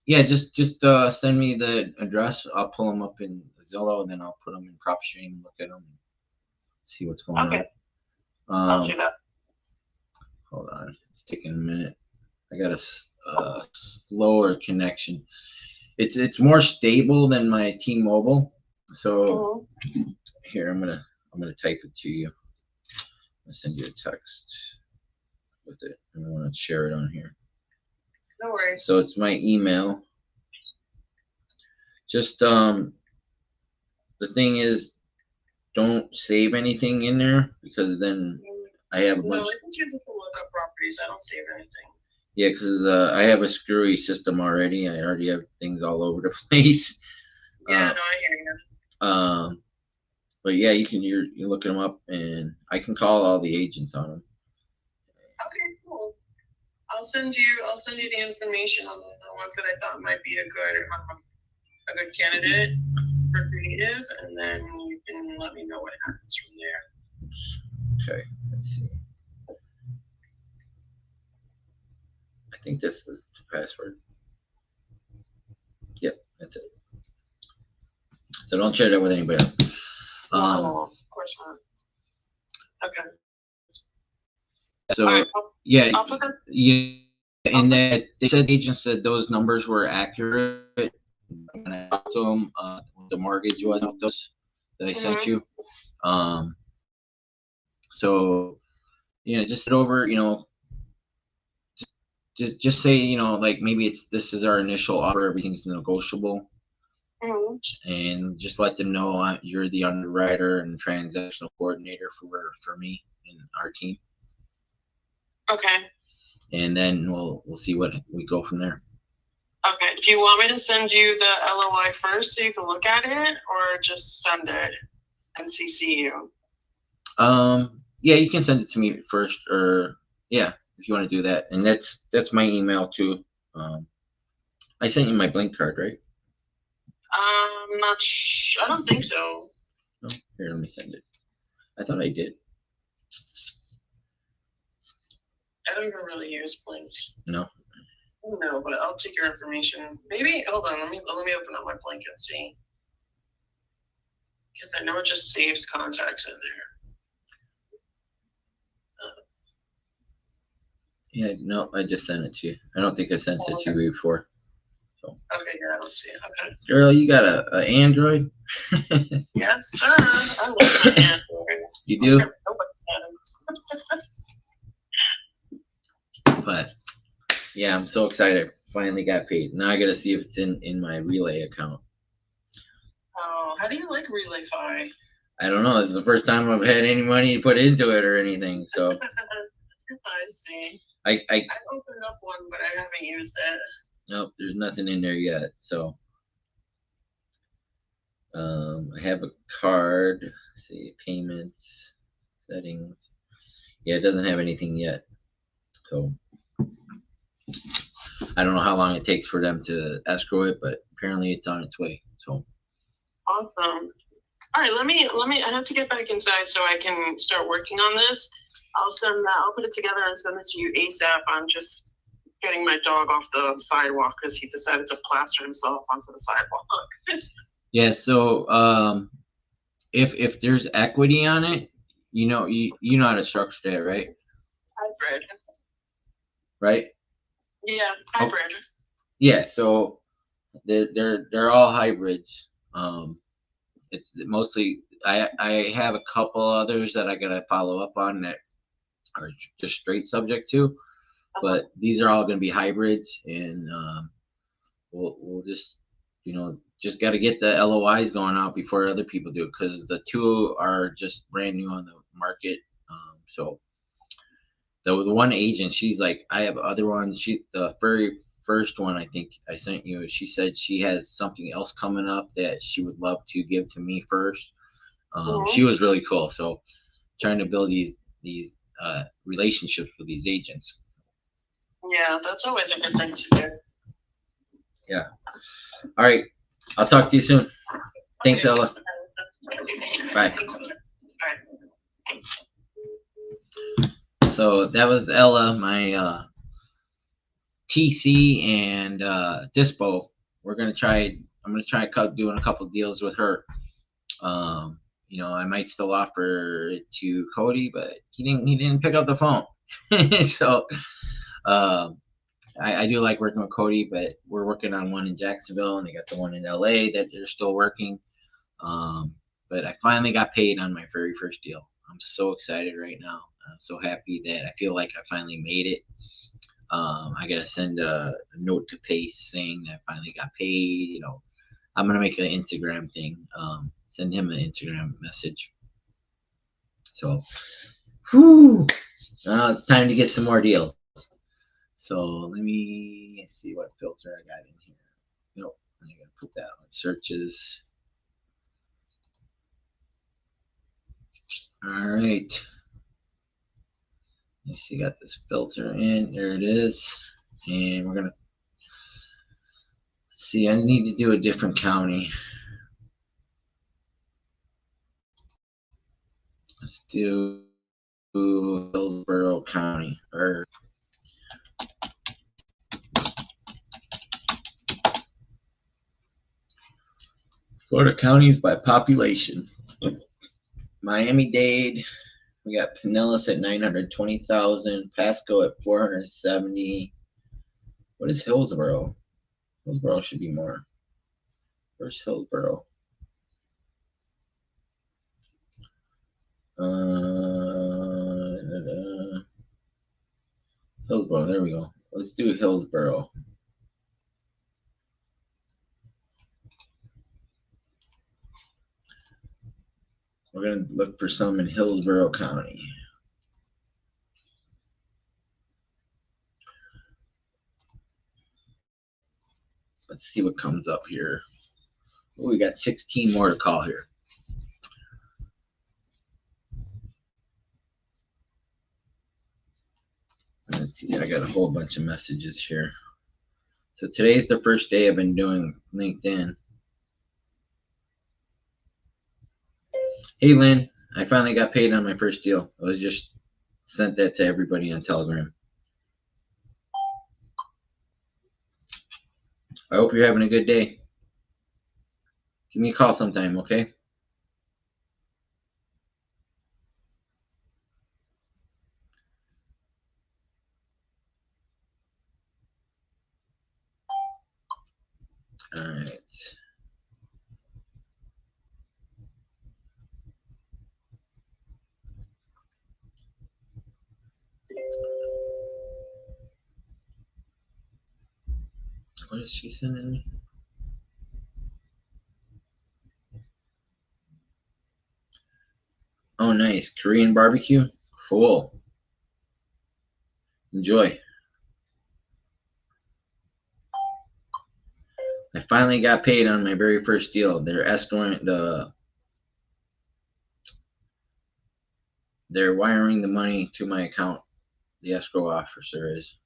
Yeah, just send me the address. I'll pull them up in Zillow, and then I'll put them in PropStream and look at them and see what's going Okay. on. I'll do that. Hold on, it's taking a minute. I got a slower connection. It's more stable than my T-Mobile. So here, I'm gonna type it to you. I'm gonna send you a text with it. I want to share it on here. No worries. So it's my email. Just the thing is, don't save anything in there, because then I have a No, bunch. I can see different lookup properties. I don't save anything. Yeah, because I have a screwy system already. I already have things all over the place. Yeah, no, I hear you. But yeah, you're looking them up, and I can call all the agents on them. Okay, cool. I'll send you the information on the ones that I thought might be a good candidate for creative, and then you can let me know what happens from there. Okay, let's see. I think that's the password. Yep, that's it. So don't share that with anybody else. No, of course not. Okay. So All right, yeah, I'll put that. yeah, and that they said the agent said those numbers were accurate. When I talked to them, the mortgage was off those that I sent you. So just sit over, just say, like maybe this is our initial offer, everything's negotiable, and just let them know you're the underwriter and transactional coordinator for me and our team. Okay. And then we'll see what we go from there. Okay. Do you want me to send you the LOI first so you can look at it, or just send it and CC you? Yeah, you can send it to me first, or yeah, if you want to do that. And that's my email too. I sent you my Blink card, right? I'm not I don't think so. No? Here, let me send it. I thought I did. I don't even really use Blink. No. No, but I'll take your information. Maybe hold on. Let me open up my Blink and see, because I know it just saves contacts in there. Yeah, no, I just sent it to you. I don't think I sent it to you before. So. Okay, yeah, I don't see it. Okay. Girl, you got a Android? Yes, sir. I love my Android. You do? Nobody's But yeah, I'm so excited. Finally got paid. Now I gotta see if it's in my Relay account. Oh, how do you like RelayFi? I don't know. This is the first time I've had any money put into it or anything. So I see. I opened up one, but I haven't used it. Nope, there's nothing in there yet. So I have a card. Let's see, payments, settings. Yeah, it doesn't have anything yet. So I don't know how long it takes for them to escrow it, but apparently it's on its way. So awesome. All right, let me. I have to get back inside so I can start working on this. I'll send that. I'll put it together and send it to you ASAP. I'm just getting my dog off the sidewalk because he decided to plaster himself onto the sidewalk. yeah. So if there's equity on it, you know how to structure that, right? Hybrid. Right. Yeah, hybrid. Yeah. So they're all hybrids. It's mostly I have a couple others that I gotta follow up on that are just straight subject to, but these are all gonna be hybrids, and we'll just just got to get the LOIs going out before other people do, because the two are just brand new on the market. So the one agent, she's like, I have other ones. The very first one I think I sent you, she said she has something else coming up that she would love to give to me first, She was really cool. So trying to build these relationships with these agents. Yeah, that's always a good thing to do. Yeah. All right. I'll talk to you soon. Thanks, Ella. Bye. So that was Ella, my TC and Dispo. I'm gonna try doing a couple deals with her. You know, I might still offer it to Cody, but he didn't pick up the phone. So I do like working with Cody, but we're working on one in Jacksonville, and they got the one in LA that they're still working. But I finally got paid on my very first deal. I'm so excited right now. I'm so happy that I feel like I finally made it. I gotta send a note to Pace saying that I finally got paid. You know, I'm gonna make an Instagram thing. Send him an Instagram message. So, whew, it's time to get some more deals. So let me see what filter I got in here. Nope, I gotta put that on searches. All right. Let's see, got this filter in. There it is. And we're gonna see. I need to do a different county. Let's do Hillsborough County, or Florida counties by population. Miami-Dade, we got Pinellas at 920,000, Pasco at 470. What is Hillsborough? Hillsborough should be more. Where's Hillsborough? Hillsborough, there we go. Let's do Hillsborough. We're going to look for some in Hillsborough County. Let's see what comes up here. Oh, we got 16 more to call here. Let's see, I got a whole bunch of messages here. So today's the first day I've been doing LinkedIn. Hey Lynn, I finally got paid on my first deal. I was just sent that to everybody on Telegram. I hope you're having a good day. Give me a call sometime, okay? All right. What is she sending me? Oh, nice. Korean barbecue? Cool. Enjoy. I finally got paid on my very first deal. They're they're wiring the money to my account. The escrow officer is.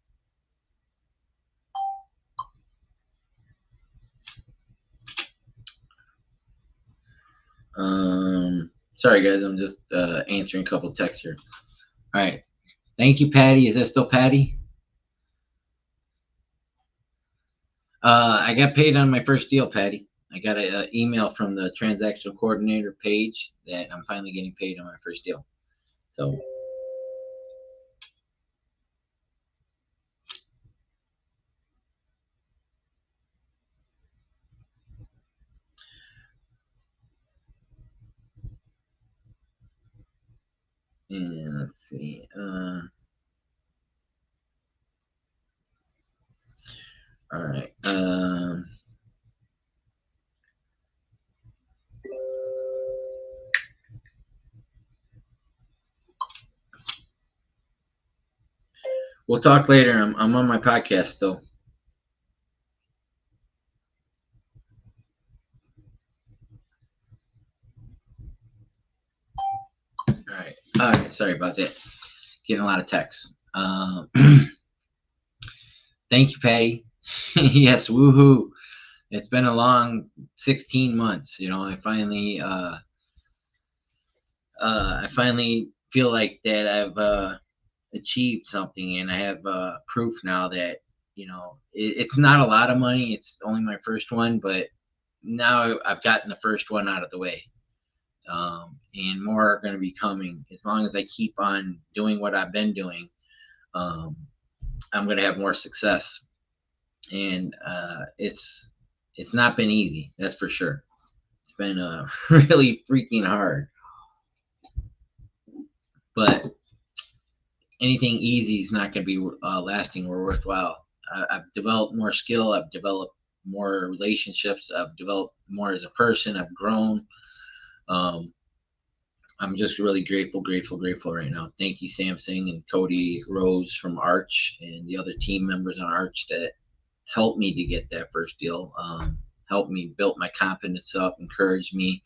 Sorry guys, I'm just answering a couple texts here. All right. Thank you, Patty. Is that still Patty? I got paid on my first deal, Patty. I got an email from the transactional coordinator page that I'm finally getting paid on my first deal. So and let's see. All right. We'll talk later. I'm on my podcast still. Sorry about that. Getting a lot of texts. Thank you, Patty. Yes, woohoo! It's been a long 16 months. You know, I finally feel like that I've achieved something, and I have proof now that it's not a lot of money. It's only my first one, but now I've gotten the first one out of the way. And more are going to be coming. As long as I keep on doing what I've been doing, I'm going to have more success. And it's not been easy, that's for sure. It's been really freaking hard. But anything easy is not going to be lasting or worthwhile. I've developed more skill. I've developed more relationships. I've developed more as a person. I've grown. I'm just really grateful right now. Thank you, Samsung and Cody Rose from Arch and the other team members on Arch that helped me to get that first deal. Helped me build my confidence up, encouraged me,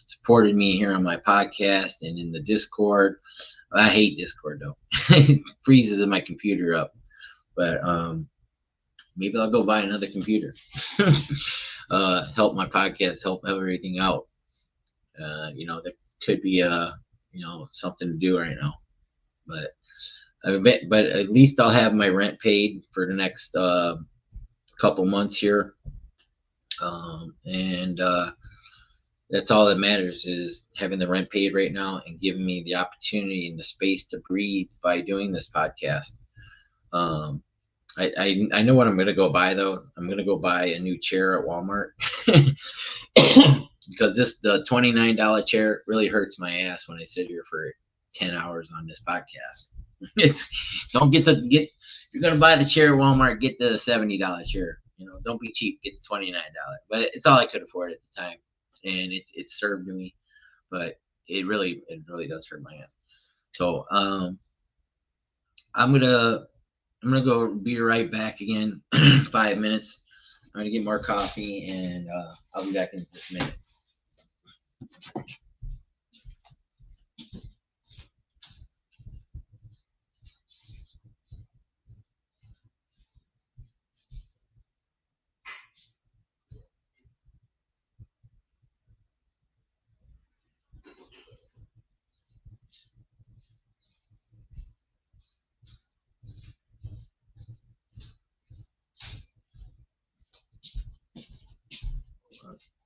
supported me here on my podcast and in the Discord. I hate Discord though. It freezes my computer up. But maybe I'll go buy another computer. Help my podcast, help everything out. That could be something to do right now. But at least I'll have my rent paid for the next couple months here. And that's all that matters, is having the rent paid right now and giving me the opportunity and the space to breathe by doing this podcast. I know what I'm going to go buy though. I'm going to go buy a new chair at Walmart because the $29 chair really hurts my ass when I sit here for 10 hours on this podcast. If you're going to buy the chair at Walmart, get the $70 chair. Don't be cheap. Get the $29. But it's all I could afford at the time, and it served me. But it really does hurt my ass. So I'm gonna go be right back again. 5 minutes. I'm gonna get more coffee, and I'll be back in just a minute.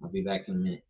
I'll be back in a minute.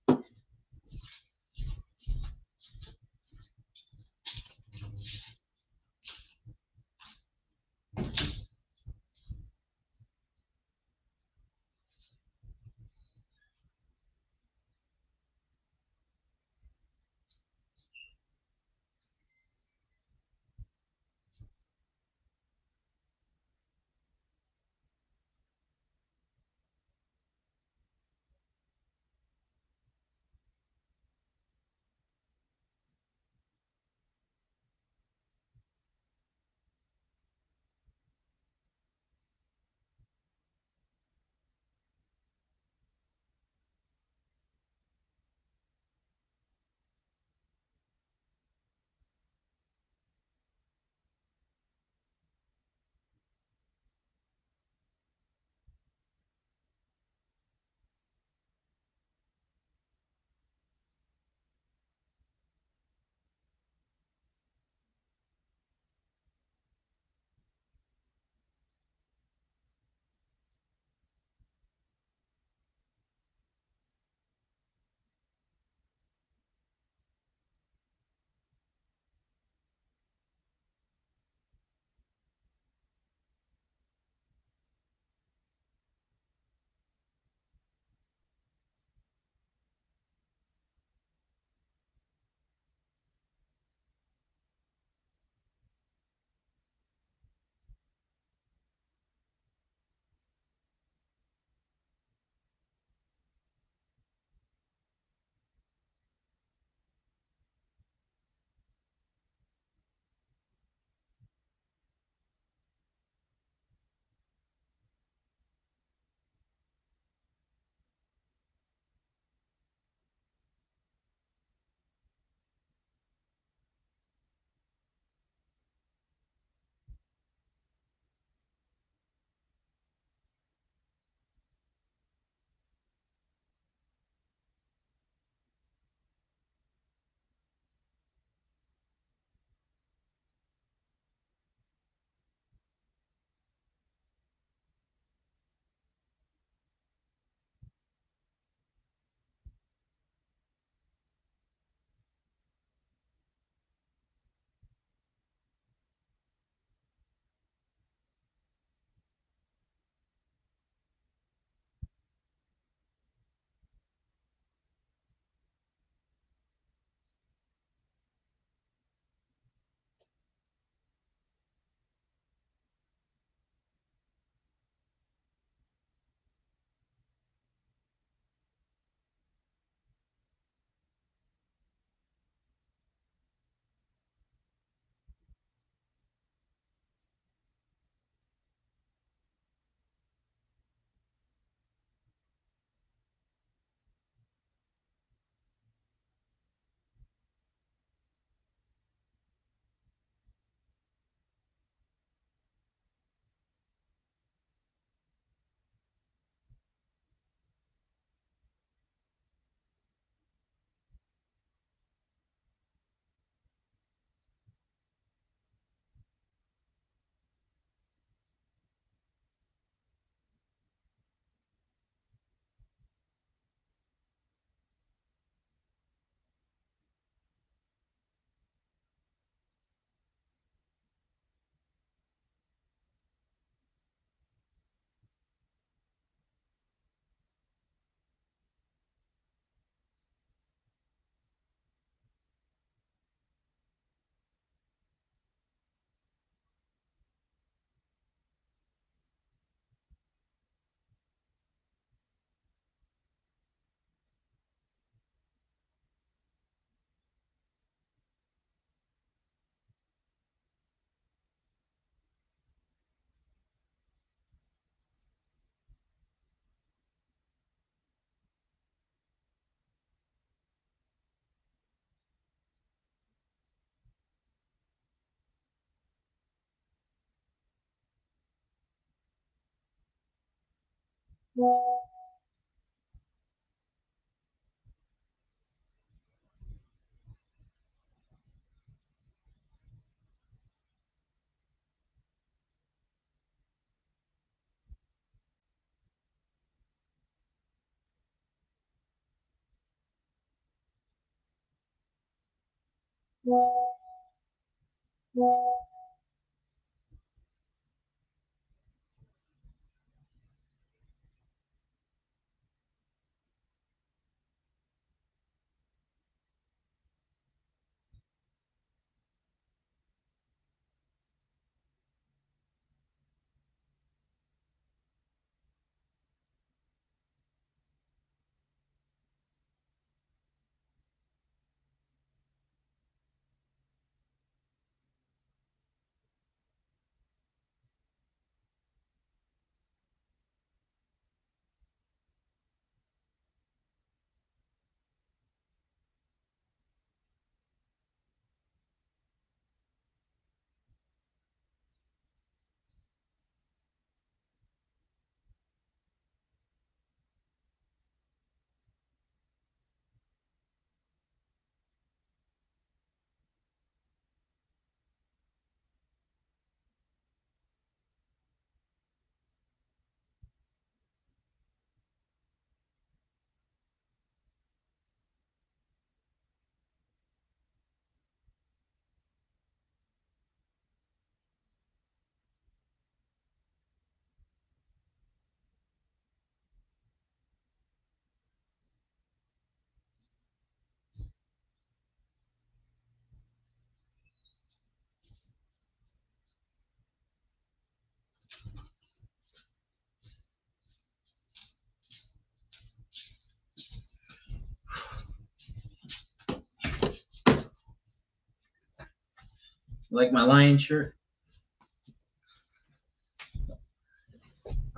Like my lion shirt?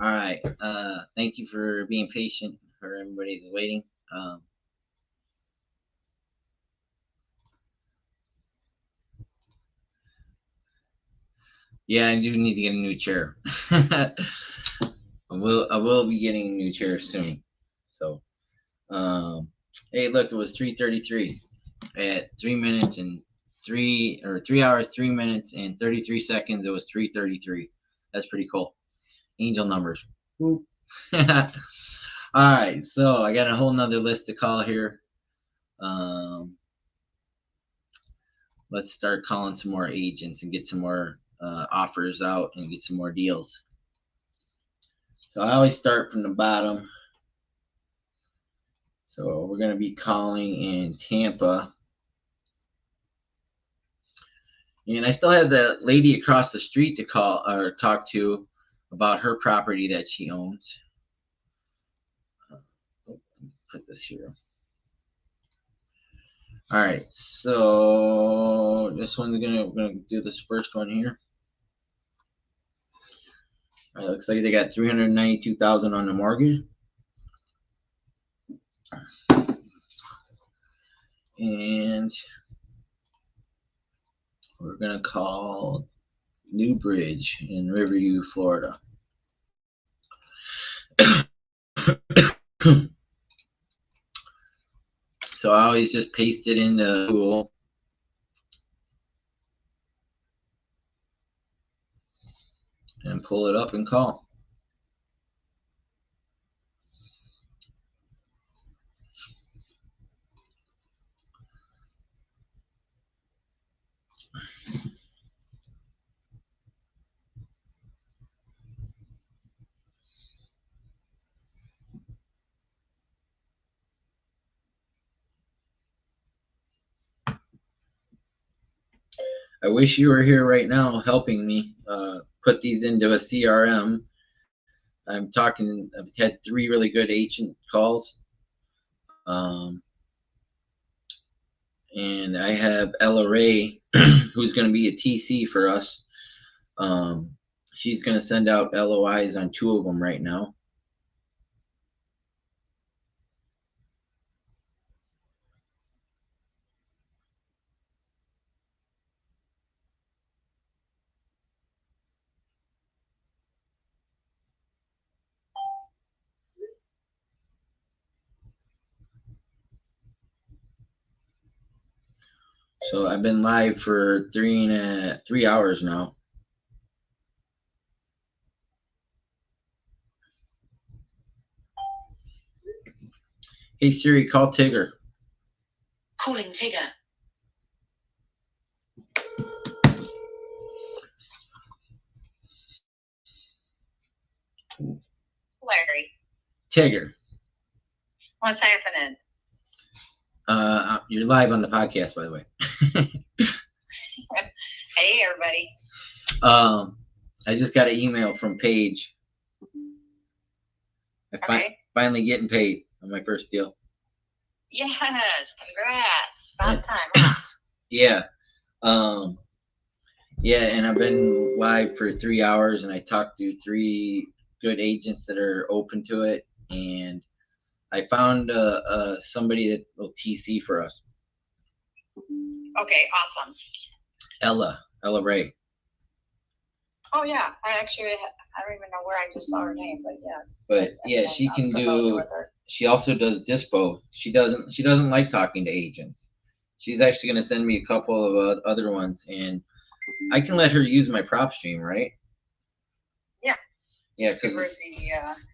All right. Thank you for being patient. For everybody that's waiting. Yeah, I do need to get a new chair. I will be getting a new chair soon. So, hey, look, it was 3:33 at 3 hours, 3 minutes and 33 seconds. It was 3:33. That's pretty cool. Angel numbers. All right, so I got a whole nother list to call here. Let's start calling some more agents and get some more offers out and get some more deals. So I always start from the bottom. So we're going to be calling in Tampa. And I still have the lady across the street to call or talk to about her property that she owns. Put this here. All right, so this one's we're gonna do this first one here. All right, looks like they got 392,000 on the mortgage. And we're gonna call New Bridge in Riverview, Florida. So I always just paste it into Google. And pull it up and call. I wish you were here right now helping me put these into a CRM. I've had 3 really good agent calls. And I have Ella Ray, who's going to be a TC for us. She's going to send out LOIs on 2 of them right now. So I've been live for 3 hours now. Hey Siri, call Tigger. Calling Tigger. Larry, Tigger. what's happening? You're live on the podcast, by the way. Hey, everybody. I just got an email from Paige. Finally getting paid on my first deal. Yes, congrats. About time, huh? Yeah. Yeah, and I've been live for 3 hours, and I talked to 3 good agents that are open to it, and I found somebody that will TC for us. Okay, awesome. Ella Ray. Oh yeah, I don't even know where I just saw her name, but yeah. But yeah, she can do. She also does dispo. She doesn't like talking to agents. She's actually going to send me a couple of other ones, and I can let her use my prop stream, right? Yeah. Yeah, give her the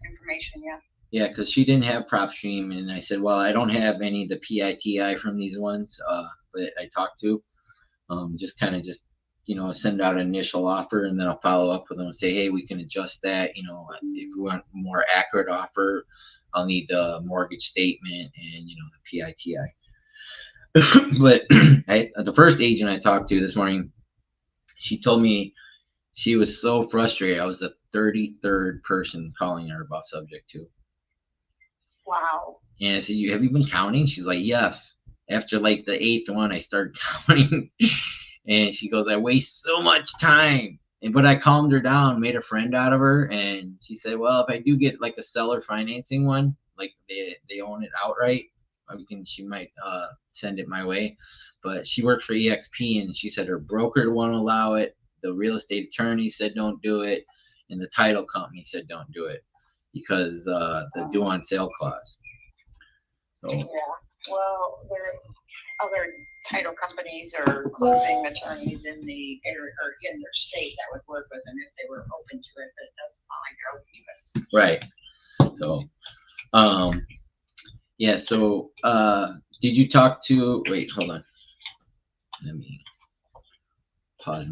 information. Yeah. Yeah, because she didn't have prop stream, and I said, well, I don't have any of the PITI from these ones, but I talked to. Just send out an initial offer, and then I'll follow up with them and say, hey, we can adjust that. If we want a more accurate offer, I'll need the mortgage statement and the PITI. But the first agent I talked to this morning, she told me she was so frustrated. I was the 33rd person calling her about subject to. Wow. And I said, have you been counting? She's like, yes. After like the 8th one, I started counting. And she goes, I waste so much time. But I calmed her down, made a friend out of her. And she said, well, if I do get like a seller financing one, like they own it outright, she might send it my way. But she worked for EXP, and she said her broker won't allow it. The real estate attorney said don't do it. And the title company said don't do it because the due on sale clause. So, yeah. Well, there are other title companies or closing attorneys in the area or in their state that would work with them if they were open to it, but it doesn't sound like they're open to it. Right. So, yeah. So, did you talk to? Wait, hold on. Let me pause.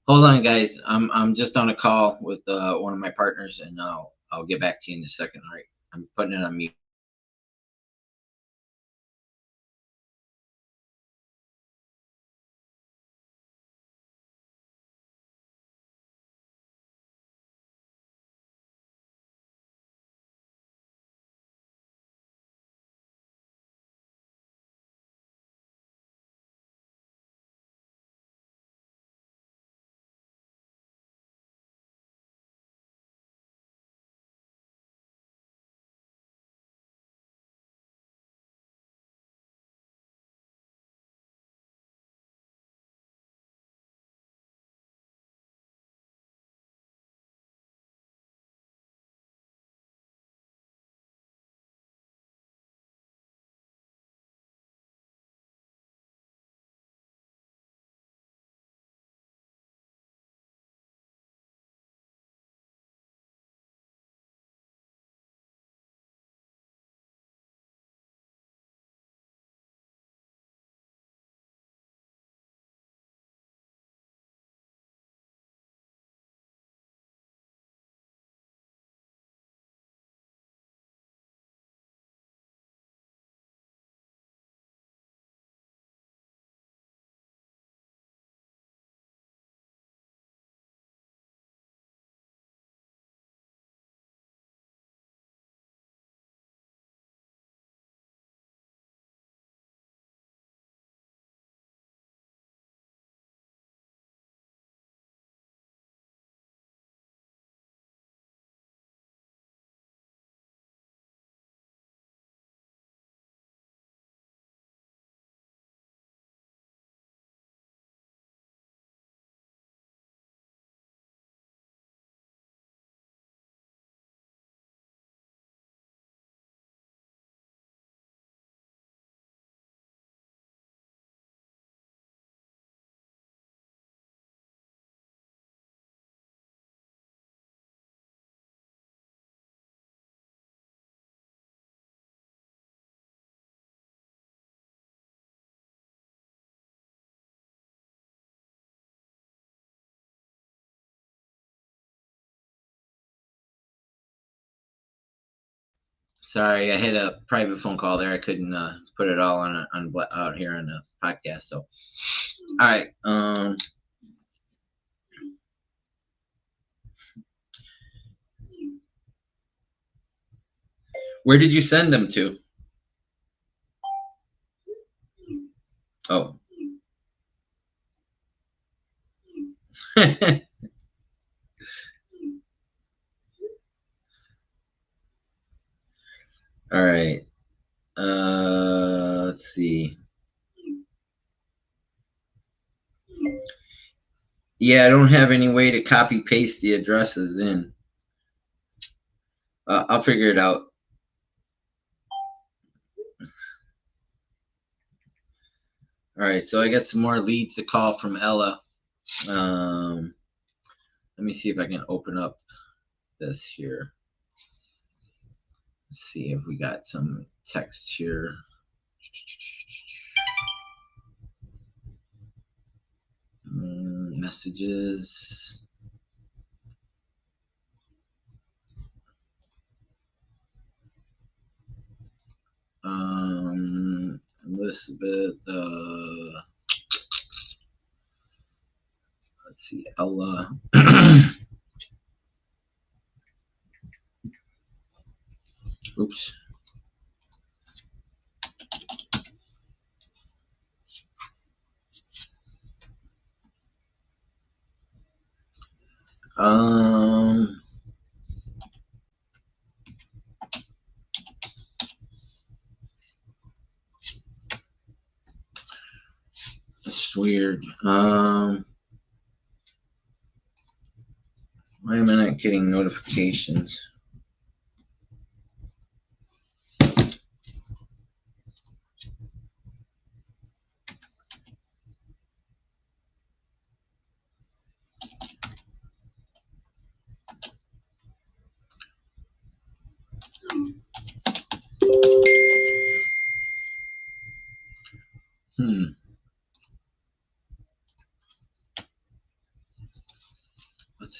Hold on, guys. I'm just on a call with one of my partners, and I'll get back to you in a second. All right. I'm putting it on mute. Sorry, I had a private phone call there. I couldn't put it all on out here on the podcast. So, all right. Where did you send them to? Oh. All right. Let's see. Yeah, I don't have any way to copy paste the addresses in. I'll figure it out. All right, so I got some more leads to call from Ella. Let me see if I can open up this here. Let's see if we got some text here. Messages. Elizabeth. Let's see, Ella. Oops. That's weird. Why am I not getting notifications?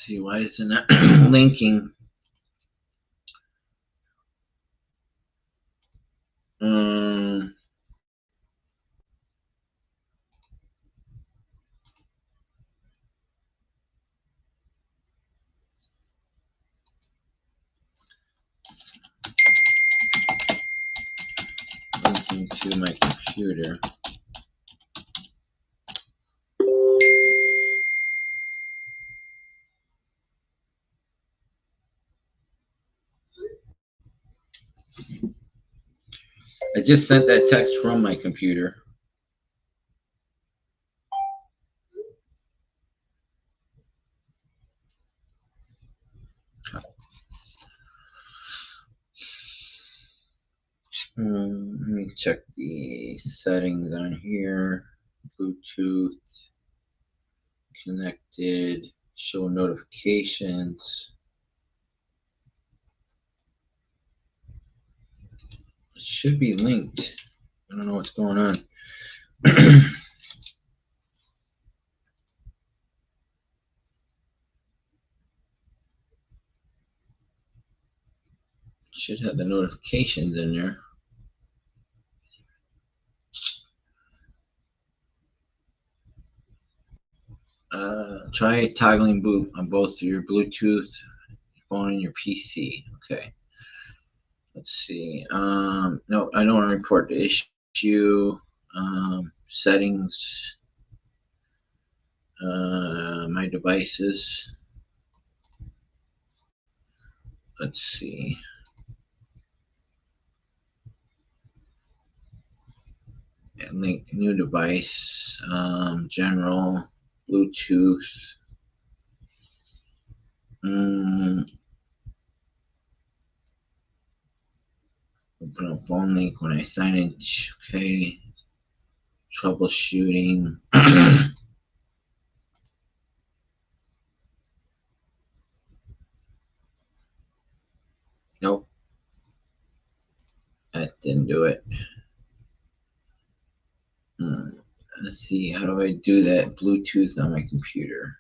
see, why isn't it linking? Linking to my computer. I just sent that text from my computer. Let me check the settings on here. Bluetooth connected, show notifications. It should be linked. I don't know what's going on. Should have the notifications in there. Try toggling boot on both your Bluetooth phone and your PC. Okay. Let's see. No, I don't want to report the issue. Settings. My devices. Let's see. And link new device. General. Bluetooth. Open up phone link when I sign in. Okay. Troubleshooting. Nope. That didn't do it. Let's see. How do I do that? Bluetooth on my computer.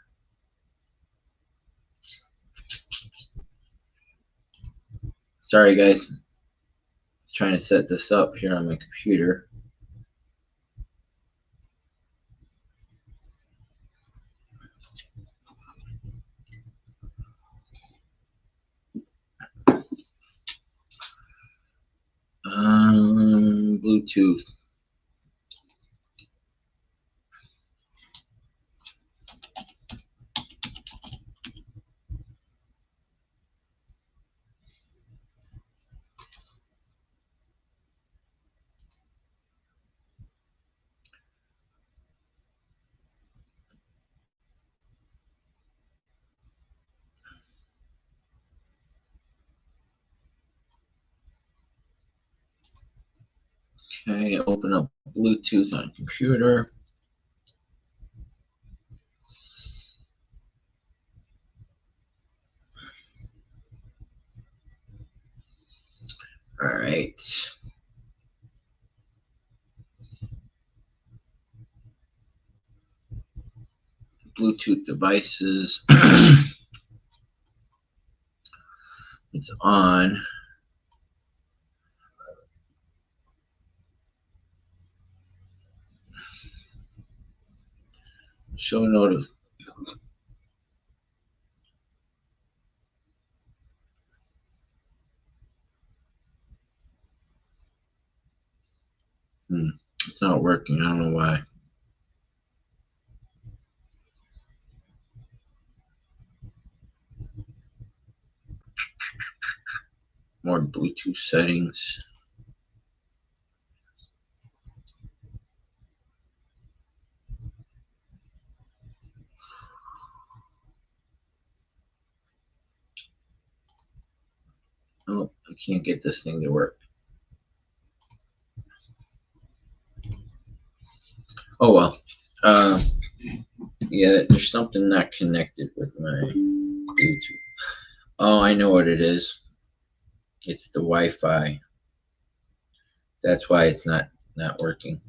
Sorry, guys. Trying to set this up here on my computer. Bluetooth. Okay, open up Bluetooth on computer. All right. Bluetooth devices. It's on. Show notice. It's not working. I don't know why. More Bluetooth settings. Oh, I can't get this thing to work. Oh well. Yeah, there's something not connected with my Bluetooth. Oh, I know what it is. It's the Wi-Fi. That's why it's not working.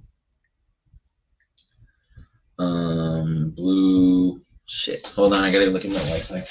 Blue Shit. Hold on, I gotta look at my Wi-Fi.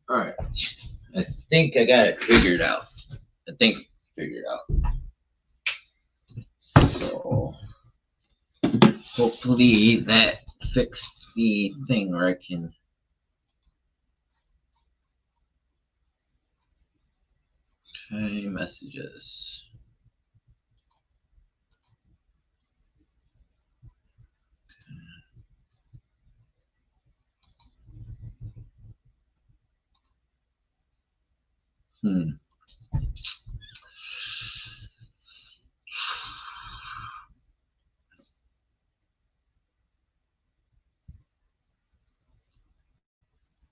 All right. I think I got it figured out. So hopefully that fixed the thing where I can. Okay, messages.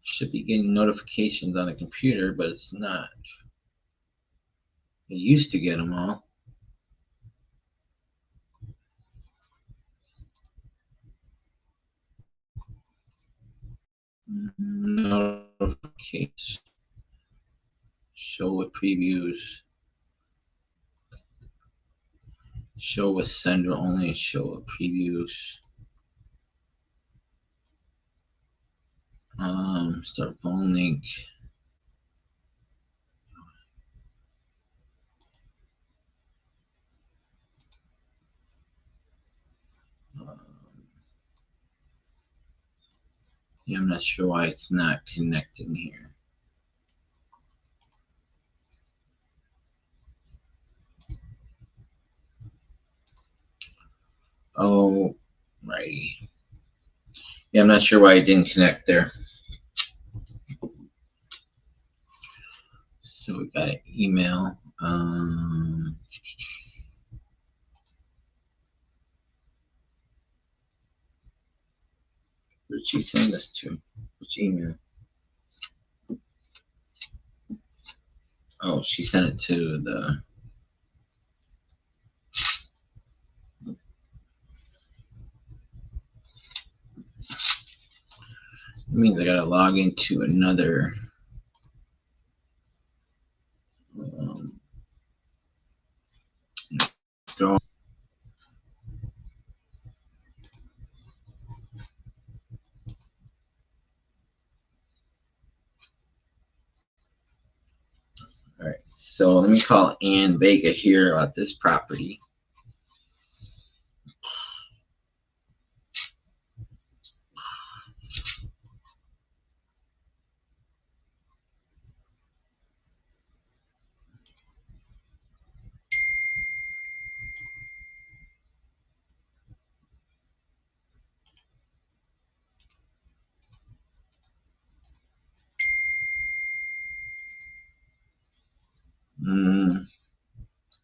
Should be getting notifications on the computer, but it's not. I used to get them all. Notifications. Show with previews. Show with sender only. Show with previews. Start phone link. Yeah, I'm not sure why it's not connecting here. Oh, righty. Yeah, I'm not sure why it didn't connect there. So we got an email. Where did she send this to? Which email? Oh, she sent it to the. It means I gotta log into another. Go. So let me call Ann Vega here about this property.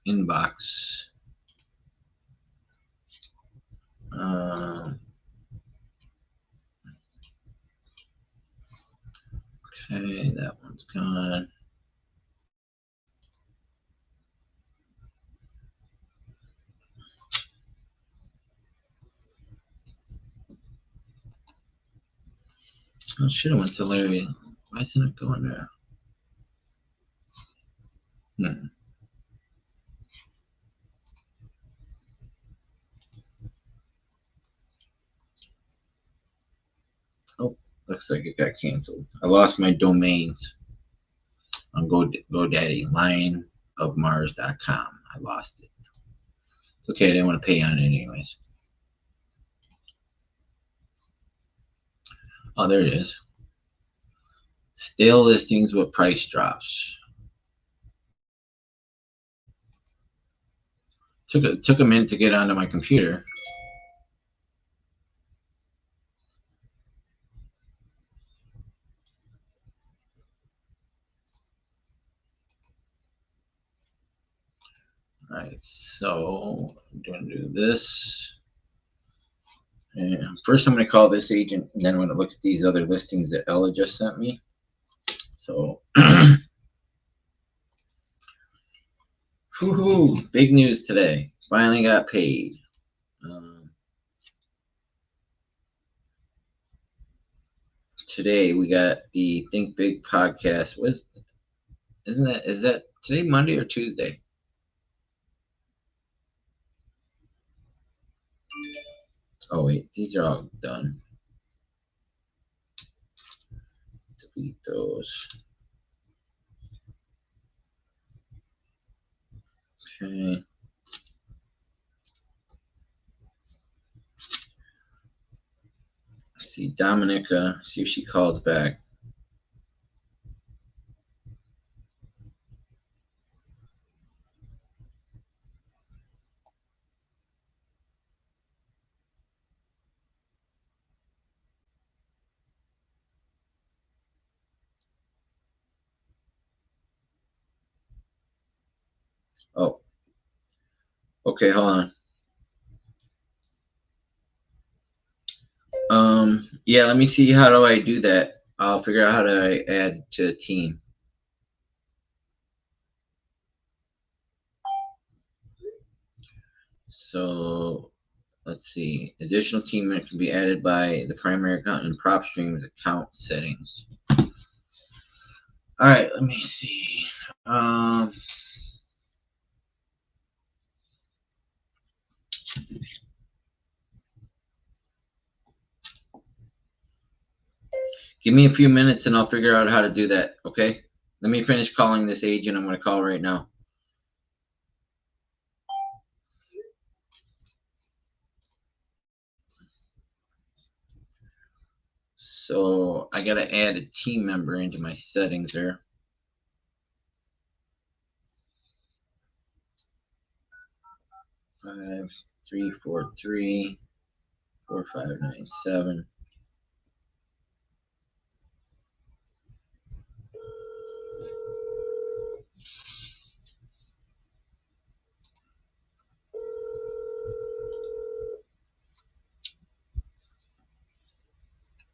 Inbox. Okay, that one's gone. I should have went to Larry. Why isn't it going there? Oh, looks like it got canceled. I lost my domains on GoDaddy, lionofmars.com. I lost it. It's okay, I didn't want to pay on it anyways. Oh, there it is. Stale listings with price drops. Took a minute to get onto my computer. All right, so I'm going to do this. And first, I'm going to call this agent, and then I'm going to look at these other listings that Ella just sent me. So, whoo-hoo, big news today. Finally got paid. Today we got the Think Big podcast. Is that today Monday or Tuesday? Oh wait, these are all done. Delete those. Okay. See Dominica, see if she calls back. Oh, okay, hold on. Yeah, let me see, how do I do that? I'll figure out how to add to a team. So let's see. Additional team member can be added by the primary account in PropStream's account settings. All right, let me see. Give me a few minutes and I'll figure out how to do that, okay? Let me finish calling this agent I'm going to call right now. So I got to add a team member into my settings there. Five, 3, 4, 3, 4, 5, 9, 7.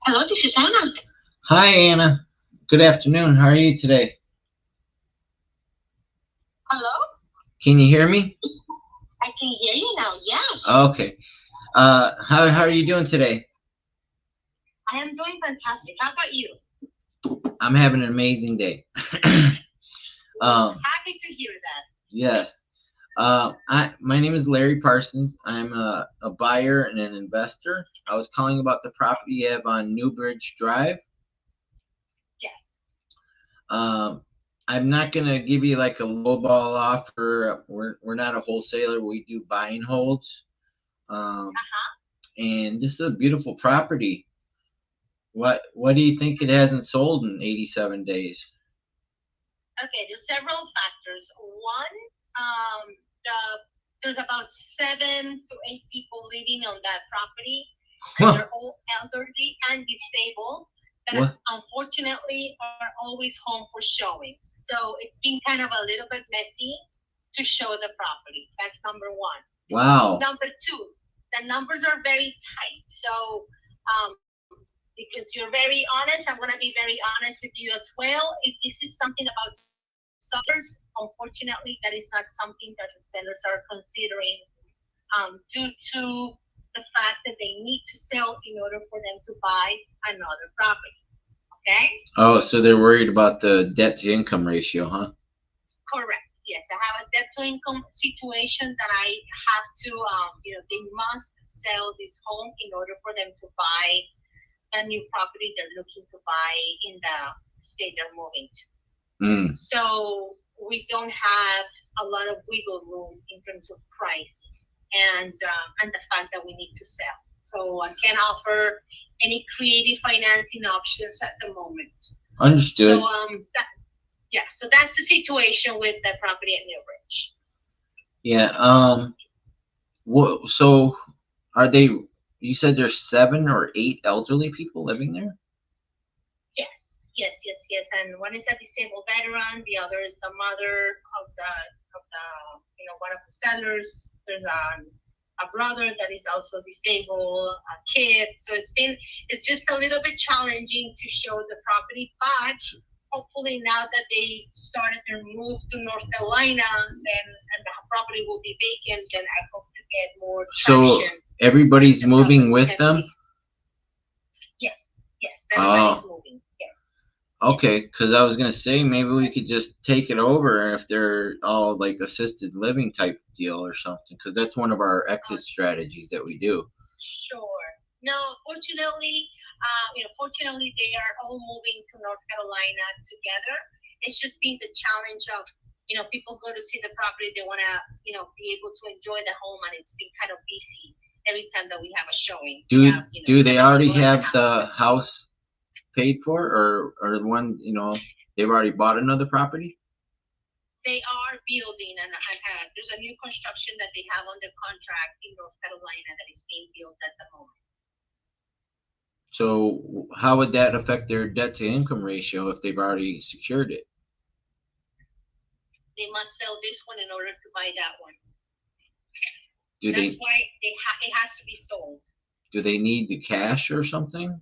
Hello, this is Anna. Hi, Anna. Good afternoon. How are you today? Hello? Can you hear me? I can hear you now, yes. Okay. How are you doing today? I am doing fantastic. How about you? I'm having an amazing day. Happy to hear that. Yes. My name is Larry Parsons. I'm a buyer and an investor. I was calling about the property you have on Newbridge Drive. Yes. I I'm not gonna give you like a lowball offer. We're not a wholesaler. We do buy and holds. And this is a beautiful property. What do you think it hasn't sold in 87 days? Okay, there's several factors. One, there's about 7 to 8 people living on that property, and they're all elderly and disabled that What? unfortunately are always home for showings. So it's been kind of a little bit messy to show the property. That's number one. Wow. Number two, the numbers are very tight. So, because you're very honest, I'm going to be very honest with you as well. If this is something about sellers, unfortunately, that is not something that the sellers are considering due to the fact that they need to sell in order for them to buy another property. Okay? Oh, so they're worried about the debt to income ratio, huh? Correct. Yes, I have a debt to income situation that I have to, they must sell this home in order for them to buy a new property they're looking to buy in the state they're moving to. So we don't have a lot of wiggle room in terms of pricing and the fact that we need to sell. So I can't offer any creative financing options at the moment. Understood. So so that's the situation with the property at Newbridge. Yeah. So are they? You said there's 7 or 8 elderly people living there? Yes. And one is a disabled veteran. The other is the mother of the one of the sellers. There's a brother that is also disabled, a kid. So it's just a little bit challenging to show the property, but hopefully now that they started their move to North Carolina and the property will be vacant, then I hope to get more traction. So everybody's moving with them? Yes, everybody's moving, yes. Okay, because I was going to say maybe we could just take it over if they're all like assisted living type deal or something, because that's one of our exit strategies that we do. Sure. No, fortunately, fortunately they are all moving to North Carolina together. It's just been the challenge of, people go to see the property, they want to, be able to enjoy the home, and it's been kind of busy every time that we have a showing. Do they already have the house paid for, or the one, they've already bought another property? They are building, and there's a new construction that they have under contract in North Carolina that is being built at the moment. So how would that affect their debt to income ratio if they've already secured it? They must sell this one in order to buy that one. That's why it has to be sold. Do they need the cash or something?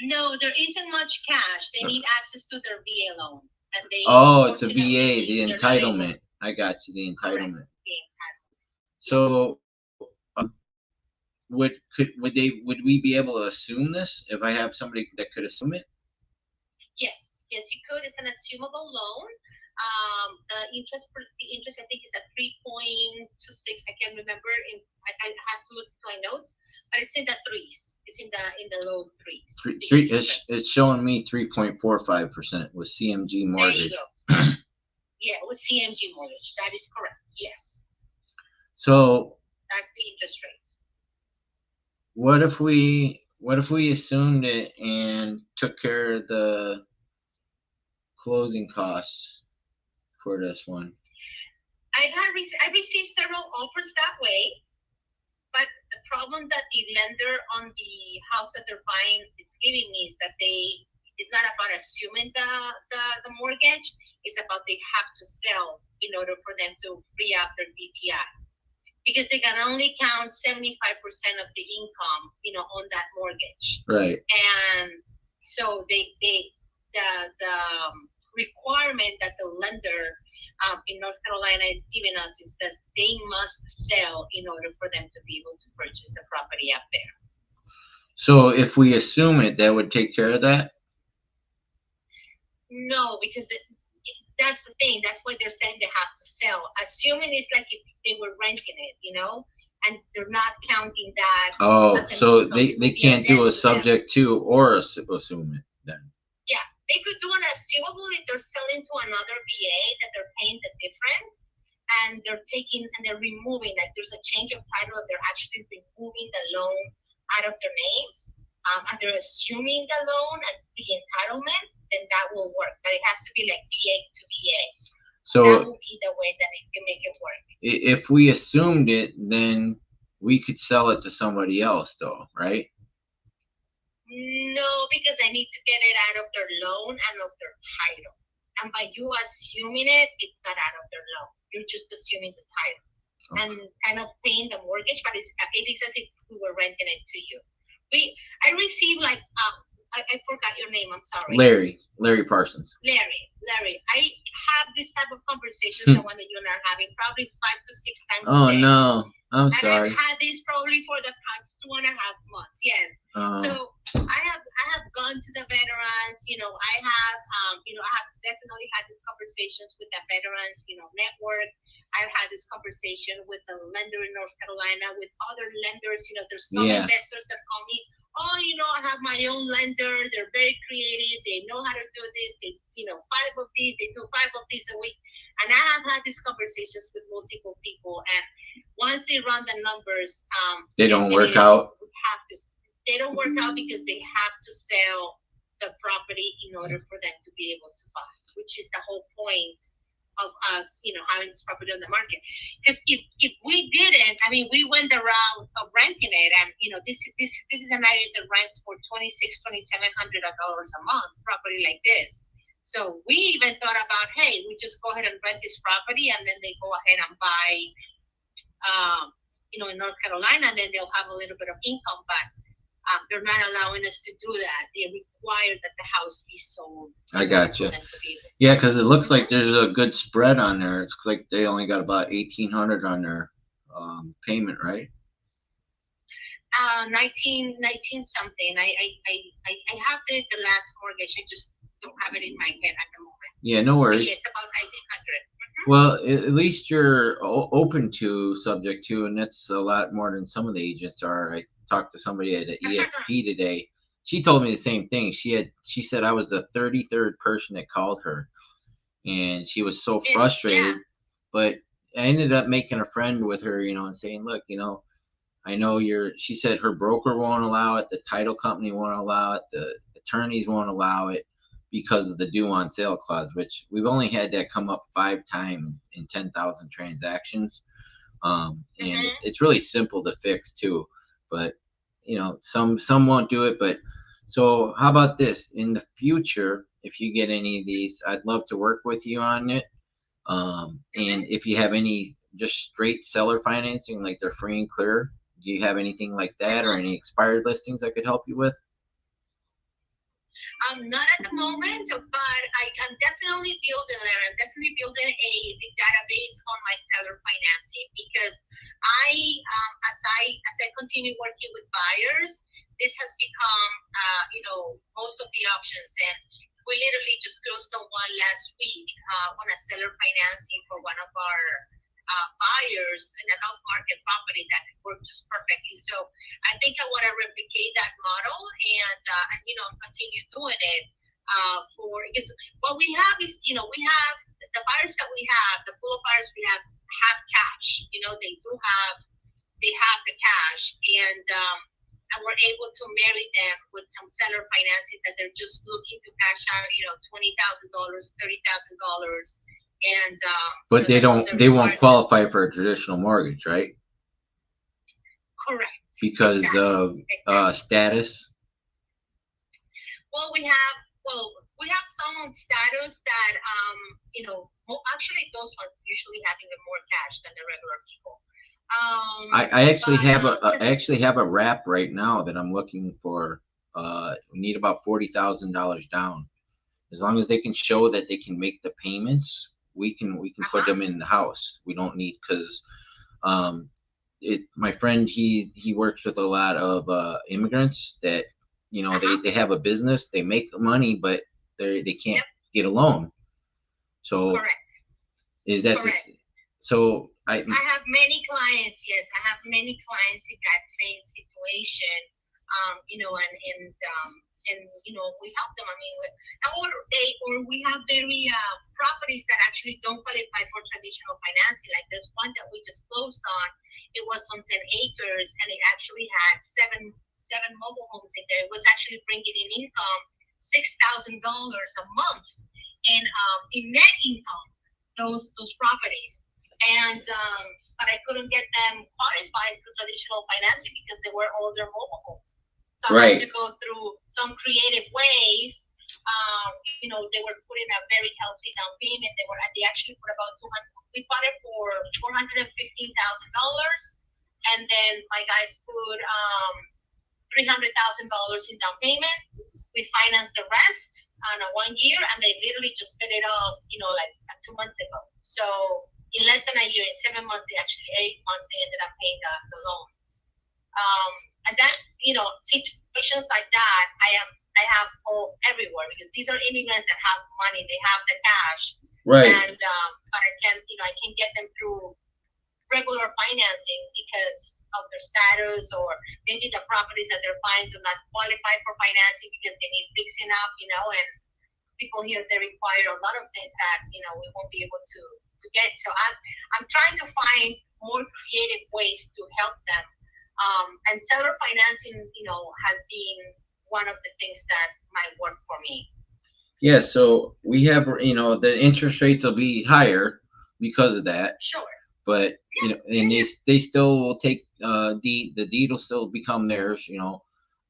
No, there isn't much cash. They need access to their VA loan. And it's a VA, the entitlement. I got you, the entitlement. So would we be able to assume this if I have somebody that could assume it? Yes, you could. It's an assumable loan. The interest I think is at 3.26. I can't remember. I have to look at my notes, but it's in the threes. It's in the low threes. It's showing me 3.45% with CMG mortgage. There you go. Yeah, with CMG mortgage. That is correct. Yes. So that's the interest rate. What if we assumed it and took care of the closing costs for this one? I've received several offers that way, but the problem that the lender on the house that they're buying is giving me is that it's not about assuming the mortgage. It's about they have to sell in order for them to free up their DTI, because they can only count 75% of the income, on that mortgage. Right. And so the requirement that the lender in North Carolina is giving us is that they must sell in order for them to be able to purchase the property up there. So if we assume it, that would take care of that? No, because that's the thing. That's why they're saying they have to sell. Assuming it's like if they were renting it, and they're not counting that. Oh, so they can't do a subject to or assume it then? Yeah, They could do an assumable if they're selling to another VA that they're paying the difference, and they're removing, like there's a change of title, they're actually removing the loan out of their names, and they're assuming the loan and the entitlement, then that will work. But it has to be like VA to VA. So that will be the way that it can make it work. if we assumed it, then we could sell it to somebody else, though, right? No, because I need to get it out of their loan and of their title. And by you assuming it, it's not out of their loan. You're just assuming the title and kind of paying the mortgage, but it is as if we were renting it to you. I received like I forgot your name. I'm sorry. Larry Parsons. Larry. I have this type of conversations, the one that you and I are having, probably 5 to 6 times. Oh a day. no, I'm And sorry. I've had this probably for the past 2.5 months. Yes. So I have gone to the veterans. I have definitely had these conversations with the veterans, network. I've had this conversation with the lender in North Carolina, with other lenders. There's some investors that call me. Oh, I have my own lender. They're very creative. They know how to do this. They, 5 of these. They do 5 of these a week. And I have had these conversations with multiple people. And once they run the numbers, they don't work out. They don't work out because they have to sell the property in order for them to be able to buy, which is the whole point of us, having this property on the market. Because if we didn't, we went the route of renting it, and this is an area that rents for $2,700 a month, property like this. So we even thought about, hey, we just go ahead and rent this property, and then they go ahead and buy, in North Carolina, and then they'll have a little bit of income, but they're not allowing us to do that. They require that the house be sold. I gotcha. Yeah, because it looks like there's a good spread on there. It's like they only got about $1,800 on their payment, right? 19 something. I have the last mortgage. I just don't have it in my head at the moment. Yeah, no worries. It's about 1,900. Well, at least you're open to, subject to, and that's a lot more than some of the agents are. I talked to somebody at EXP today. She told me the same thing. She said I was the 33rd person that called her, and she was so frustrated. Yeah. But I ended up making a friend with her, and saying, look, I know she said her broker won't allow it, the title company won't allow it, the attorneys won't allow it because of the due on sale clause, which we've only had that come up 5 times in 10,000 transactions. And it's really simple to fix too. But some won't do it. But so how about this? In the future, if you get any of these, I'd love to work with you on it. And if you have any just straight seller financing, like they're free and clear, do you have anything like that, or any expired listings I could help you with? Not at the moment, but I am definitely building there. I'm definitely building a database on my seller financing, because as I continue working with buyers, this has become, most of the options. And we literally just closed on one last week on a seller financing for one of our buyers in an off-market property that worked just perfectly. So I think I want to replicate that model and continue doing it because what we have is, we have the buyers that we have, the pool of buyers we have cash. They have the cash, and we're able to marry them with some seller financing that they're just looking to cash out, $20,000, $30,000. And but they won't qualify for a traditional mortgage, right? Correct. Because of status. Well, we have some on status that actually those ones usually have even more cash than the regular people. I actually have a wrap right now that I'm looking for. We need about $40,000 down. As long as they can show that they can make the payments, we can put them in the house. We don't need, because my friend, he works with a lot of immigrants that they have a business, they make the money, but they can't get a loan. So is that so I have many clients. Yes, I have many clients in that same situation. we help them. I mean, or we have very properties that actually don't qualify for traditional financing. Like there's one that we just closed on. It was on 10 acres, and it actually had seven mobile homes in there. It was actually bringing in income $6,000 a month in net income. Those properties, and but I couldn't get them qualified for traditional financing because they were older mobile homes. So I had to go through some creative ways. They were putting a very healthy down payment. They actually put about $200. We bought it for $415,000, and then my guys put $300,000 in down payment. We financed the rest on a 1 year, and they literally just paid it off, like 2 months ago. So in less than a year, in 7 months, 8 months, they ended up paying the loan. And that's, situations like that, I have everywhere, because these are immigrants that have money, they have the cash. Right. And, but I can get them through regular financing because of their status, or maybe the properties that they're buying do not qualify for financing because they need fixing up, and people here, they require a lot of things that, we won't be able to get. So I'm trying to find more creative ways to help them. And seller financing, has been one of the things that might work for me. Yeah, so we have, the interest rates will be higher because of that. Sure. But and they still will take the deed will still become theirs,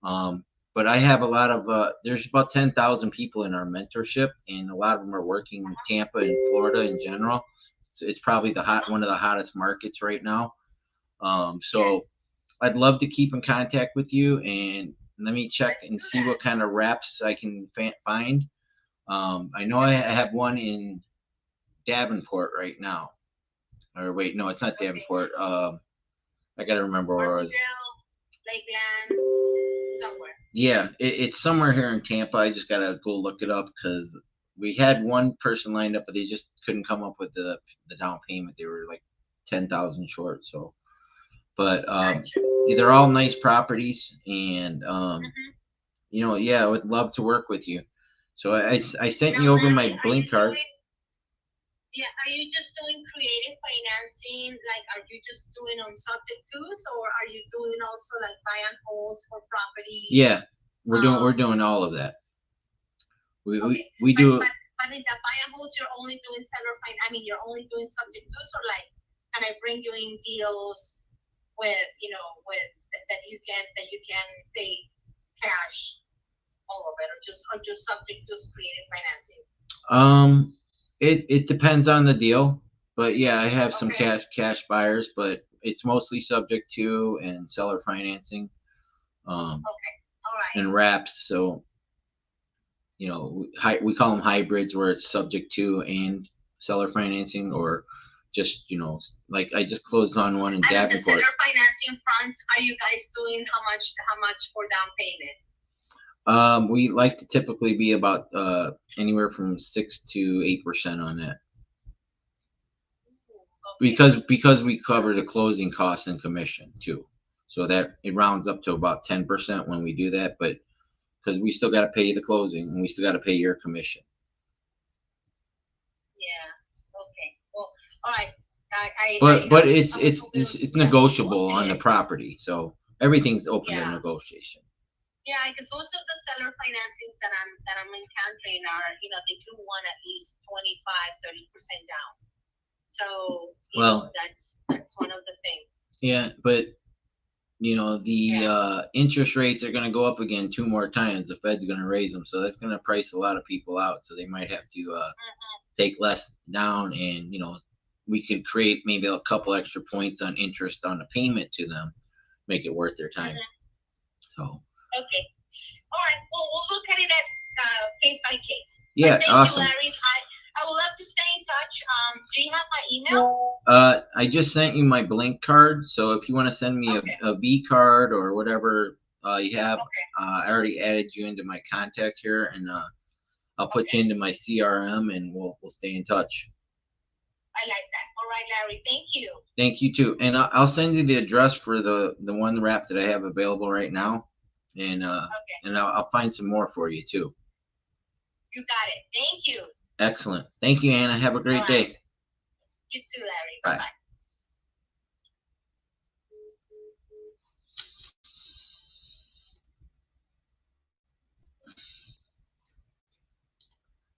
but I have a lot of there's about 10,000 people in our mentorship, and a lot of them are working in Tampa and Florida in general. So it's probably one of the hottest markets right now. So Yes. I'd love to keep in contact with you, and let me check and see what kind of wraps I can find. I know I have one in Davenport right now. Or wait, no, it's not Davenport. I gotta remember where it was. Lakeland, somewhere. Yeah, it's somewhere here in Tampa. I just gotta go look it up because we had one person lined up, but they just couldn't come up with the down payment. They were like 10,000 short. So, but they're all nice properties, and yeah, I would love to work with you. So I sent you over my Blink card. Are you just doing creative financing? Like, are you just doing on subject twos, or are you doing also like buy and holds for property? Yeah, we're doing all of that. We do. But in the buy and holds, you're only doing seller finance. I mean, you're only doing subject twos, or like, can I bring you in deals with that you can pay cash, all of it, or just subject to creative financing? It depends on the deal, but yeah, I have some cash buyers, but it's mostly subject to and seller financing. All right. And wraps. So, we call them hybrids, where it's subject to and seller financing, or just like I just closed on one in Davenport. And the seller financing front, are you guys doing how much for down payment? We like to typically be about anywhere from 6 to 8% on that. Okay. Because we cover the closing costs and commission too, so that it rounds up to about 10% when we do that. But because we still got to pay the closing, and we still got to pay your commission. Yeah. Okay. Well, all right. But it's negotiable on the property, so everything's open to negotiation. Yeah, because most of the seller financings that I'm encountering are, they do want at least 25-30% down. So that's one of the things. Yeah, but the interest rates are going to go up again 2 more times. The Fed's going to raise them, so that's going to price a lot of people out. So they might have to take less down, and we could create maybe a couple extra points on interest on the payment to them, make it worth their time. So. Okay. All right. Well, we'll look at it as case by case. Yeah. Thank Awesome. you, Larry. I would love to stay in touch. Do you have my email? I just sent you my Blink card. So if you want to send me a V card or whatever you have, I already added you into my contact here, and I'll put you into my CRM, and we'll stay in touch. I like that. All right, Larry. Thank you. Thank you too. And I'll send you the address for the one wrap that I have available right now. and Okay, and I'll find some more for you too. you got it. Thank you. Excellent. Thank you, Anna. Have a great All day. right. You too, Larry. Bye. Bye-bye.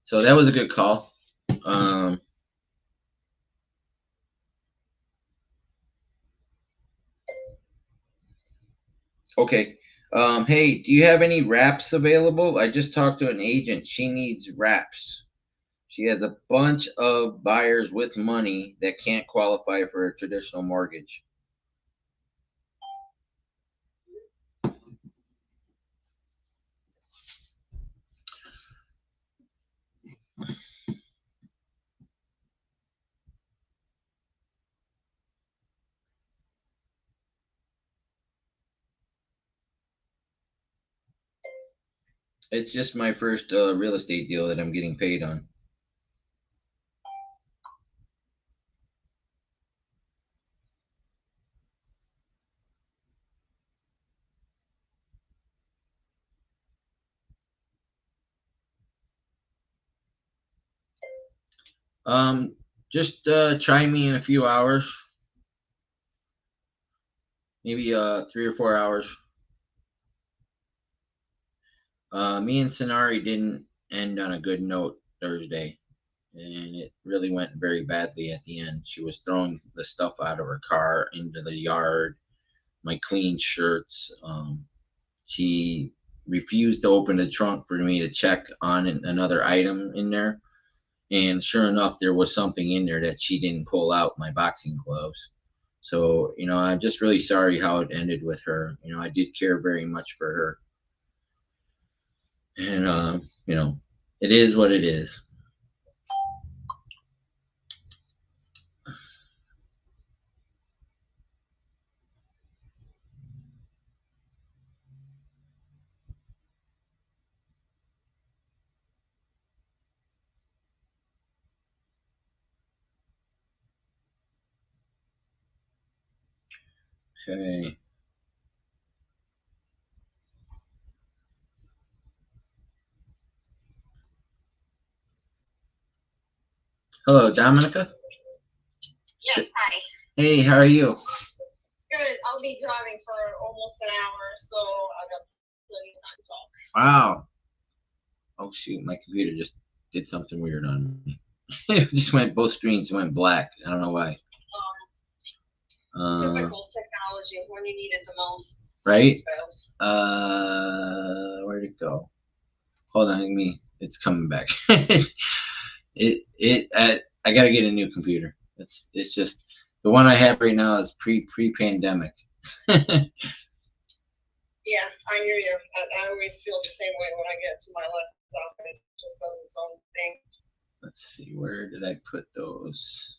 So that was a good call. Okay. Hey, do you have any wraps available? I just talked to an agent. She needs wraps. She has a bunch of buyers with money that can't qualify for a traditional mortgage. It's just my first real estate deal that I'm getting paid on. Just try me in a few hours, maybe 3 or 4 hours. Me and Sonari didn't end on a good note Thursday, and it really went very badly at the end. She was throwing the stuff out of her car into the yard, my clean shirts. She refused to open the trunk for me to check on another item in there. And sure enough, there was something in there that she didn't pull out, my boxing gloves. So, I'm just really sorry how it ended with her. I did care very much for her. And, it is what it is. Okay. Hello, Dominica. Yes, hi. Hey, how are you? Good. I'll be driving for almost an hour, so I got plenty of time to talk. Wow. Oh shoot, my computer just did something weird on me. It just went, both screens went black. I don't know why. Typical technology when you need it the most. Right? Fails. Where'd it go? Hold on, it's coming back. I gotta get a new computer. It's just the one I have right now is pre-pandemic. Yeah, I hear you. I always feel the same way when I get to my laptop and it just does its own thing. Let's see, where did I put those?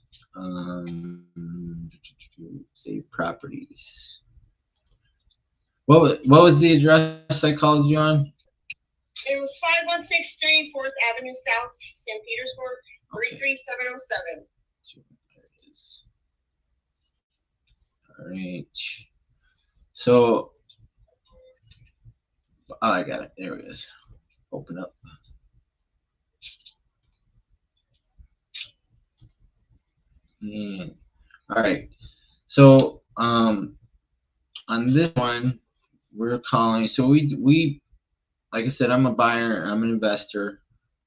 Save properties. What was the address I called you on? It was 5163 4th Avenue South, St. Petersburg, 33707. There it is. All right. So, I got it. There it is. Open up. And, all right. So, on this one, we're calling. So we, like I said, I'm a buyer. I'm an investor.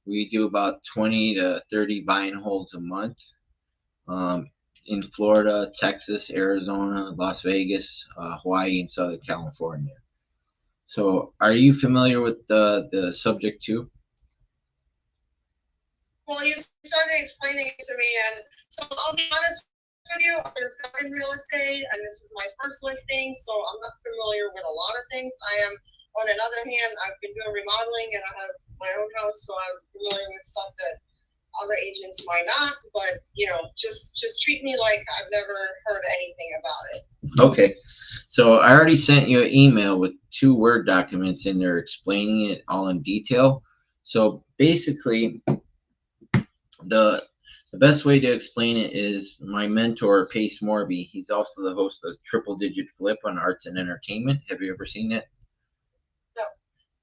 We do about 20 to 30 buy and holds a month. In Florida, Texas, Arizona, Las Vegas, Hawaii, and Southern California. So, are you familiar with the subject too? Well, you started explaining it to me, and so I'll be honest with you, there's not in real estate, and this is my first listing, so I'm not familiar with a lot of things. On another hand, I've been doing remodeling, and I have my own house, so I'm familiar with stuff that other agents might not, but just treat me like I've never heard anything about it. Okay. So I already sent you an email with 2 Word documents in there explaining it all in detail. So basically, the best way to explain it is my mentor, Pace Morby. He's also the host of Triple Digit Flip on Arts and Entertainment. Have you ever seen it?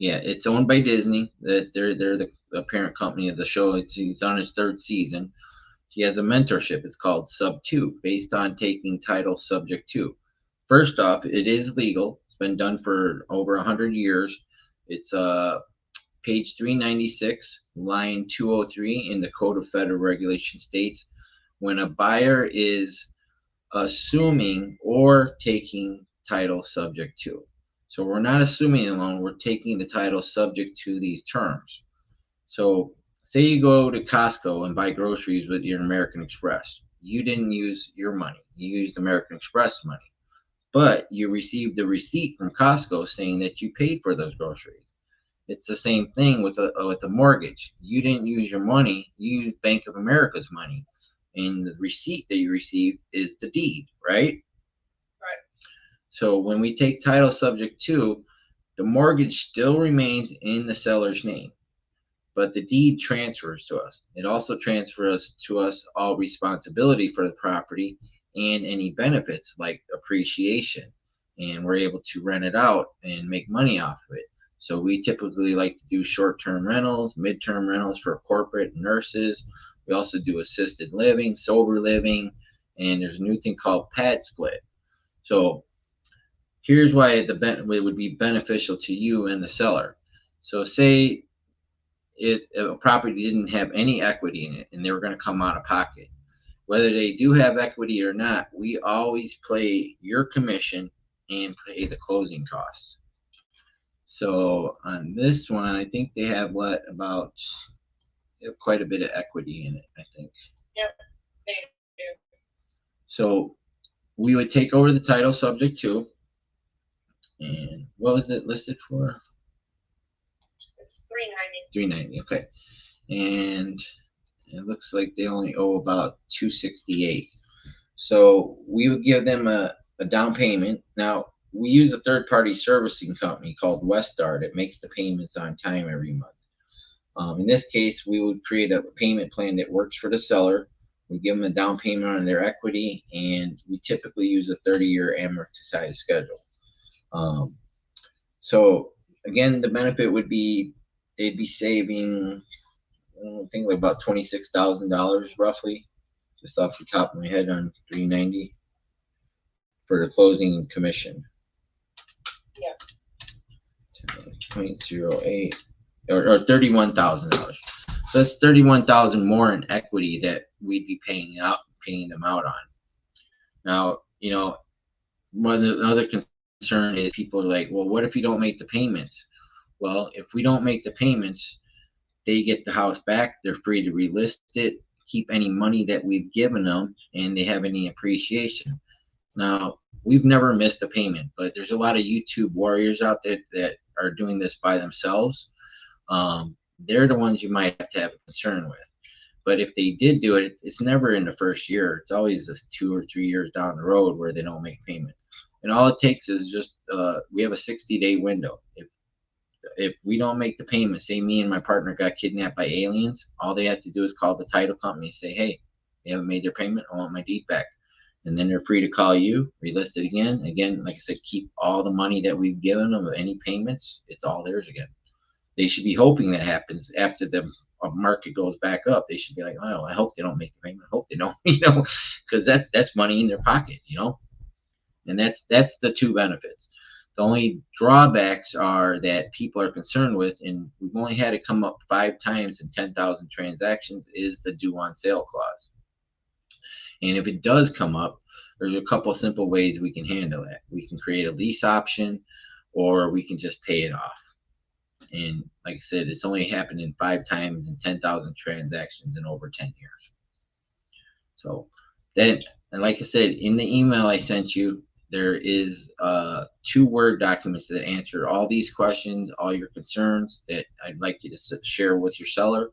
Yeah, it's owned by Disney. They're the parent company of the show. He's on his third season. He has a mentorship. It's called Sub 2, based on taking title subject to. First off, it is legal. It's been done for over 100 years. It's page 396, line 203 in the Code of Federal Regulations states when a buyer is assuming or taking title subject to. So we're not assuming a loan, we're taking the title subject to these terms. So say you go to Costco and buy groceries with your American Express. You didn't use your money, you used American Express money. But you received a receipt from Costco saying that you paid for those groceries. It's the same thing with a mortgage. You didn't use your money, you used Bank of America's money. And the receipt that you received is the deed, right? Right. So when we take title subject to, the mortgage still remains in the seller's name, but the deed transfers to us. It also transfers to us all responsibility for the property and any benefits like appreciation. And we're able to rent it out and make money off of it. So we typically like to do short-term rentals, mid-term rentals for corporate nurses. We also do assisted living, sober living, and there's a new thing called pad split. So here's why it would be beneficial to you and the seller. So say if a property didn't have any equity in it and they were going to come out of pocket. Whether they do have equity or not, we always pay your commission and pay the closing costs. So on this one, I think they have quite a bit of equity in it, I think. Yep, they do. So we would take over the title subject to, and what was it listed for? It's $390. $390, okay. And it looks like they only owe about $268. So we would give them a down payment. Now, we use a third-party servicing company called Westar that makes the payments on time every month. In this case, we would create a payment plan that works for the seller. We give them a down payment on their equity, and we typically use a 30-year amortized schedule. So again, the benefit would be they'd be saving, I think, like about $26,000 roughly, just off the top of my head on $390 for the closing commission. Yeah. 0.08 or $31,000. So that's $31,000 more in equity that we'd be paying them out on. Now, one of the other concern is people are like, well, what if you don't make the payments? Well, if we don't make the payments, they get the house back. They're free to relist it, keep any money that we've given them, and they have any appreciation. Now, we've never missed a payment, but there's a lot of YouTube warriors out there that are doing this by themselves. They're the ones you might have to have a concern with. But if they did do it, it's never in the first year. It's always this 2 or 3 years down the road where they don't make payments. And all it takes is just we have a 60-day window. If we don't make the payment, say me and my partner got kidnapped by aliens, all they have to do is call the title company and say, hey, they haven't made their payment, I want my deed back. And then they're free to call you, relist it again. Again, like I said, keep all the money that we've given them of any payments. It's all theirs again. They should be hoping that happens after the market goes back up. They should be like, oh, I hope they don't make the payment. I hope they don't, because that's money in their pocket, and that's the two benefits. The only drawbacks are that people are concerned with, and we've only had it come up 5 times in 10,000 transactions, is the due on sale clause. And if it does come up, there's a couple simple ways we can handle that. We can create a lease option, or we can just pay it off. And like I said, it's only happened in 5 times in 10,000 transactions in over 10 years. So then, and like I said, in the email I sent you, there is 2 Word documents that answer all these questions, all your concerns that I'd like you to share with your seller.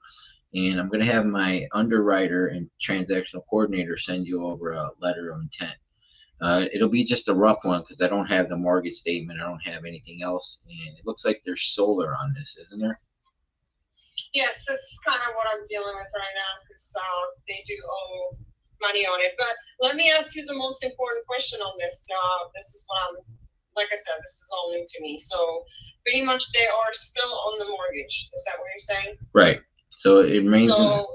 And I'm going to have my underwriter and transactional coordinator send you over a letter of intent. It'll be just a rough one because I don't have the mortgage statement. I don't have anything else. And it looks like there's solar on this, isn't there? Yes, this is kind of what I'm dealing with right now because they do owe money on it. But let me ask you the most important question on this. This is what like I said, this is all new to me. So pretty much they are still on the mortgage. Is that what you're saying? Right. So it remains. So,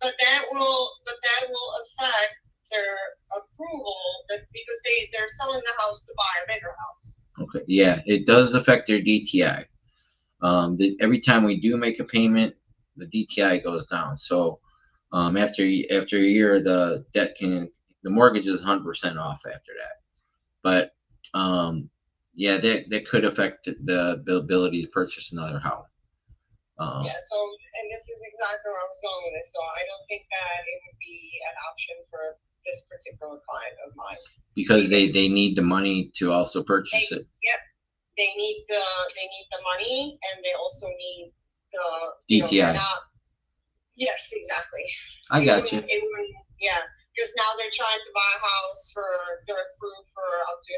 but that will affect their approval because they're selling the house to buy a bigger house. Okay. Yeah, it does affect their DTI. Every time we do make a payment, the DTI goes down. So after a year, the mortgage is 100% off after that. But yeah, that could affect the ability to purchase another house. Yeah. So, and this is exactly where I was going with this. So I don't think that it would be an option for this particular client of mine. Because they need the money to also purchase it. Yep. They need the money, and they also need the DTI. Yes, exactly. I got you. Yeah, because now they're trying to buy a house they're approved for up to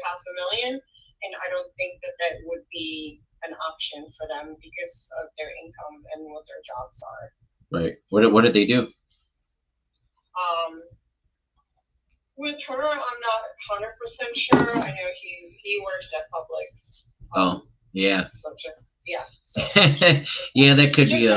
$500,000, and I don't think that would be an option for them because of their income and what their jobs are. Right. What did they do? With her, I'm not 100% sure. I know he works at Publix. Oh, yeah. So So yeah, that could be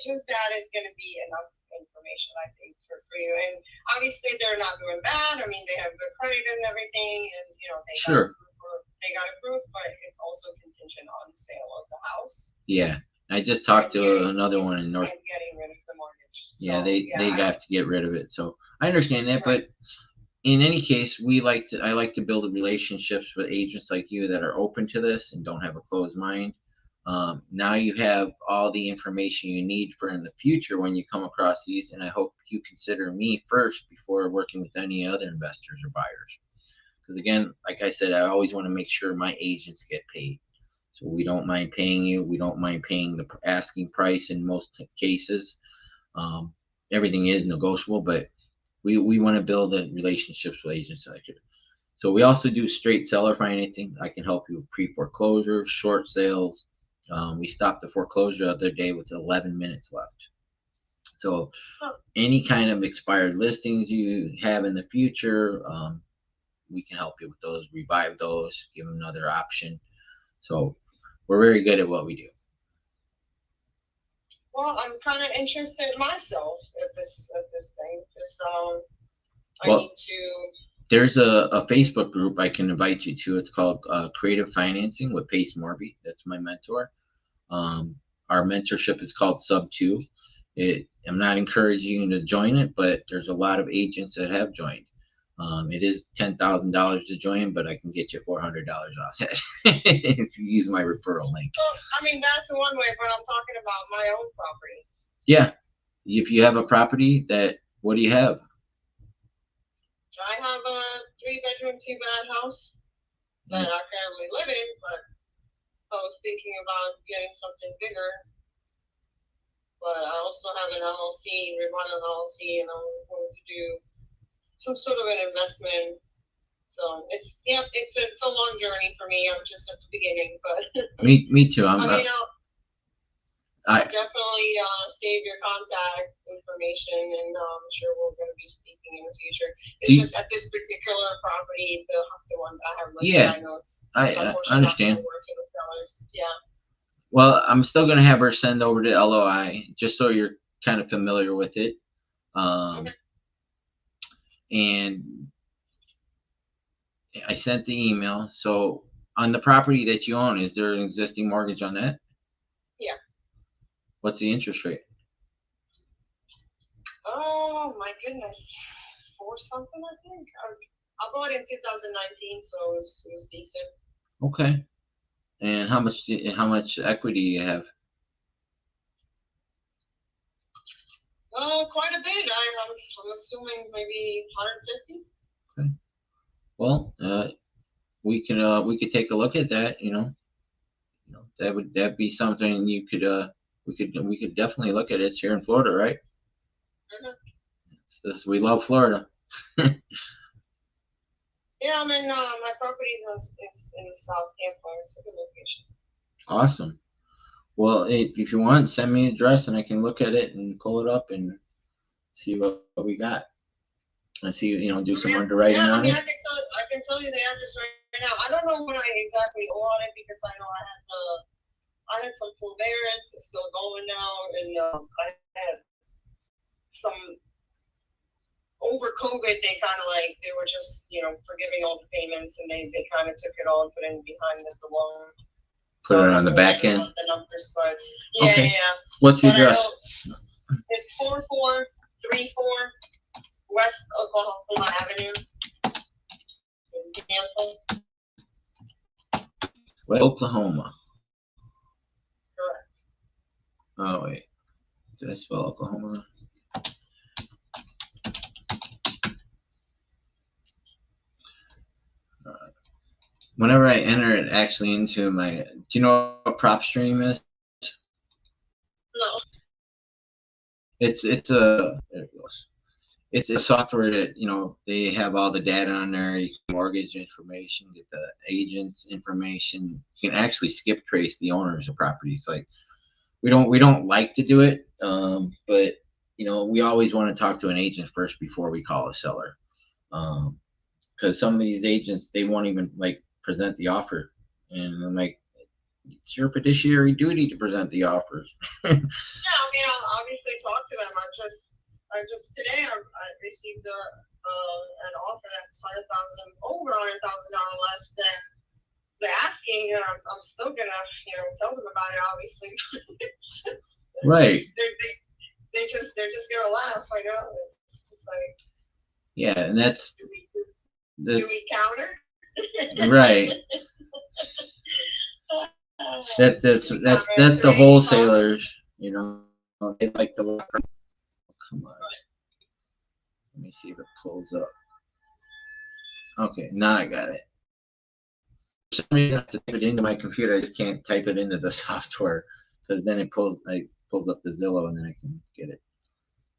just that is going to be enough information, I think, for you. And obviously, they're not doing bad. I mean, they have good credit and everything, and they got approved, but it's also contingent on sale of the house. Yeah, I just talked to another one in North. And getting rid of the mortgage. So, yeah, they have to get rid of it. So I understand that, but in any case, I like to build relationships with agents like you that are open to this and don't have a closed mind. Now you have all the information you need for in the future when you come across these, and I hope you consider me first before working with any other investors or buyers. Because again, like I said, I always want to make sure my agents get paid. So we don't mind paying you. We don't mind paying the asking price in most cases. Everything is negotiable, but we want to build relationships with agents like you. So we also do straight seller financing. I can help you with pre-foreclosure, short sales. We stopped the foreclosure the other day with 11 minutes left. So any kind of expired listings you have in the future, we can help you with those, revive those, give them another option. So we're very good at what we do. Well, I'm kind of interested myself at this thing. I Well, need to. There's a Facebook group I can invite you to. It's called Creative Financing with Pace Morby. That's my mentor. Our mentorship is called Sub 2. I'm not encouraging you to join it, but there's a lot of agents that have joined. It is $10,000 to join, but I can get you $400 off that if you use my referral link. Well, I mean, that's one way, but I'm talking about my own property. Yeah. If you have a property what do you have? I have a 3-bedroom, 2-bath house that I currently live in, but I was thinking about getting something bigger. But I also have an LLC, we run an LLC, and I'm going to do some sort of an investment. So it's a long journey for me. I'm just at the beginning, but Me too. I'll definitely save your contact information, and I'm sure we're going to be speaking in the future. It's just at this particular property, the one that I have listed. Yeah, I know it's I understand. working with sellers. Yeah. Well, I'm still going to have her send over to LOI just so you're kind of familiar with it. Okay. And I sent the email. So on the property that you own, is there an existing mortgage on that? Yeah. What's the interest rate? Oh my goodness, 4 something I think. I bought it in 2019, so it was decent. Okay. And how much equity do you have? Quite a bit. I'm assuming maybe 150. Okay. Well, we could take a look at that. That'd be something you could we could definitely look at it. It's here in Florida, right? Mm-hmm. We love Florida. Yeah, I'm in my property is in South Tampa. It's a good location. Awesome. Well, if you want, send me the address and I can look at it and pull it up and see what we got. And see, do some underwriting on it. I can tell you the address right now. I don't know what I exactly owe on it because I know I had some forbearance. It's still going now, and I had some over COVID. They kind of like they were just forgiving all the payments, and they kind of took it all and put it behind the loan. Put it on the back end. The numbers, but yeah, Okay. yeah. What's your But I address? know it's 4434 West Oklahoma Avenue in Tampa. West Oklahoma. Correct. Oh wait, did I spell Oklahoma? Whenever I enter it actually into my, do you know what PropStream is? No. It's a there it goes. It's a software that they have all the data on there. You can mortgage information, get the agent's information. You can actually skip trace the owners of properties. Like we don't like to do it, but we always want to talk to an agent first before we call a seller, because some of these agents they won't even present the offer, and I'm like, it's your fiduciary duty to present the offers. Yeah, I mean, I'll obviously talk to them. I just today I received an offer that's over $100,000 less than the asking. I'm still gonna tell them about it, obviously. Right. They're just gonna laugh. I know. It's just like, yeah, and that's do we counter? right. That's the wholesalers, they like to look. Come on. Let me see if it pulls up. Okay, now I got it. For some reason, I have to type it into my computer. I just can't type it into the software because then it pulls up the Zillow and then I can get it.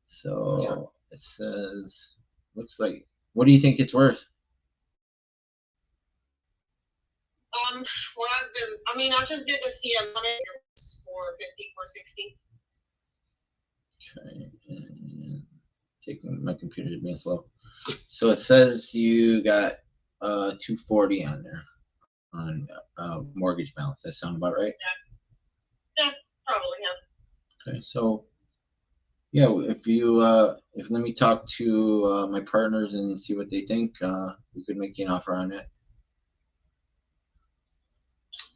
So It says, looks like. What do you think it's worth? I just did the CM on it for 460. Okay, and taking my computer's being slow. So it says you got 240 on there on mortgage balance. That sound about right? Yeah, probably. Yeah. Okay, so yeah, if let me talk to my partners and see what they think, we could make you an offer on it.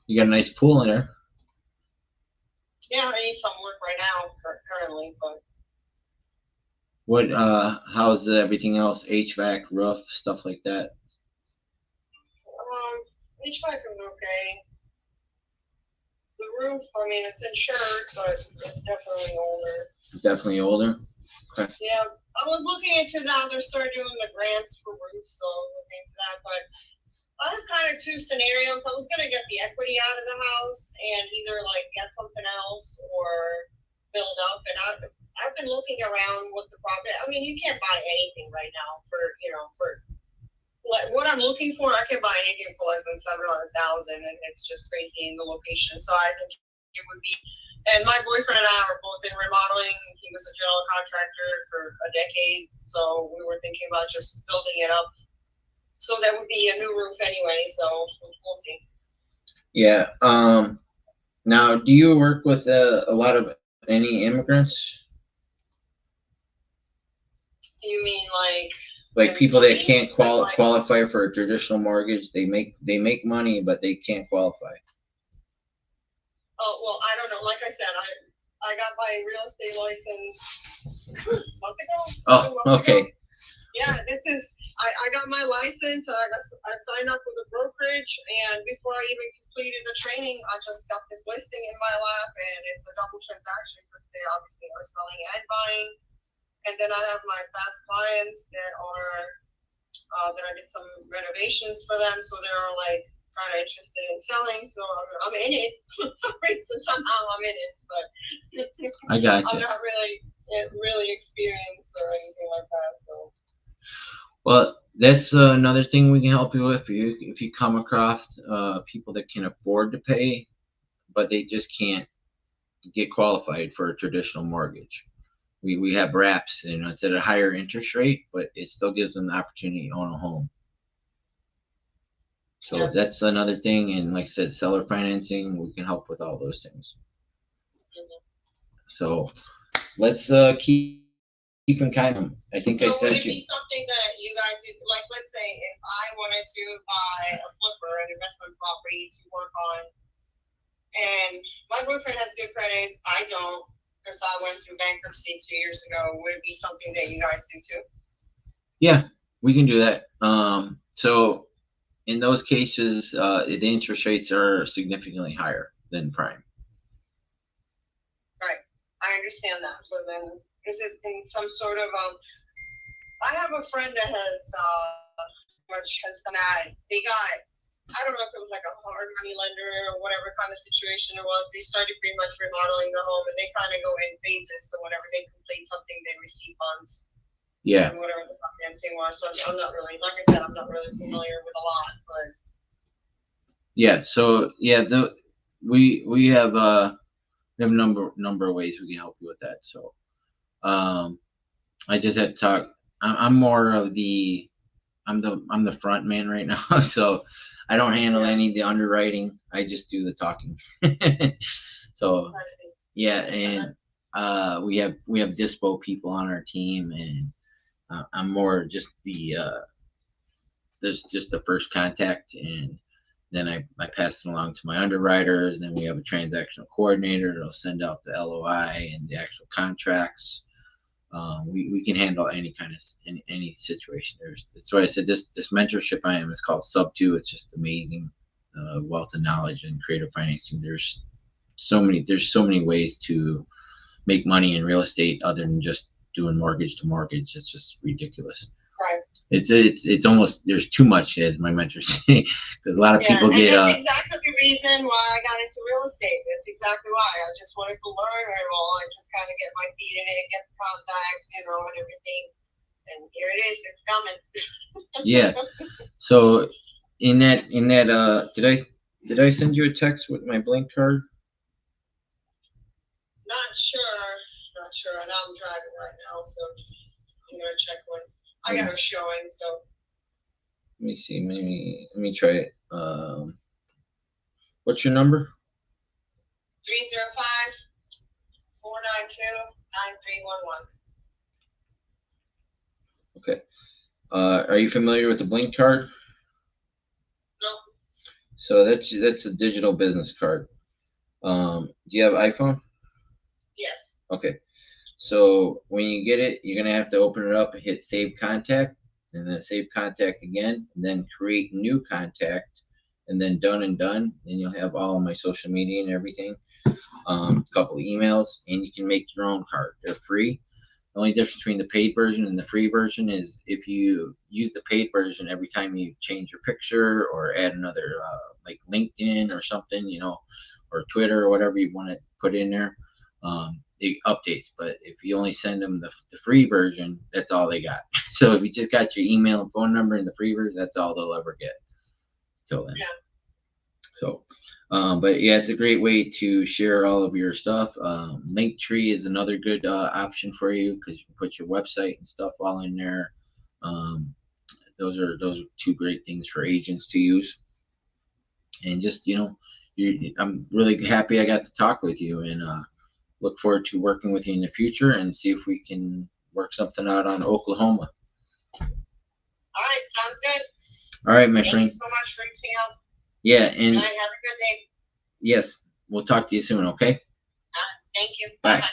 You got a nice pool in there. Yeah, I need some work right now currently, but. What? How's everything else? HVAC, roof, stuff like that. HVAC is okay. The roof, it's insured, but it's definitely older. Definitely older. Okay. Yeah, I was looking into that. They're starting doing the grants for roofs, so I was looking into that. But I have kind of two scenarios. I was gonna get the equity out of the house and either get something else or build up. And I've been looking around with the property. You can't buy anything right now for what I'm looking for. I can buy anything for less than $700,000, and it's just crazy in the location. So I think it would be. And my boyfriend and I are both in remodeling. He was a general contractor for a decade, so we were thinking about just building it up. So that would be a new roof anyway. So we'll see. Yeah. Now, do you work with a lot of any immigrants? You mean like people that can't qualify for a traditional mortgage? They make money, but they can't qualify. Oh, well, I don't know. Like I said, I got my real estate license a month ago. Oh, okay. Yeah, I got my license. I signed up with a brokerage, and before I even completed the training, I just got this listing in my lap, and it's a double transaction because they obviously are selling and buying. And then I have my past clients that I did some renovations for them, so they're kind of interested in selling. So I'm in it for some reason. Somehow I'm in it, but I got you. I'm not really experienced or anything like that. So. Well, that's another thing we can help you with. If you come across people that can afford to pay, but they just can't get qualified for a traditional mortgage. We have wraps, it's at a higher interest rate, but it still gives them the opportunity to own a home. So Yeah. that's another thing. And like I said, seller financing, we can help with all those things. So let's keep in contact. I think I So would sent it you. be something that you guys would, like, let's say if I wanted to buy a flipper, an investment property to work on, and my boyfriend has good credit, I don't, because I went through bankruptcy 2 years ago, would it be something that you guys do too? Yeah, we can do that. So in those cases, the interest rates are significantly higher than prime. Right, I understand that, but then is it in some sort of, I have a friend that has, done that, they got, I don't know if it was like a hard money lender or whatever kind of situation it was. They started pretty much remodeling the home, and they kind of go in phases. So whenever they complete something, they receive funds Yeah, and whatever the financing was. So I'm not really, like I said, I'm not really familiar with a lot, but yeah. So yeah, we have a number of ways we can help you with that. So I just had to talk. I'm more of the I'm the front man right now, so I don't handle Yeah. any of the underwriting. I just do the talking. So yeah, and we have dispo people on our team, and I'm more just there's just the first contact, and then I pass it along to my underwriters. Then we have a transactional coordinator that'll send out the LOI and the actual contracts. We can handle any kind of any situation. That's why I said this mentorship I am is called Sub 2. It's just amazing wealth of knowledge and creative financing. There's so many ways to make money in real estate other than just doing mortgage to mortgage. It's just ridiculous. right. It's almost there's too much, as my mentors say, because a lot of Yeah, people and get that's exactly the reason why I got into real estate. That's exactly why. I just wanted to learn it all and just kind of get my feet in it, get the contacts, and everything. And here it is. It's coming. yeah. So in that did I send you a text with my blank card? Not sure. Not sure. And I'm driving right now, so I'm gonna check when I got her showing. So Let me see. Maybe let me try it. What's your number? 305-492-9311. Okay. Are you familiar with the Blink card? No. So that's a digital business card. Do you have iPhone? Yes. Okay. So when you get it, you're gonna have to open it up and hit Save Contact, and then Save Contact again, and then create New Contact, and then Done and Done. And you'll have all of my social media and everything. A couple of emails, and you can make your own card. They're free. The only difference between the paid version and the free version is if you use the paid version every time you change your picture or add another like LinkedIn or something, or Twitter or whatever you want to put in there, it updates. But if you only send them the free version, that's all they got. So if you just got your email and phone number in the free version, that's all they'll ever get till then. Yeah. So but yeah, it's a great way to share all of your stuff. Linktree is another good option for you because you can put your website and stuff all in there. Those are two great things for agents to use. And just I'm really happy I got to talk with you, and look forward to working with you in the future and see if we can work something out on Oklahoma. All right. Sounds good. All right, my Thank friend. you so much for reaching out. Yeah, All and right. Have a good day. yes, we'll talk to you soon. Okay. Thank you. Bye.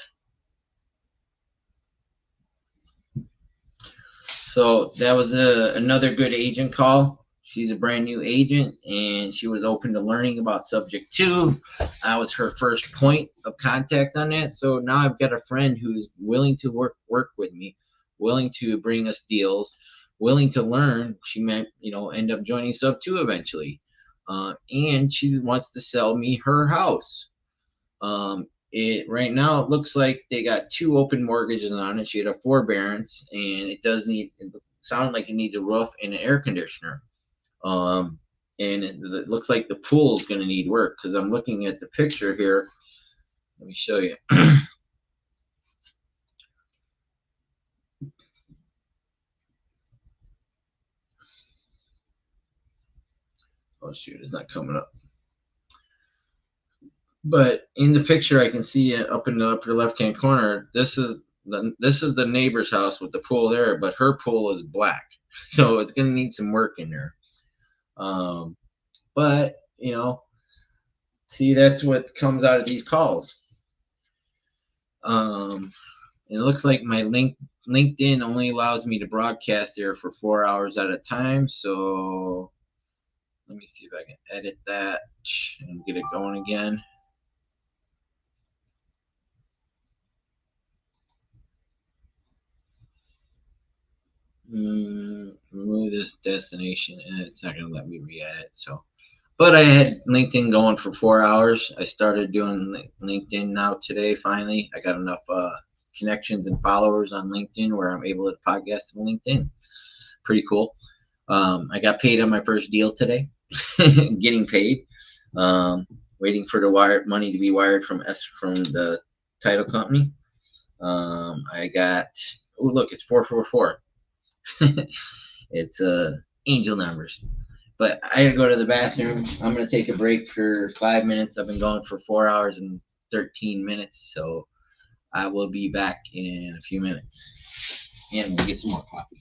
So that was another good agent call. She's a brand new agent, and she was open to learning about subject 2. I was her first point of contact on that. So now I've got a friend who's willing to work with me, willing to bring us deals, willing to learn. She might, end up joining sub 2 eventually, and she wants to sell me her house. Right now it looks like they got 2 open mortgages on it. She had a forbearance, and it sounded like it needs a roof and an air conditioner. And it looks like the pool is going to need work because I'm looking at the picture here. Let me show you. Oh shoot, it's not coming up. But in the picture, I can see it up in the upper left-hand corner. This is the neighbor's house with the pool there, but her pool is black, so it's gonna need some work in there. But see, that's what comes out of these calls. It looks like my LinkedIn only allows me to broadcast there for 4 hours at a time. So let me see if I can edit that and get it going again. Remove this destination, and it's not going to let me re-edit. So, but I had LinkedIn going for 4 hours. I started doing LinkedIn now today. Finally, I got enough connections and followers on LinkedIn where I'm able to podcast on LinkedIn. Pretty cool. I got paid on my first deal today. Getting paid. Waiting for the money to be wired from the title company. I got. Oh, look, it's 444. It's angel numbers. But I gotta go to the bathroom. I'm gonna take a break for 5 minutes. I've been going for 4 hours and 13 minutes, so I will be back in a few minutes. And we'll get some more coffee.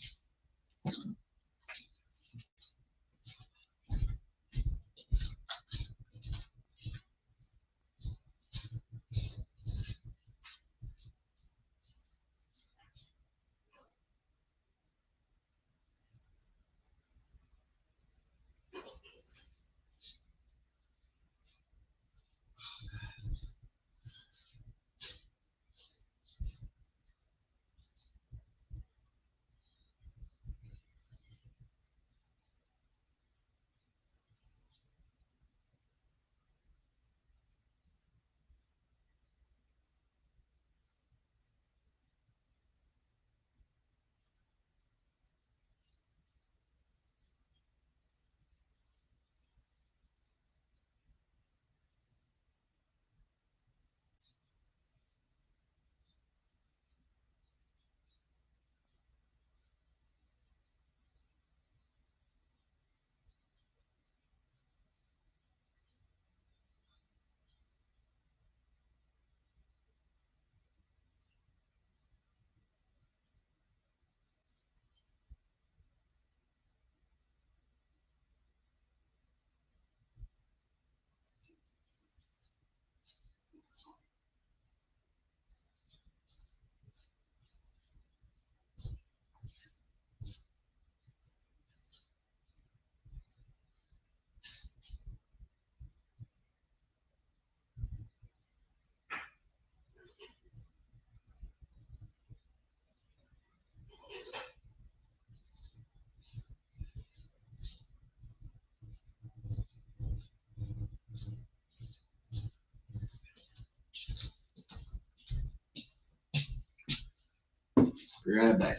Be right back.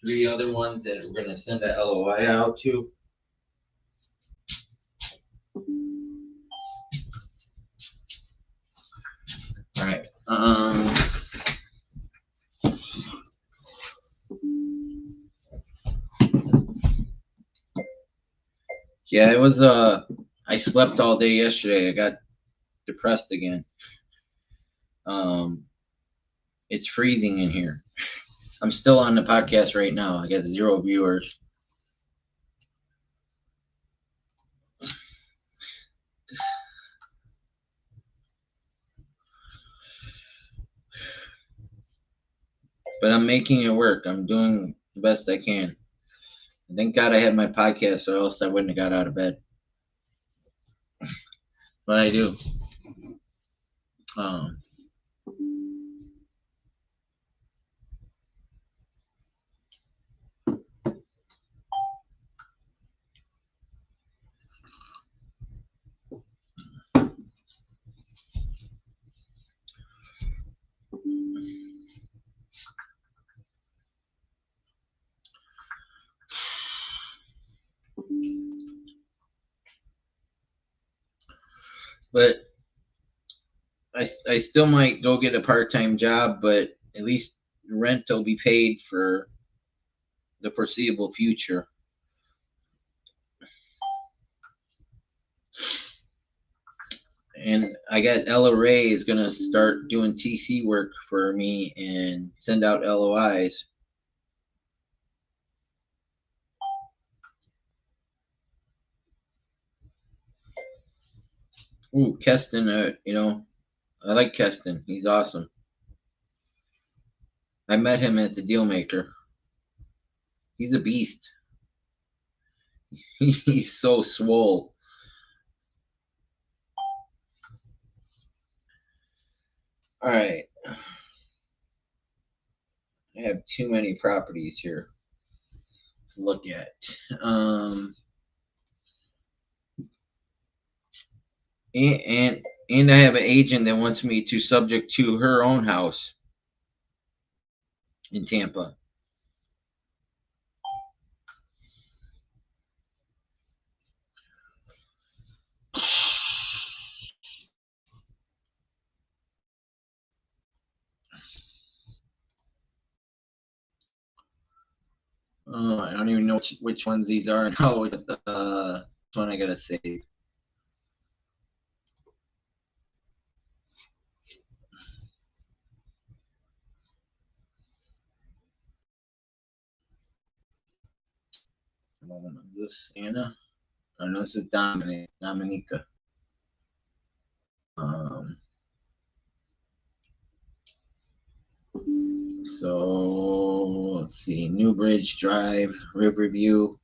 3 other ones that we're gonna send a LOI out to. All right. Yeah, it was I slept all day yesterday. I got depressed again. It's freezing in here. I'm still on the podcast right now. I got 0 viewers. But I'm making it work. I'm doing the best I can. Thank God I had my podcast, or else I wouldn't have got out of bed. But I do. But I still might go get a part-time job, but at least rent will be paid for the foreseeable future. And I got Ella Ray is gonna start doing TC work for me and send out LOIs. Ooh, Keston, you know, I like Keston. He's awesome. I met him at the Dealmaker. He's a beast. He's so swole. All right. I have too many properties here to look at. And I have an agent that wants me to subject to her own house in Tampa. Oh, I don't even know which ones these are. No, which one I gotta save. Is this Anna? Oh no, this is Dominica. So let's see, Newbridge Drive, Riverview.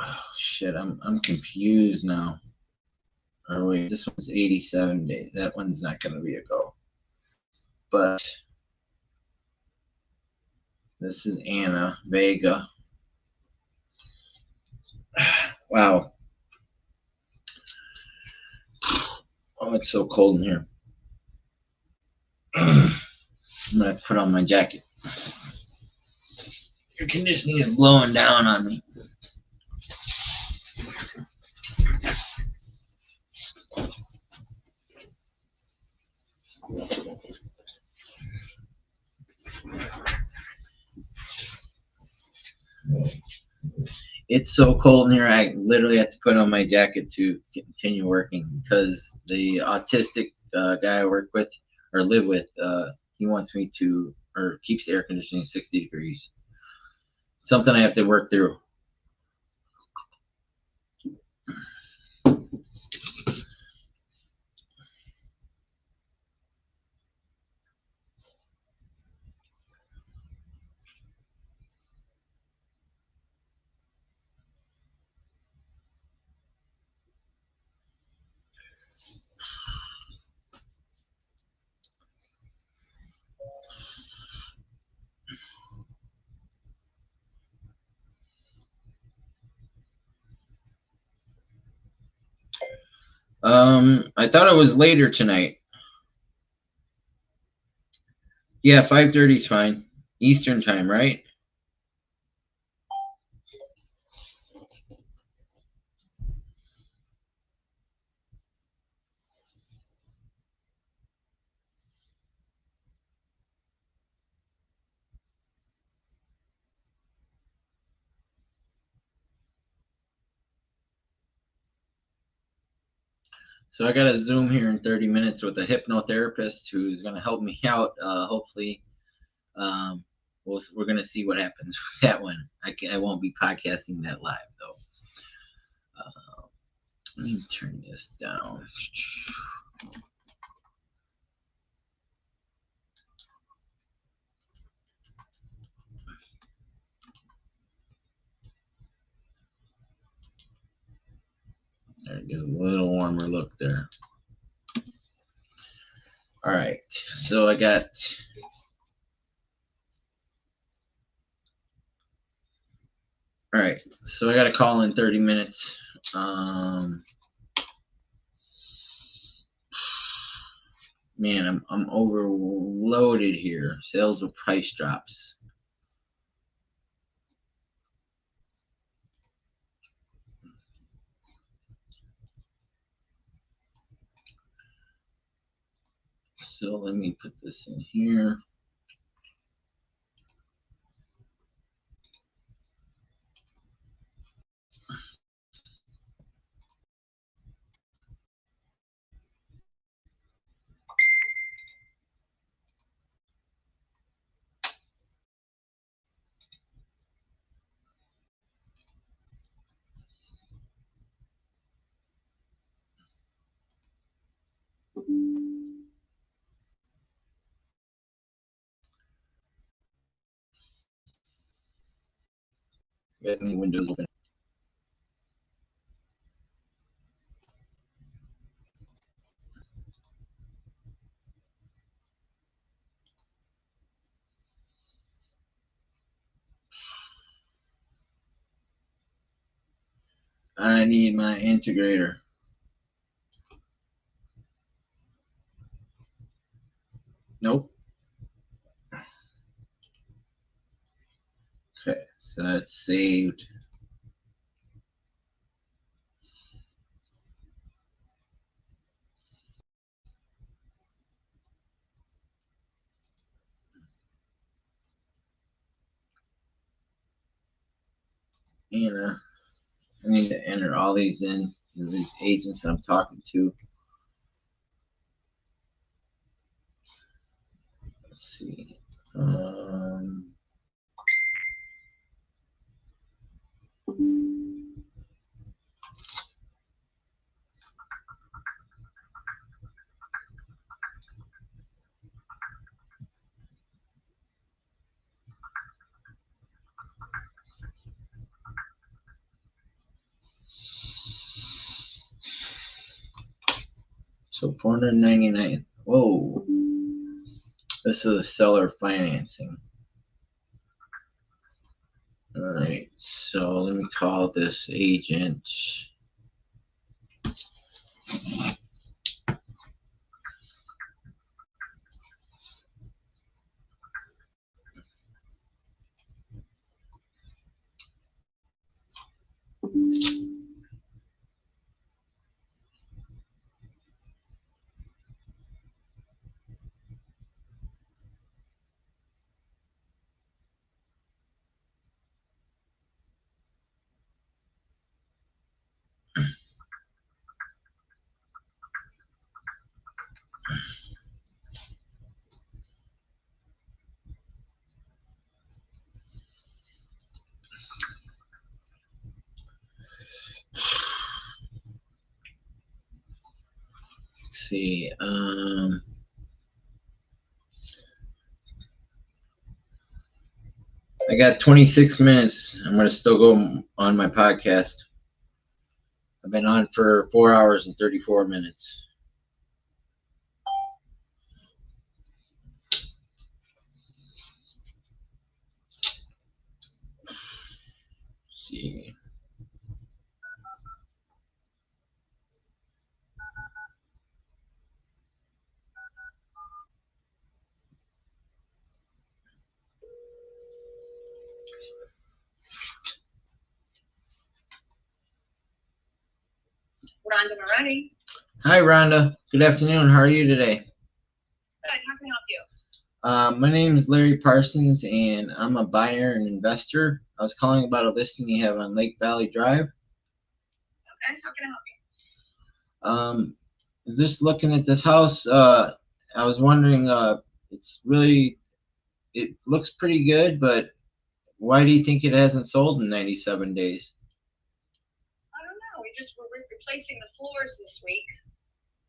Oh shit, I'm confused now. Oh wait, this one's 87 days. That one's not gonna be a go. But this is Anna Vega. Wow. Oh, it's so cold in here. I'm gonna have to put on my jacket. Air conditioning is blowing down on me. It's so cold in here, I literally have to put on my jacket to continue working because the autistic guy I work with or live with, he wants me to, or keeps the air conditioning 60 degrees. Something I have to work through. I thought it was later tonight. Yeah, 5:30 is fine. Eastern time, right? So I got a Zoom here in 30 minutes with a hypnotherapist who's going to help me out. Hopefully, we're going to see what happens with that one. I won't be podcasting that live though. Let me turn this down. There it gives a little warmer look there. All right, so I got. All right, so I got a call in 30 minutes. Man, I'm overloaded here. Sales with price drops. So let me put this in here. Got any windows open? I need my integrator. Nope. Okay, so that's saved. And I need to enter all these in, these agents I'm talking to. Let's see. So 499. Whoa. This is seller financing. All right. So let me call this agent. Let's see. I got 26 minutes. I'm going to still go on my podcast. I've been on for 4 hours and 34 minutes. Let's see. Rhonda Moretti. Hi, Rhonda. Good afternoon. How are you today? Good. How can I help you? My name is Larry Parsons, and I'm a buyer and investor. I was calling about a listing you have on Lake Valley Drive. Okay. How can I help you? Just looking at this house, I was wondering, it looks pretty good, but why do you think it hasn't sold in 97 days? I don't know. We're replacing the floors this week.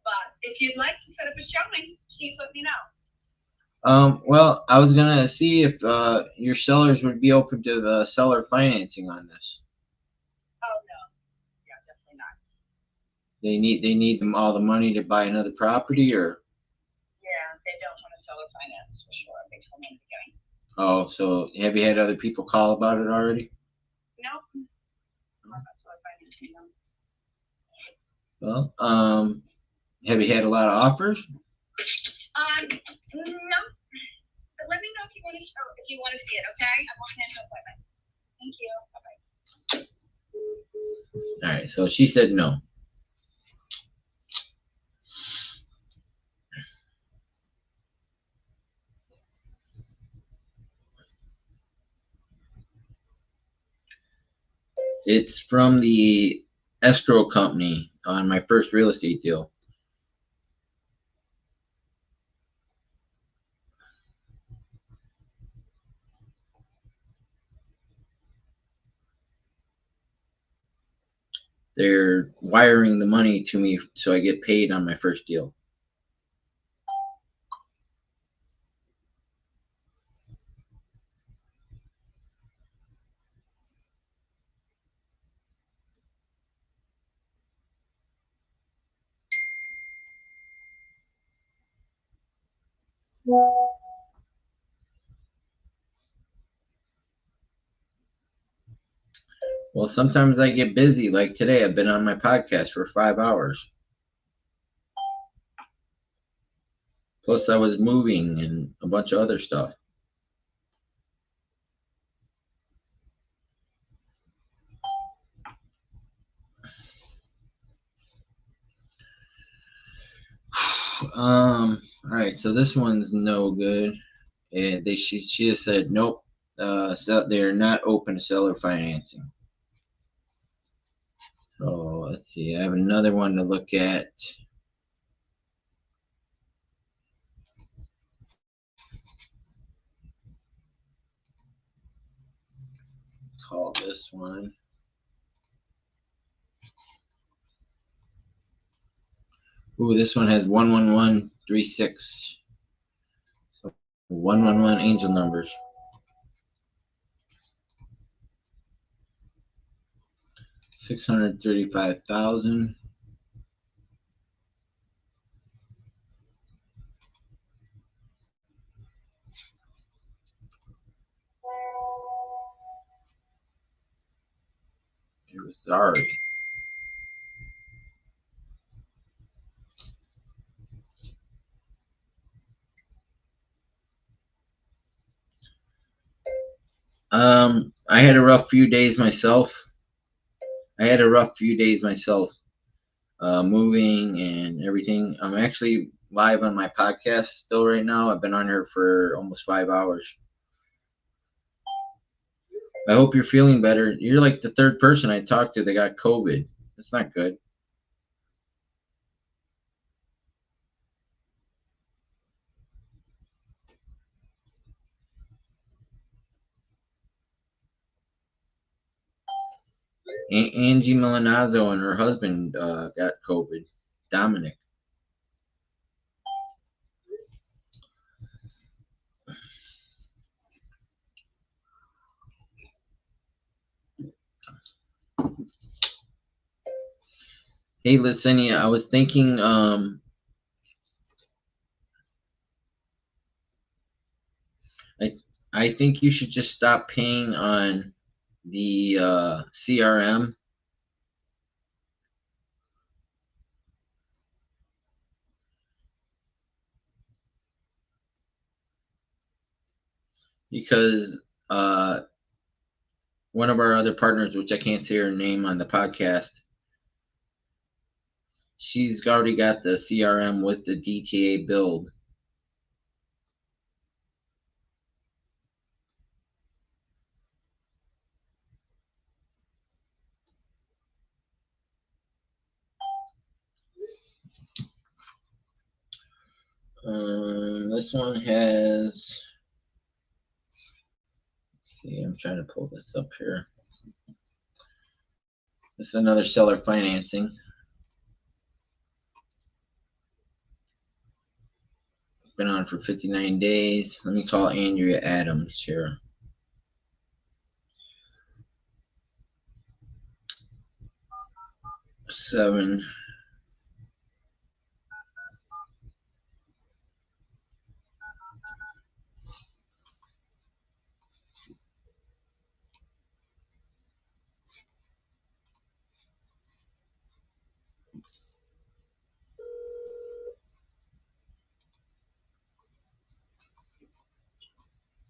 But if you'd like to set up a showing, please let me know. Well, I was gonna see if your sellers would be open to the seller financing on this. Oh no. Yeah, definitely not. They need them all the money to buy another property, or? Yeah, they don't want to seller finance for sure. They told me in the beginning. Oh, so have you had other people call about it already? Nope. I'm not seller financing them. Well, have you had a lot of offers? No. But let me know if you want to see it, okay? I'm walking into an appointment. Thank you. Bye-bye. All right, so she said no. It's from the escrow company on my first real estate deal. They're wiring the money to me so I get paid on my first deal. Well, sometimes I get busy. Like today, I've been on my podcast for 5 hours. Plus, I was moving and a bunch of other stuff. All right, so this one's no good. And she just said nope. So they're not open to seller financing. So let's see. I have another one to look at. Call this one. Ooh, this one has 11136. So 111 angel numbers. 635,000. It was Zari. I had a rough few days myself. Moving and everything. I'm actually live on my podcast still right now. I've been on here for almost 5 hours. I hope you're feeling better. You're like the third person I talked to that got COVID. That's not good. Angie Milanazzo and her husband got COVID. Dominic. Hey, Licinia, I was thinking, I think you should just stop paying on the CRM. Because one of our other partners, which I can't say her name on the podcast, she's already got the CRM with the DTA build. This one has, let's see, I'm trying to pull this up here. This is another seller financing. Been on for 59 days. Let me call Andrea Adams here. Seven.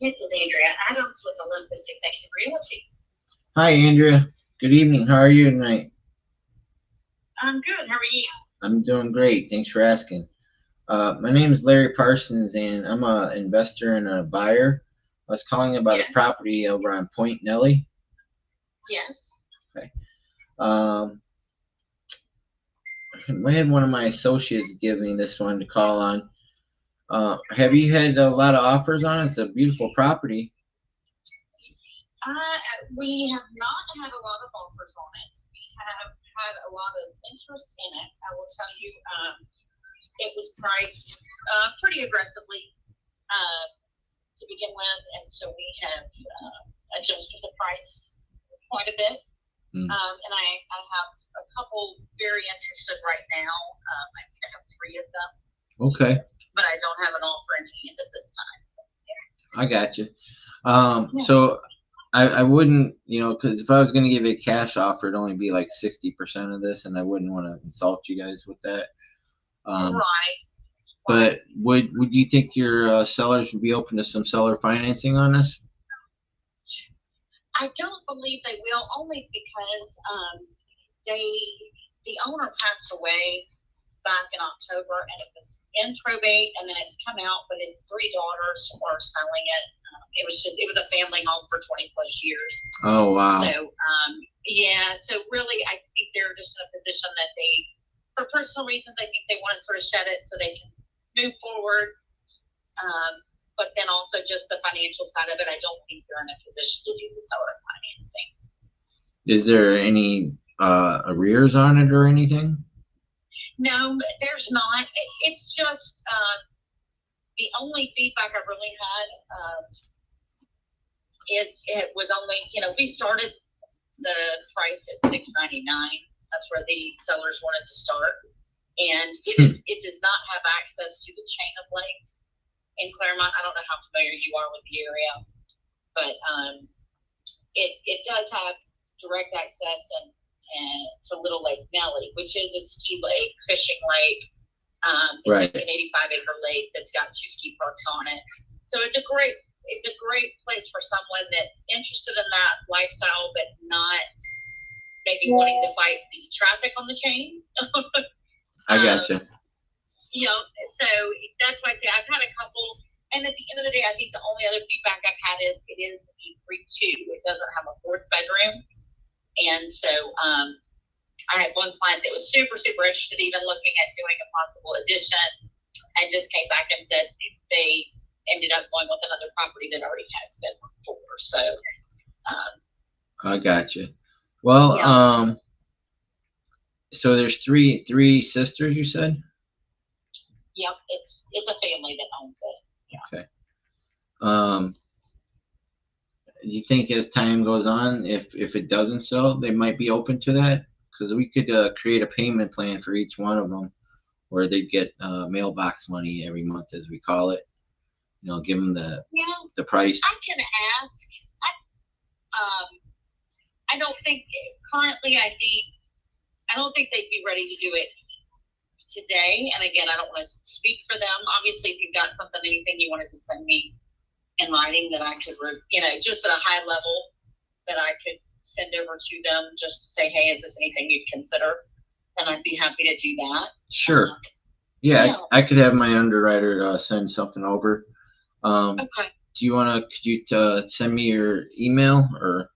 This is Andrea Adams with Olympus Executive Realty. Hi, Andrea. Good evening. How are you tonight? I'm good. How are you? I'm doing great. Thanks for asking. My name is Larry Parsons, and I'm an investor and a buyer. I was calling about a property over on Point Nelly. Yes. Okay. I had one of my associates give me this one to call on. Have you had a lot of offers on it? It's a beautiful property. We have not had a lot of offers on it. We have had a lot of interest in it. I will tell you, it was priced pretty aggressively to begin with, and so we have adjusted the price quite a bit. And I have a couple very interested right now. I think I have 3 of them. Okay. But I don't have an offer in hand at this time. I got you. So I wouldn't, because if I was going to give a cash offer, it'd only be like 60% of this, and I wouldn't want to insult you guys with that. Right. But would you think your sellers would be open to some seller financing on this? I don't believe they will, only because the owner passed away back in October, and it was in probate, and then it's come out, but his 3 daughters are selling it. It was a family home for 20 plus years. Oh, wow. So, so really, I think they're just in a position that for personal reasons, I think they want to sort of shed it so they can move forward. But then also just the financial side of it, I don't think they're in a position to do the seller financing. Is there any arrears on it or anything? No, there's not. It's just the only feedback I've really had is it was only, we started the price at $699. That's where the sellers wanted to start, and it does not have access to the chain of lakes in Claremont. I don't know how familiar you are with the area, but it does have direct access and to Little Lake Nelly, which is a ski lake, fishing lake. Right. It's an 85-acre lake that's got 2 ski parks on it. So it's a great place for someone that's interested in that lifestyle, but not maybe wanting to fight the traffic on the chain. I gotcha. So that's why I say I've had a couple, and at the end of the day, I think the only other feedback I've had is it is a 3-2. It doesn't have a 4th bedroom. And so I had one client that was super, super interested, even looking at doing a possible addition, and just came back and said they ended up going with another property that already had a bedroom 4. So I gotcha. Well, so there's three sisters, you said? Yep, it's a family that owns it. Yeah. Okay. Do you think as time goes on, if it doesn't sell, they might be open to that? Because we could create a payment plan for each one of them, where they get mailbox money every month, as we call it. Give them the price. I can ask. I don't think currently. I don't think they'd be ready to do it today. And again, I don't want to speak for them. Obviously, if you've got anything you wanted to send me in writing that I could, just at a high level that I could send over to them, just to say, hey, is this anything you'd consider? then I'd be happy to do that. Sure. Yeah, Yeah. I could have my underwriter send something over. Okay. Do you want to? Could you send me your email or?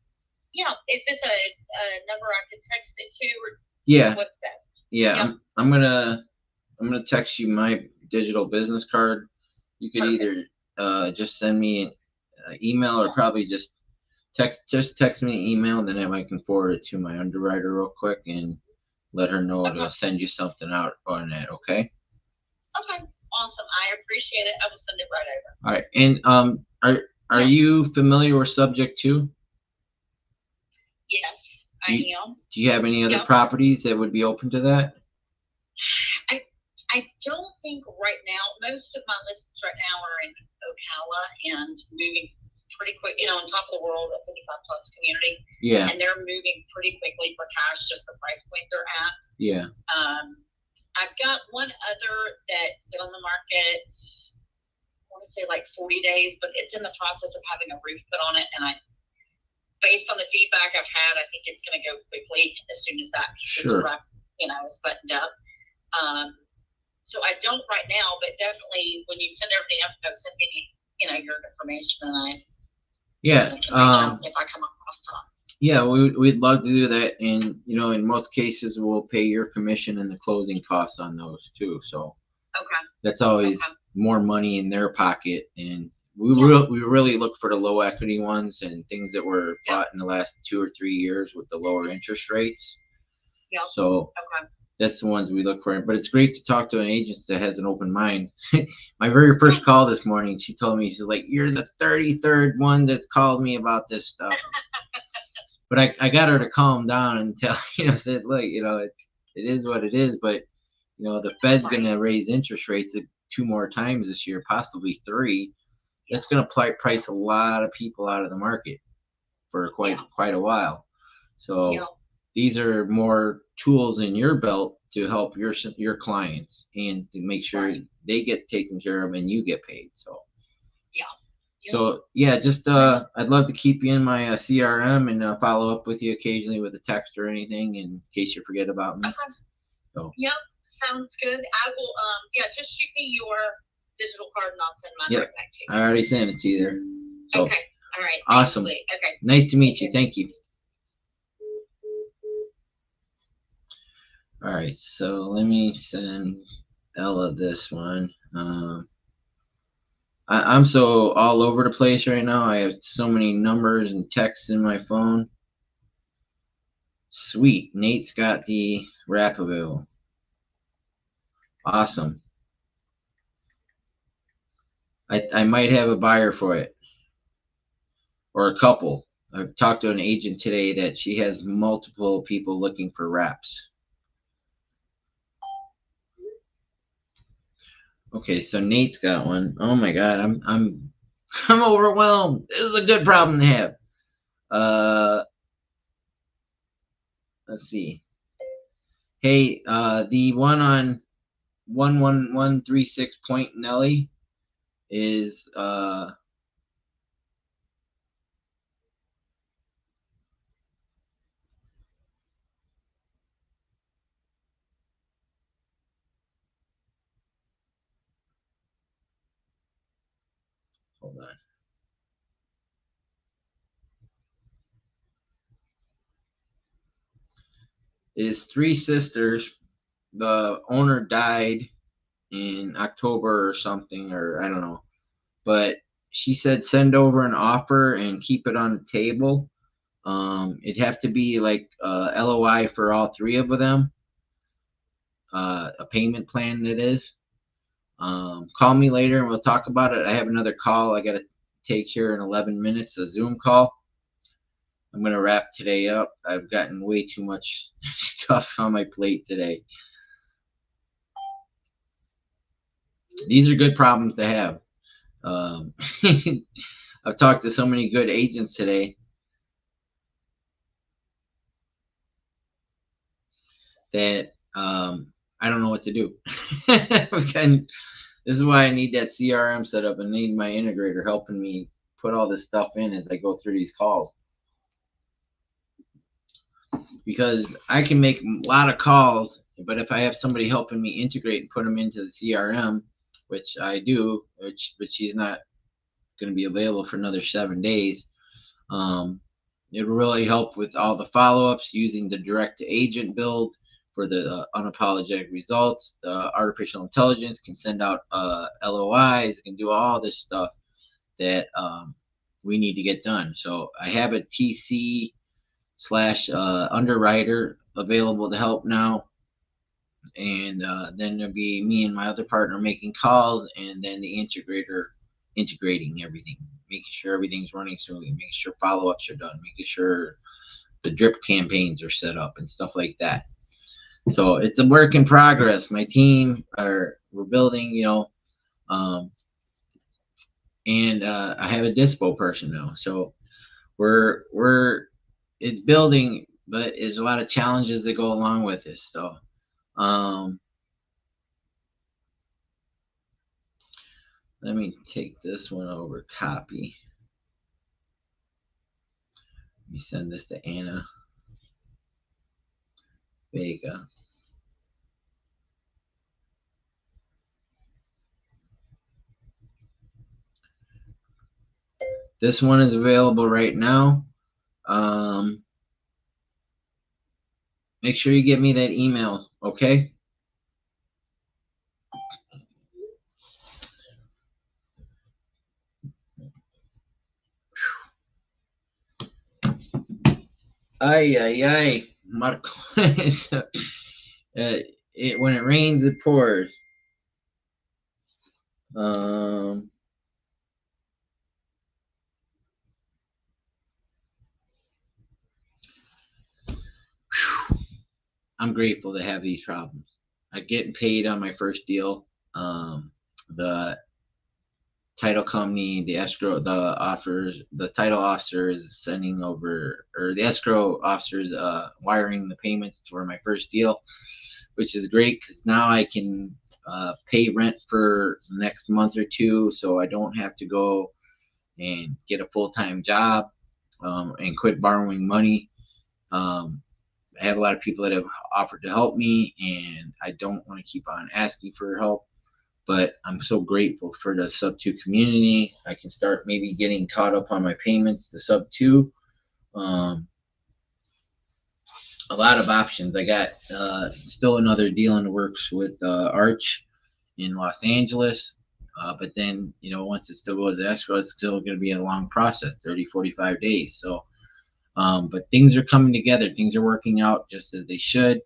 Yeah, if it's a number I could text it to, or Yeah. what's best? Yeah, Yeah. I'm gonna text you my digital business card. You could Perfect. either just send me an email or probably just text me an email, then I can forward it to my underwriter real quick and let her know to Okay. send you something out on that. Okay. Okay, awesome. I appreciate it. I will send it right over. All right. And are you familiar with Subject 2? Yes, Do I you- am. Do you have any other Yeah. properties that would be open to that? I don't think right now, most of my listings right now are in Ocala and moving pretty quick, on top of the world, a 55 plus community, Yeah. and they're moving pretty quickly for cash, just the price point they're at. Yeah. I've got one other that's been on the market, I want to say like 40 days, but it's in the process of having a roof put on it, and based on the feedback I've had, I think it's going to go quickly as soon as that piece Sure. is wrapped, is buttoned up. So I don't right now, but definitely when you send everything up, send me, your information, and Yeah. can reach out if I come across some. Yeah, we'd love to do that, and in most cases we'll pay your commission and the closing costs on those too. So Okay. that's always Okay. more money in their pocket, and we really look for the low equity ones and things that were bought in the last 2 or 3 years with the lower interest rates. Yeah. So Okay. that's the ones we look for. But it's great to talk to an agent that has an open mind. My very first call this morning, she told me, she's like, "You're the 33rd one that's called me about this stuff." But I got her to calm down and said, "Look, it is what it is, but the Fed's Right. going to raise interest rates 2 more times this year, possibly 3. That's going to price a lot of people out of the market for quite a while. So Yeah. these are more tools in your belt to help your clients and to make sure Right. they get taken care of and you get paid." So Yeah. so yeah, just I'd love to keep you in my CRM and follow up with you occasionally with a text or anything in case you forget about me. Okay. So Yep. Sounds good. I will. Just shoot me your digital card and I'll send mine Yep. right back to you. I already sent it to you there. So Okay. All right. Awesome. Thanks, Lee. Okay. Nice to meet you. Thank you. All right, so let me send Ella this one. I'm so all over the place right now. I have so many numbers and texts in my phone. Sweet. Nate's got the wrap available. Awesome. I might have a buyer for it. Or a couple. I've talked to an agent today that she has multiple people looking for wraps. Okay, so Nate's got one. Oh my God, I'm overwhelmed. This is a good problem to have. Let's see. Hey, the one on 11136 Point Nelly is hold on. Is 3 sisters. The owner died in October or something, or I don't know. But she said send over an offer and keep it on the table. It'd have to be like LOI for all 3 of them. A payment plan that is. Call me later and we'll talk about it. I have another call I got to take here in 11 minutes, a Zoom call. I'm going to wrap today up. I've gotten way too much stuff on my plate today. These are good problems to have. I've talked to so many good agents today that I don't know what to do. This is why I need that CRM set up and need my integrator helping me put all this stuff in as I go through these calls. Because I can make a lot of calls But if I have somebody helping me integrate and put them into the CRM, which I do, but she's not going to be available for another 7 days, it'll really help with all the follow-ups using the direct to agent build for the unapologetic results. The artificial intelligence can send out LOIs, can do all this stuff that we need to get done. So I have a TC / underwriter available to help now. And then there'll be me and my other partner making calls, and then the integrator integrating everything, making sure everything's running smoothly, making sure follow-ups are done, making sure the drip campaigns are set up and stuff like that. So it's a work in progress. My team we're building, and I have a dispo person now. So it's building, but there's a lot of challenges that go along with this. So let me take this one over, copy. Let me send this to Anna Vega. This one is available right now. Make sure you get me that email, okay? Ay, Marco. When it rains, it pours. I'm grateful to have these problems. I get paid on my first deal. The title company, the escrow, the title officer is sending over, or the escrow officer is wiring the payments for my first deal, which is great because now I can pay rent for the next month or two, so I don't have to go and get a full-time job and quit borrowing money. I have a lot of people that have offered to help me, and I don't want to keep on asking for help, but I'm so grateful for the Sub2 community. I can start maybe getting caught up on my payments to Sub2. A lot of options. I got still another deal in the works with Arch in Los Angeles, but then, once it still goes to escrow, it's still going to be a long process, 30, 45 days. So, but things are coming together. Things are working out just as they should.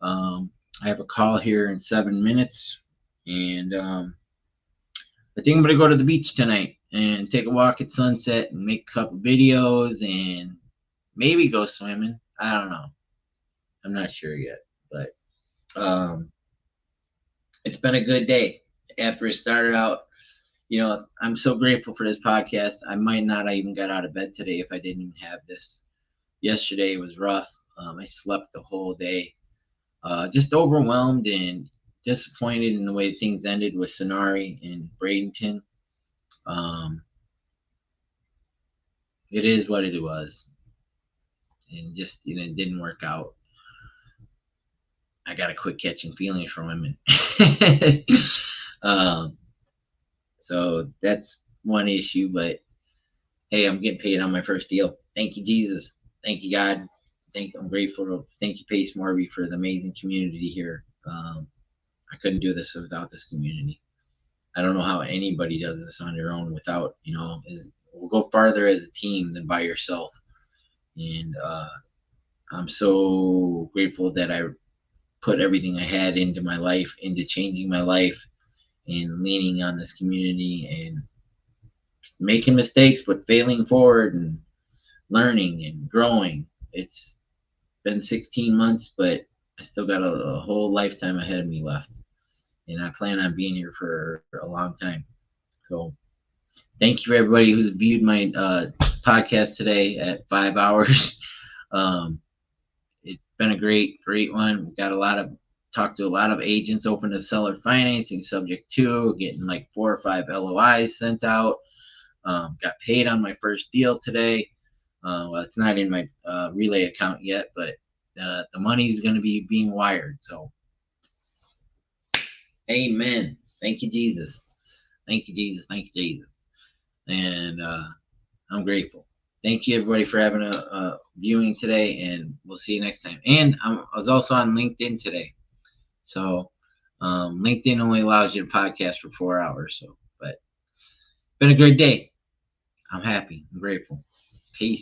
I have a call here in 7 minutes, and I think I'm going to go to the beach tonight and take a walk at sunset and make a couple videos and maybe go swimming. I don't know. I'm not sure yet, but it's been a good day. After it started out, I'm so grateful for this podcast. I might not have even got out of bed today if I didn't even have this. Yesterday was rough. I slept the whole day. Just overwhelmed and disappointed in the way things ended with Sonari and Bradenton. It is what it was. And just, it didn't work out. I got to quit catching feelings from women. So that's one issue, but hey, I'm getting paid on my first deal. Thank you, Jesus. Thank you, God. I'm grateful. Thank you, Pace Morby, for the amazing community here. I couldn't do this without this community. I don't know how anybody does this on their own without, we'll go farther as a team than by yourself. And I'm so grateful that I put everything I had into my life, into changing my life and leaning on this community and making mistakes, but failing forward and learning and growing. It's been 16 months, but I still got a whole lifetime ahead of me left. And I plan on being here for a long time. So thank you for everybody who's viewed my podcast today at 5 hours. It's been a great one. We got talked to a lot of agents open to seller financing subject to, getting like 4 or 5 LOIs sent out. Got paid on my first deal today. Well, it's not in my relay account yet, but the money's going to be being wired. So Amen. Thank you, Jesus. Thank you, Jesus. Thank you, Jesus. And I'm grateful. Thank you, everybody, for having a viewing today, and we'll see you next time. And I was also on LinkedIn today. So LinkedIn only allows you to podcast for 4 hours. So, but it's been a great day. I'm happy. I'm grateful. Peace.